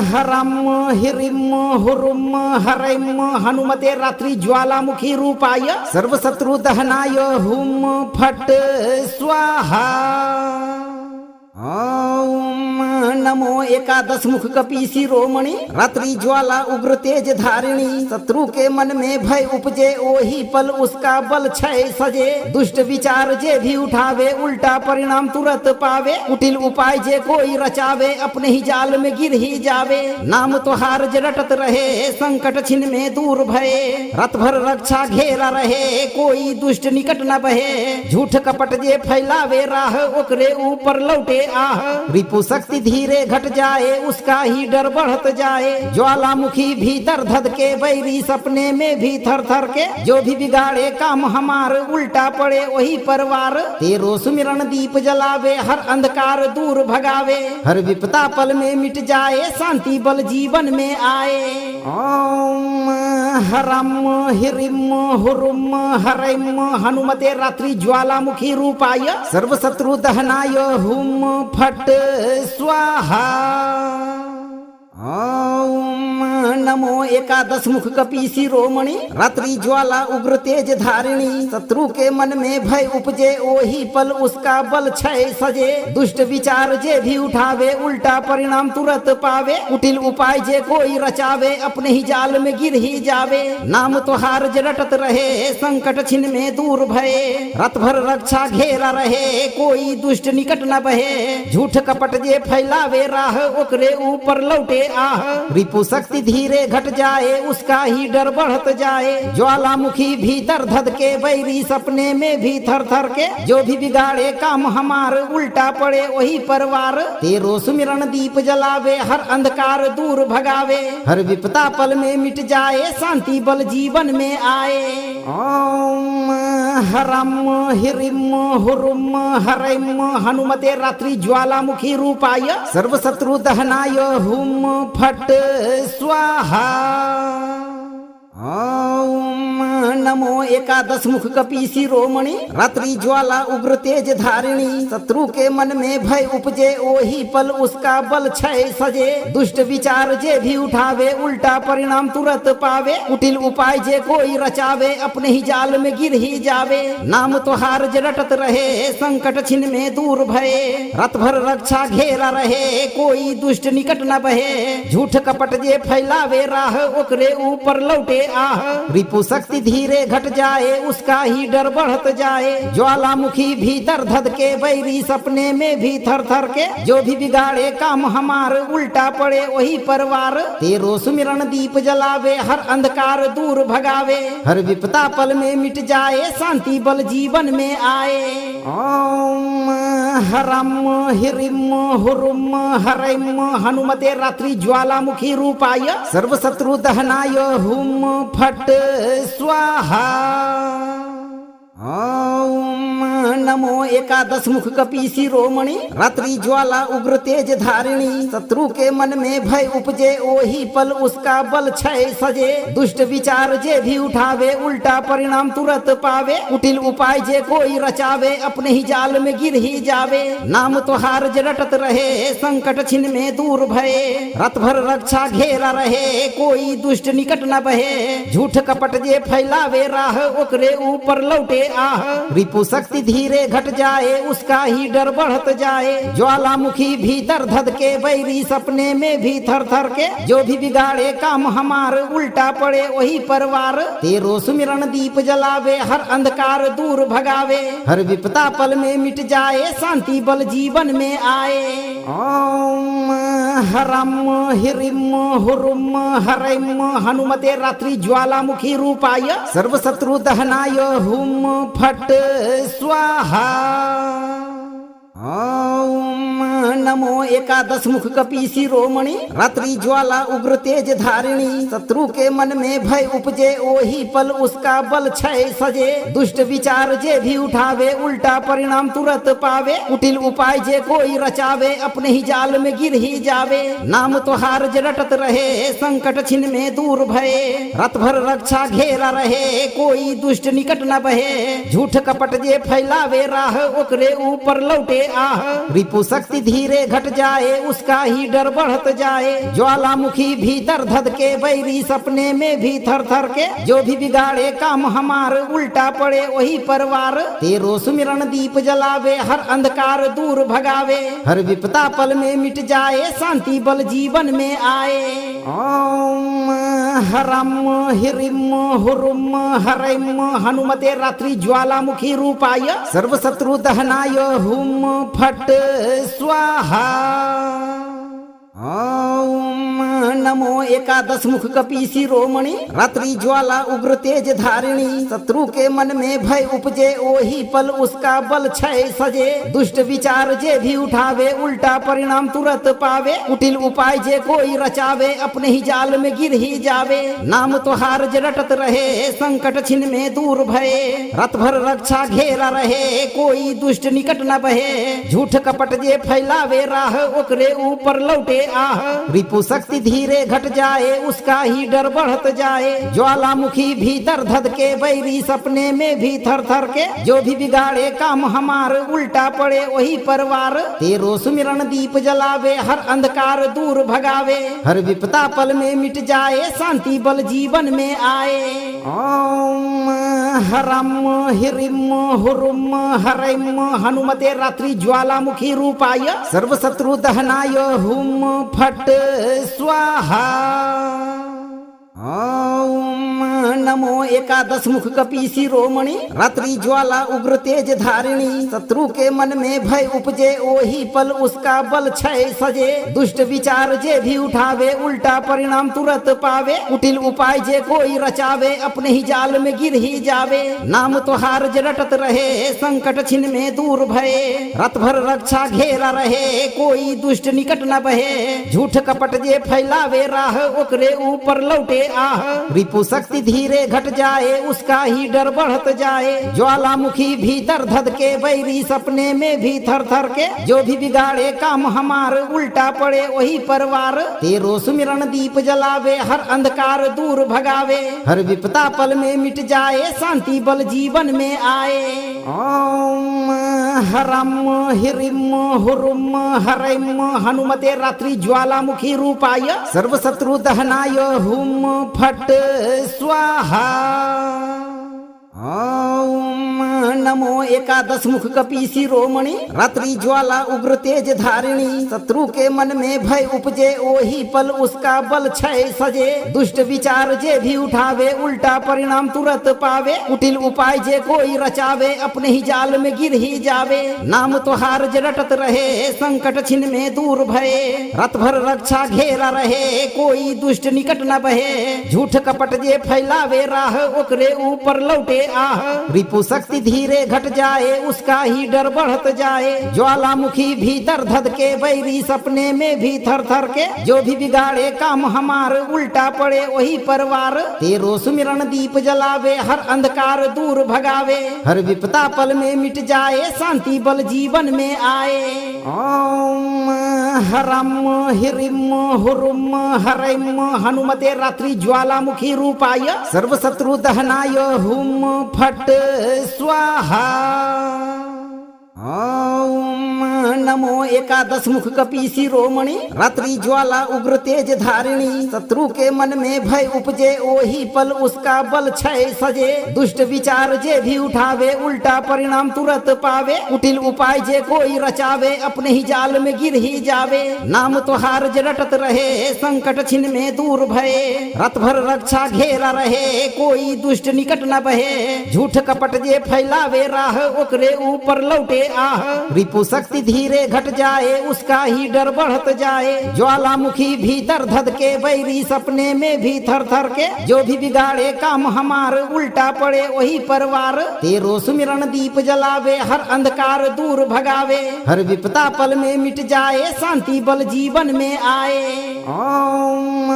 हरम हिरिम हुरुम हरम हनुमते रात्रि ज्वालामुखी रूपाय सर्व शत्रु दहनाय हुम फट स्वाहा। ओम नमो एकादश मुख कपि शिरोमणि रात्रि ज्वाला उग्र तेज धारिणी। शत्रु के मन में भय उपजे ओही पल उसका बल क्षय सजे। दुष्ट विचार जे भी उठावे उल्टा परिणाम तुरंत पावे। कुटिल उपाय जे कोई रचावे अपने ही जाल में गिर ही जावे। नाम तोहार जे रटत रहे संकट छिन में दूर भये। रात भर रक्षा घेरा रहे कोई दुष्ट निकट न बहे। झूठ कपट जे फैलावे राह ओकरे ऊपर लौटे आह। रिपु शक्ति धीरे घट जाए उसका ही डर बढ़त जाए। ज्वालामुखी भीतर धध के बैरी सपने में भी थर थर के, जो भी बिगाड़े काम हमार उल्टा पड़े वही परवार। तेरो सुमिरन दीप जलावे हर अंधकार दूर भगावे, हर विपदा पल में मिट जाए शांति बल जीवन में आए। ओम हरम हिरिम हुरुम हरम हनुमते रात्रि ज्वालामुखी रूपाय सर्व शत्रु दहनाय हुम फट स्वाहा। ओम नमो एकादश मुख कपि शिरोमणि रात्रि ज्वाला उग्र तेज धारिणी। शत्रु के मन में भय उपजे ओही पल उसका बल क्षय सजे। दुष्ट विचार जे भी उठावे उल्टा परिणाम तुरंत पावे। कुटिल उपाय जे कोई रचावे अपने ही जाल में गिर ही जावे। नाम तोहार जे रटत रहे संकट छिन में दूर भये। रात भर रक्षा घेरा रहे कोई दुष्ट निकट न बहे। झूठ कपट जे फैलावे राह ओकरे ऊपर लौटे आह। रिपु शक्ति धीरे घट जाए उसका ही डर बढ़त जाए। ज्वालामुखी भीतर धध के बैरी सपने में भी थर थर के, जो भी बिगाड़े काम हमार उल्टा पड़े वही परवार। तेरो सुमिरन दीप जलावे हर अंधकार दूर भगावे, हर विपदा पल में मिट जाए शांति बल जीवन में आए। ओम हरम हिरिम हुरुम हरम हनुमते रात्रि ज्वालामुखी रूपाय सर्व शत्रु दहनाय हुम फट स्वाहा। ओम नमो एकादश मुख कपि शिरोमणि रात्रि ज्वाला उग्र तेज धारिणी। शत्रु के मन में भय उपजे ओही पल उसका बल क्षय सजे। दुष्ट विचार जे भी उठावे उल्टा परिणाम तुरंत पावे। कुटिल उपाय जे कोई रचावे अपने ही जाल में गिर ही जावे। नाम तोहार जे रटत रहे संकट छिन में दूर भये। रात भर रक्षा घेरा रहे कोई दुष्ट निकट न बहे। झूठ कपट जे फैलावे राह ओकरे ऊपर लौटे आह। रिपु शक्ति धीरे घट जाए उसका ही डर बढ़त जाए। ज्वालामुखी भीतर धध के बैरी सपने में भी थर थर के, जो भी बिगाड़े काम हमार उल्टा पड़े वही परवार। तेरो सुमिरन दीप जलावे हर अंधकार दूर भगावे, हर विपदा पल में मिट जाए शांति बल जीवन में आए। ओम हरम हिरिम हुरुम हरम हनुमते रात्रि ज्वालामुखी रूपाय सर्व शत्रु दहनाय हुम फट स्वाहा। ओम नमो एकादश मुख कपि शिरोमणि रात्रि ज्वाला उग्र तेज धारिणी शत्रु के मन में भय उपजे ओही पल उसका बल क्षय सजे दुष्ट विचार जे भी उठावे उल्टा परिणाम तुरंत पावे कुटिल उपाय जे कोई रचावे अपने ही जाल में गिर ही जावे नाम तो हार जे रटत रहे संकट छिन में दूर भये रात भर रक्षा घेरा रहे कोई दुष्ट निकट न बहे झूठ कपट जे फैलावे राह ओकरे ऊपर लौटे आह रिपु शक्ति धीरे घट जाए उसका ही डर बढ़त जाए ज्वालामुखी भीतर धध के बैरी सपने में भी थर थर के जो भी बिगाड़े काम हमार उल्टा पड़े वही परवार तेरो सुमिरन दीप जलावे हर अंधकार दूर भगावे हर विपदा पल में मिट जाए शांति बल जीवन में आए ओम हरम हिरिम हुरुम हरम हनुमते रात्रि ज्वालामुखी रूपाय सर्व शत्रु दहनाय हुम फट स्वाहा ओम नमो एकादश मुख कपि शिरोमणि रात्रि ज्वाला उग्र तेज धारिणी शत्रु के मन में भय उपजे ओही पल उसका बल क्षय सजे दुष्ट विचार जे भी उठावे उल्टा परिणाम तुरंत पावे कुटिल उपाय जे कोई रचावे अपने ही जाल में गिर ही जावे नाम तो हार जे रटत रहे संकट छिन में दूर भये रात भर रक्षा घेरा रहे कोई दुष्ट निकट न बहे झूठ कपट जे फैलावे राह ओकरे ऊपर लौटे आह रिपु शक्ति धीरे घट जाए उसका ही डर बढ़त जाए ज्वालामुखी भीतर धध के बैरी सपने में भी थर थर के जो भी बिगाड़े काम हमार उल्टा पड़े वही परवार तेरो सुमिरन दीप जलावे हर अंधकार दूर भगावे हर विपदा पल में मिट जाए शांति बल जीवन में आए ओम हरम हिरिम हुरुम हरम हनुमते रात्रि ज्वालामुखी रूपाय सर्व शत्रु दहनाय हुम फट स्वाहा ओम नमो एकादश मुख कपि शिरोमणि रात्रि ज्वाला उग्र तेज धारिणी शत्रु के मन में भय उपजे ओही पल उसका बल क्षय सजे दुष्ट विचार जे भी उठावे उल्टा परिणाम तुरंत पावे कुटिल उपाय जे कोई रचावे अपने ही जाल में गिर ही जावे नाम तो हार जे रटत रहे संकट छिन में दूर भये रात भर रक्षा घेरा रहे कोई दुष्ट निकट न बहे झूठ कपट जे फैलावे राह ओकरे ऊपर लौटे आह रिपु शक्ति धीरे घट जाए उसका ही डर बढ़त जाए ज्वालामुखी भीतर धध के बैरी सपने में भी थर थर के जो भी बिगाड़े काम हमार उल्टा पड़े वही परवार तेरो सुमिरन दीप जलावे हर अंधकार दूर भगावे हर विपदा पल में मिट जाए शांति बल जीवन में आए ओम हरम हिरिम हुरुम हरम हनुमते रात्रि ज्वालामुखी रूपाय सर्व शत्रु दहनाय हुम फट स्वाहा ओम नमो एकादश मुख कपि शिरोमणि रात्रि ज्वाला उग्र तेज धारिणी शत्रु के मन में भय उपजे ओही पल उसका बल क्षय सजे दुष्ट विचार जे भी उठावे उल्टा परिणाम तुरंत पावे कुटिल उपाय जे कोई रचावे अपने ही जाल में गिर ही जावे नाम तो हार जे रटत रहे संकट छिन में दूर भये रात भर रक्षा घेरा रहे कोई दुष्ट निकट न बहे झूठ कपट जे फैलावे राह ओकरे ऊपर लौटे आह रिपु शक्ति धीरे घट जाए उसका ही डर बढ़त जाए ज्वालामुखी भीतर धध के बैरी सपने में भी थर थर के जो भी बिगाड़े काम हमार उल्टा पड़े वही परवार तेरो सुमिरन दीप जलावे हर अंधकार दूर भगावे हर विपदा पल में मिट जाए शांति बल जीवन में आए ओम हरम हिरिम हुरुम हरम हनुमते रात्रि ज्वालामुखी रूपाय सर्व शत्रु दहनाय हुम फट स्वाहा ओम नमो एकादश मुख कपि शिरोमणि रात्रि ज्वाला उग्र तेज धारिणी शत्रु के मन में भय उपजे ओही पल उसका बल क्षय सजे दुष्ट विचार जे भी उठावे उल्टा परिणाम तुरंत पावे कुटिल उपाय जे कोई रचावे अपने ही जाल में गिर ही जावे नाम तो हार जे रटत रहे संकट छिन में दूर भये रात भर रक्षा घेरा रहे कोई दुष्ट निकट न बहे झूठ कपट जे फैलावे राह ओकरे ऊपर लौटे आह रिपु शक्ति धीरे घट जाए उसका ही डर बढ़त जाए। ज्वालामुखी भीतर धध के बैरी सपने में भी थर थर के, जो भी बिगाड़े काम हमार उल्टा पड़े वही परवार। तेरो सुमिरन दीप जलावे हर अंधकार दूर भगावे, हर विपदा पल में मिट जाए शांति बल जीवन में आए। ओम हरम हिरिम हुरुम हरम हनुमते रात्रि ज्वालामुखी रूपाय सर्व शत्रु दहनाय हुम फट स्वाहा। ओम नमो एकादश मुख कपि शिरोमणि रात्रि ज्वाला उग्र तेज धारिणी। शत्रु के मन में भय उपजे ओही पल उसका बल क्षय सजे। दुष्ट विचार जे भी उठावे उल्टा परिणाम तुरंत पावे। कुटिल उपाय जे कोई रचावे अपने ही जाल में गिर ही जावे। नाम तोहार जे रटत रहे संकट छिन में दूर भये। रात भर रक्षा घेरा रहे कोई दुष्ट निकट न बहे। झूठ कपट जे फैलावे राह ओकरे ऊपर लौटे आह। रिपु शक्ति धीरे घट जाए उसका ही डर बढ़त जाए। ज्वालामुखी भीतर धध के बैरी सपने में भी थर थर के, जो भी बिगाड़े काम हमार उल्टा पड़े वही परवार। तेरो सुमिरन दीप जलावे हर अंधकार दूर भगावे, हर विपदा पल में मिट जाए शांति बल जीवन में आए। ओम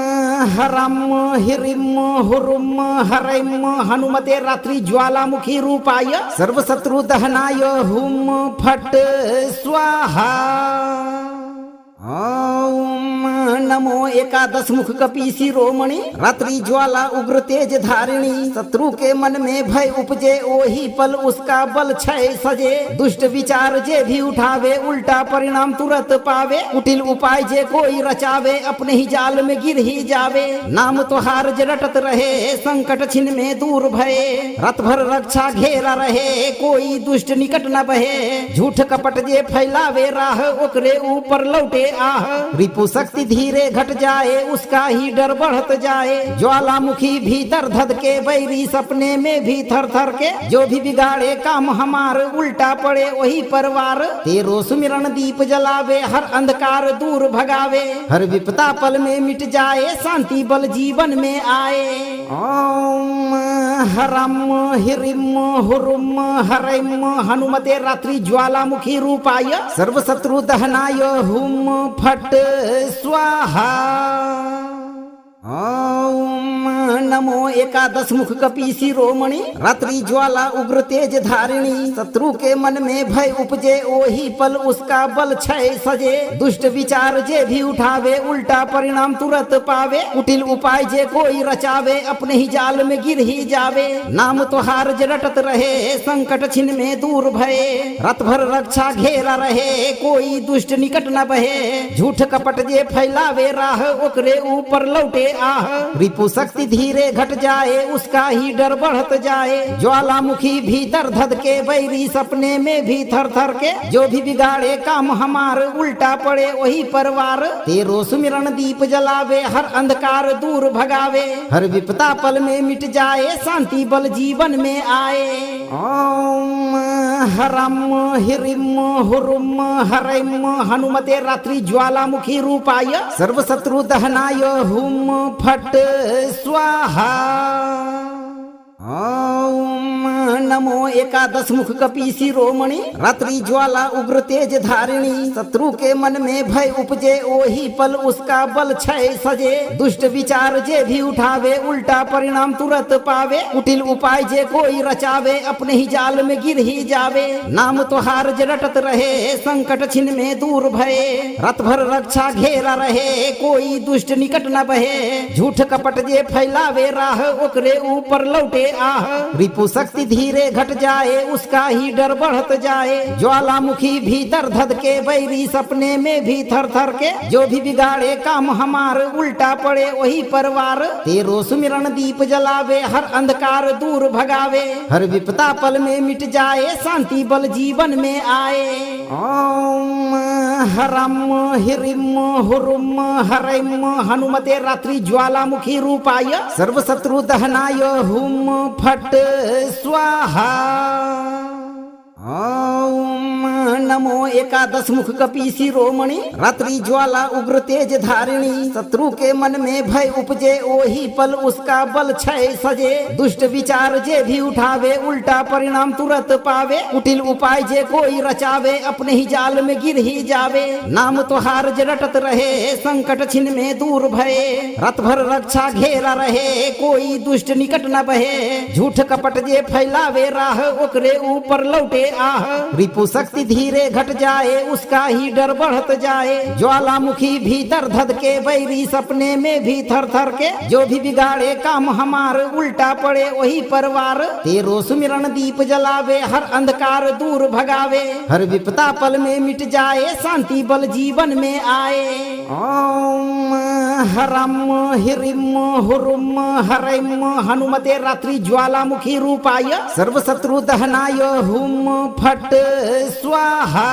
हरम हिरिम हुरुम हरम हनुमते रात्रि ज्वालामुखी रूपाय सर्व शत्रु दहनाय हुम फट स्वाहा। ओम नमो एकादश मुख कपि शिरोमणि रात्रि ज्वाला उग्र तेज धारिणी। शत्रु के मन में भय उपजे ओही पल उसका बल क्षय सजे। दुष्ट विचार जे भी उठावे उल्टा परिणाम तुरंत पावे। कुटिल उपाय जे कोई रचावे अपने ही जाल में गिर ही जावे। नाम तोहार जे रटत रहे संकट छिन में दूर भये। रात भर रक्षा घेरा रहे कोई दुष्ट निकट न बहे। झूठ कपट जे फैलावे राह ओकरे ऊपर लौटे आह। रिपु शक्ति धीरे घट जाए उसका ही डर बढ़त जाए। ज्वालामुखी भीतर धध के बैरी सपने में भी थर थर के, जो भी बिगाड़े काम हमार उल्टा पड़े वही परवार। तेरो सुमिरन दीप जलावे हर अंधकार दूर भगावे, हर विपदा पल में मिट जाए शांति बल जीवन में आए। ओम हरम हिरिम हुरुम हरम हनुमते रात्रि ज्वालामुखी रूपाय सर्व शत्रु दहनाय हुम फट स्वाहा। ओम नमो एकादश मुख कपि शिरोमणि रात्रि ज्वाला उग्र तेज धारिणी। शत्रु के मन में भय उपजे ओही पल उसका बल क्षय सजे। दुष्ट विचार जे भी उठावे उल्टा परिणाम तुरंत पावे। कुटिल उपाय जे कोई रचावे अपने ही जाल में गिर ही जावे। नाम तोहार जे रटत रहे संकट छिन में दूर भये। रात भर रक्षा घेरा रहे कोई दुष्ट निकट न बहे। झूठ कपट जे फैलावे राह ओकरे ऊपर लौटे आह। रिपु शक्ति धीरे घट जाए उसका ही डर बढ़त जाए। ज्वालामुखी भीतर धध के बैरी सपने में भी थर थर के, जो भी बिगाड़े काम हमार उल्टा पड़े वही परवार। तेरो सुमिरन दीप जलावे हर अंधकार दूर भगावे, हर विपदा पल में मिट जाए शांति बल जीवन में आए। ओम हरम हिरिम हुरुम हरम हनुमते रात्रि ज्वालामुखी रूपाय सर्व शत्रु दहनाय हुम फट स्वाहा। ओम नमो एकादश मुख कपि शिरोमणि रात्रि ज्वाला उग्र तेज धारिणी। शत्रु के मन में भय उपजे ओही पल उसका बल क्षय सजे। दुष्ट विचार जे भी उठावे उल्टा परिणाम तुरंत पावे। कुटिल उपाय जे कोई रचावे अपने ही जाल में गिर ही जावे। नाम तोहार जे रटत रहे संकट छिन में दूर भये। रात भर रक्षा घेरा रहे कोई दुष्ट निकट न बहे। झूठ कपट जे फैलावे राह ओकरे ऊपर लौटे आह। रिपु शक्ति धीरे घट जाए उसका ही डर बढ़त जाए। ज्वालामुखी भीतर धध के बैरी सपने में भी थर थर के, जो भी बिगाड़े काम हमार उल्टा पड़े वही परवार। तेरो सुमिरन दीप जलावे हर अंधकार दूर भगावे, हर विपदा पल में मिट जाए शांति बल जीवन में आए। ओम हरम हिरिम हुरुम हरम हनुमते रात्रि ज्वालामुखी रूपाय सर्व शत्रु दहनाय हुम फट स्वाहा। ओम नमो एकादश मुख कपि शिरोमणि रात्रि ज्वाला उग्र तेज धारिणी शत्रु के मन में भय उपजे ओही पल उसका बल क्षय सजे दुष्ट विचार जे भी उठावे उल्टा परिणाम तुरंत पावे कुटिल उपाय जे कोई रचावे अपने ही जाल में गिर ही जावे नाम तोहार जे रटत रहे संकट छिन में दूर भये रात भर रक्षा घेरा रहे कोई दुष्ट निकट न बहे झूठ कपट जे फैलावे राह ओकरे ऊपर लौटे आह रिपु शक्ति धीरे घट जाए उसका ही डर बढ़त जाए ज्वालामुखी भीतर धध के बैरी सपने में भी थर थर के जो भी बिगाड़े काम हमार उल्टा पड़े वही परवार तेरो सुमिरन दीप जलावे हर अंधकार दूर भगावे हर विपदा पल में मिट जाए शांति बल जीवन में आए ओम हरम हिरिम हुरुम हरम हनुमते रात्रि ज्वालामुखी रूपाय सर्व शत्रु दहनाय हुम फट स्वाहा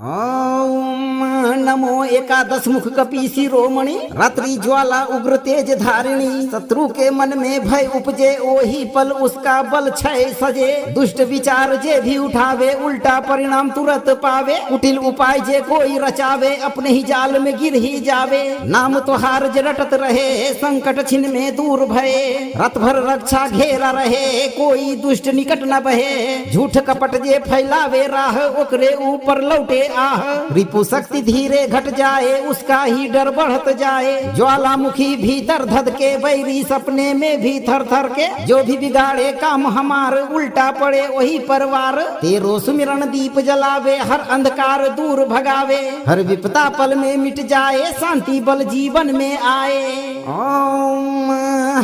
ओम नमो एकादश मुख कपि शिरोमणि रात्रि ज्वाला उग्र तेज धारिणी शत्रु के मन में भय उपजे ओही पल उसका बल क्षय सजे दुष्ट विचार जे भी उठावे उल्टा परिणाम तुरंत पावे कुटिल उपाय जे कोई रचावे अपने ही जाल में गिर ही जावे नाम तोहार जे रटत रहे संकट छिन में दूर भये रात भर रक्षा घेरा रहे कोई दुष्ट निकट न बहे झूठ कपट जे फैलावे राह ओकरे ऊपर लौटे आह रिपु शक्ति धीरे घट जाए उसका ही डर बढ़त जाए ज्वालामुखी भीतर धध के बैरी सपने में भी थर थर के जो भी बिगाड़े काम हमार उल्टा पड़े वही परवार तेरो सुमिरन दीप जलावे हर अंधकार दूर भगावे हर विपदा पल में मिट जाए शांति बल जीवन में आए ओम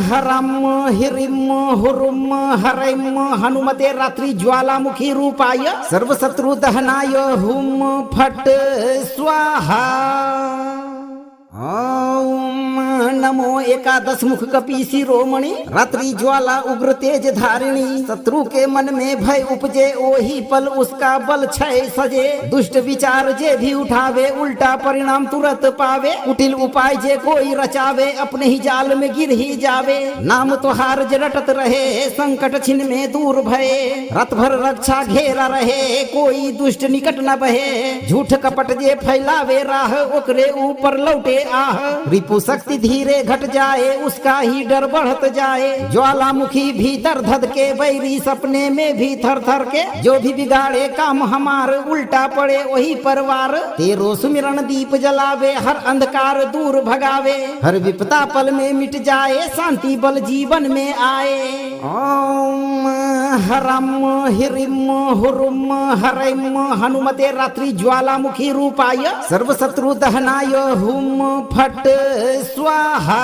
हरम हिरिम हुरुम हरम हनुमते रात्रि ज्वालामुखी रूपाय सर्व शत्रु दहनाय हुम फट स्वाहा ओम नमो एकादश मुख कपि शिरोमणि रात्रि ज्वाला उग्र तेज धारिणी शत्रु के मन में भय उपजे ओही पल उसका बल क्षय सजे दुष्ट विचार जे भी उठावे उल्टा परिणाम तुरंत पावे कुटिल उपाय जे कोई रचावे अपने ही जाल में गिर ही जावे नाम तोहार जे रटत रहे संकट छिन में दूर भये रात भर रक्षा घेरा रहे कोई दुष्ट निकट न बहे झूठ कपट जे फैलावे राह ओकरे ऊपर लौटे आह रिपु शक्ति धीरे घट जाए उसका ही डर बढ़त जाए ज्वालामुखी भीतर धध के बैरी सपने में भी थर थर के जो भी बिगाड़े काम हमार उल्टा पड़े वही परवार तेरो सुमिरन दीप जलावे हर अंधकार दूर भगावे हर विपदा पल में मिट जाए शांति बल जीवन में आए ओम हरम हिरिम हुरुम हरम हनुमते रात्रि ज्वालामुखी रूपाय सर्व शत्रु दहनाय हुम फट स्वाहा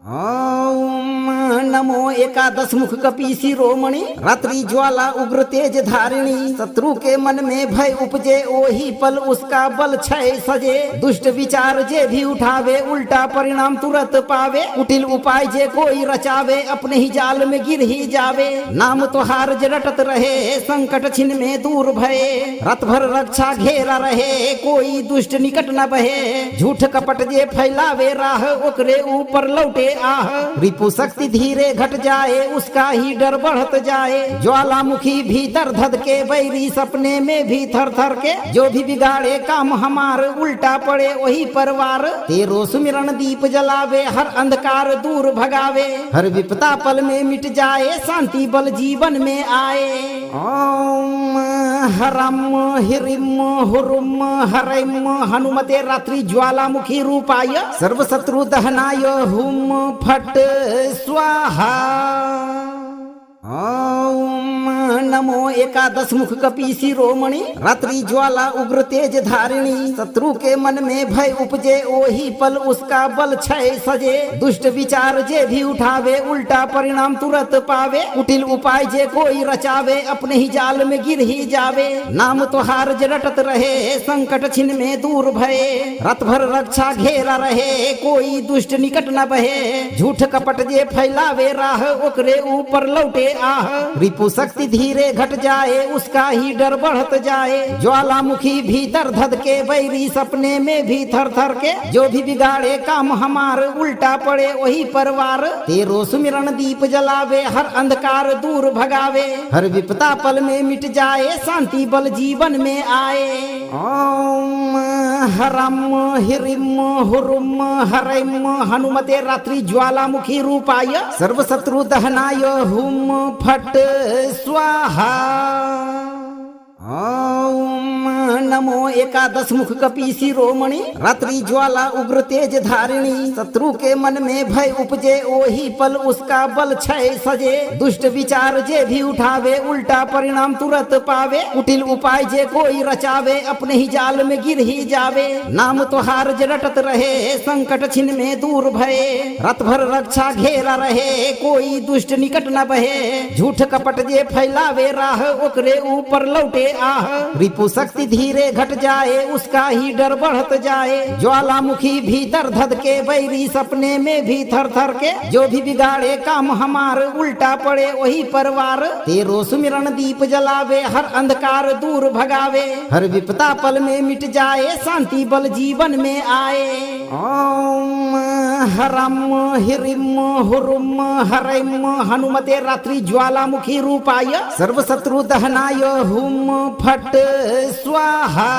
ओम नमो एकादश मुख कपि शिरोमणि रात्रि ज्वाला उग्र तेज धारिणी शत्रु के मन में भय उपजे ओही पल उसका बल क्षय सजे दुष्ट विचार जे भी उठावे उल्टा परिणाम तुरंत पावे कुटिल उपाय जे कोई रचावे अपने ही जाल में गिर ही जावे नाम तोहार जे रटत रहे संकट छिन में दूर भये रात भर रक्षा घेरा रहे कोई दुष्ट निकट न बहे झूठ कपट जे फैलावे राह ओकरे ऊपर लौटे आह रिपु शक्ति धीरे घट जाए उसका ही डर बढ़त जाए ज्वालामुखी भीतर धध के बैरी सपने में भी थर थर के जो भी बिगाड़े काम हमार उल्टा पड़े वही परवार तेरो सुमिरन दीप जलावे हर अंधकार दूर भगावे हर विपदा पल में मिट जाए शांति बल जीवन में आए ओम हरम हिरिम हुरुम हरम हनुमते रात्रि ज्वालामुखी रूपाय सर्व शत्रु दहनाय हुम फट स्वाहा ओम नमो एकादश मुख कपि शिरोमणि रात्रि ज्वाला उग्र तेज धारिणी शत्रु के मन में भय उपजे ओही पल उसका बल क्षय सजे दुष्ट विचार जे भी उठावे उल्टा परिणाम तुरंत पावे कुटिल उपाय जे कोई रचावे अपने ही जाल में गिर ही जावे नाम तोहार जे रटत रहे संकट छिन में दूर भये रात भर रक्षा घेरा रहे कोई दुष्ट निकट न बहे झूठ कपट जे फैलावे राह ओकरे ऊपर लौटे आह रिपु शक्ति धीरे धीरे घट जाए, उसका ही डर बढ़त जाए। ज्वालामुखी भीतर धध के, बैरी सपने में भी थर थर के। जो भी बिगाड़े काम हमार, उल्टा पड़े वही परवार। तेरो सुमिरन दीप जलावे, हर अंधकार दूर भगावे। हर विपदा पल में मिट जाए, शांति बल जीवन में आए। ओम हरम हिरिम हुरुम हरम हनुमते रात्रि ज्वालामुखी रूपाय सर्व शत्रु दहनाय हुम फट स्वाहा। ओम नमो एकादश मुख कपि शिरोमणि रात्रि ज्वाला उग्र तेज धारिणी। शत्रु के मन में भय उपजे, ओही पल उसका बल क्षय सजे। दुष्ट विचार जे भी उठावे, उल्टा परिणाम तुरंत पावे। कुटिल उपाय जे कोई रचावे, अपने ही जाल में गिर ही जावे। नाम तोहार जे रटत रहे, संकट छिन में दूर भये। रात भर रक्षा घेरा रहे, कोई दुष्ट निकट न बहे। झूठ कपट जे फैलावे राह, ओकरे ऊपर लौटे आह। रिपु शक्ति धीरे घट जाए, उसका ही डर बढ़त जाए। ज्वालामुखी भीतर धध के, बैरी सपने में भी थर थर के। जो भी बिगाड़े काम हमार, उल्टा पड़े वही परवार। तेरो सुमिरन दीप जलावे, हर अंधकार दूर भगावे। हर विपदा पल में मिट जाए, शांति बल जीवन में आए। ओम हरम हिरिम हुरुम हरम हनुमते रात्रि ज्वालामुखी रूपाय सर्व शत्रु दहनाय हुम फट स्वाहा।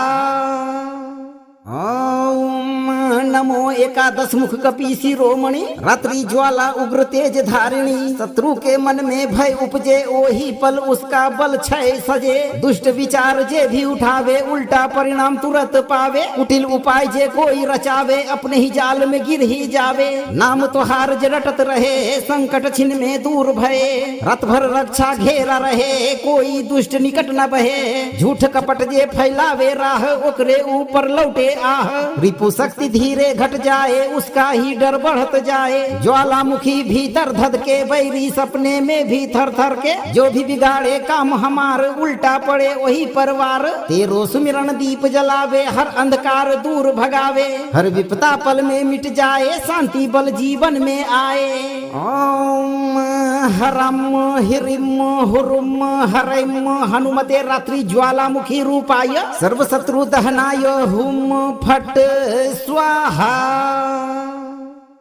ओम नमो एकादश मुख कपि शिरोमणि रात्रि ज्वाला उग्र तेज धारिणी। शत्रु के मन में भय उपजे, ओही पल उसका बल क्षय सजे। दुष्ट विचार जे भी उठावे, उल्टा परिणाम तुरंत पावे। कुटिल उपाय जे कोई रचावे, अपने ही जाल में गिर ही जावे। नाम तोहार जे रटत रहे, संकट छिन में दूर भये। रात भर रक्षा घेरा रहे, कोई दुष्ट निकट न बहे। झूठ कपट जे फैलावे राह, ओकरे ऊपर लौटे आह। रिपु शक्ति धीरे घट जाए, उसका ही डर बढ़त जाए। ज्वालामुखी भीतर धध के, बैरी सपने में भी थर थर के। जो भी बिगाड़े काम हमार, उल्टा पड़े वही परवार। तेरो सुमिरन दीप जलावे, हर अंधकार दूर भगावे। हर विपदा पल में मिट जाए, शांति बल जीवन में आए। ओम हरम हिरिम हुरुम हरम हनुमते रात्रि ज्वालामुखी रूपाय सर्व शत्रु दहनाय हुम फट स्वाहा।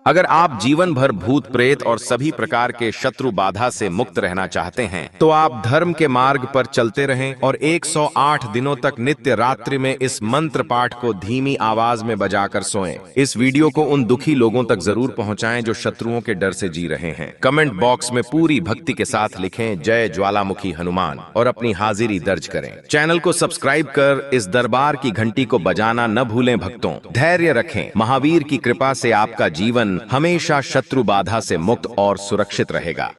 अगर आप जीवन भर भूत प्रेत और सभी प्रकार के शत्रु बाधा से मुक्त रहना चाहते हैं, तो आप धर्म के मार्ग पर चलते रहें और 108 दिनों तक नित्य रात्रि में इस मंत्र पाठ को धीमी आवाज में बजाकर सोएं। इस वीडियो को उन दुखी लोगों तक जरूर पहुंचाएं जो शत्रुओं के डर से जी रहे हैं। कमेंट बॉक्स में पूरी भक्ति के साथ लिखें जय ज्वालामुखी हनुमान और अपनी हाजिरी दर्ज करें। चैनल को सब्सक्राइब कर इस दरबार की घंटी को बजाना न भूलें। भक्तों, धैर्य रखें। महावीर की कृपा से आपका जीवन हमेशा शत्रु बाधा से मुक्त और सुरक्षित रहेगा।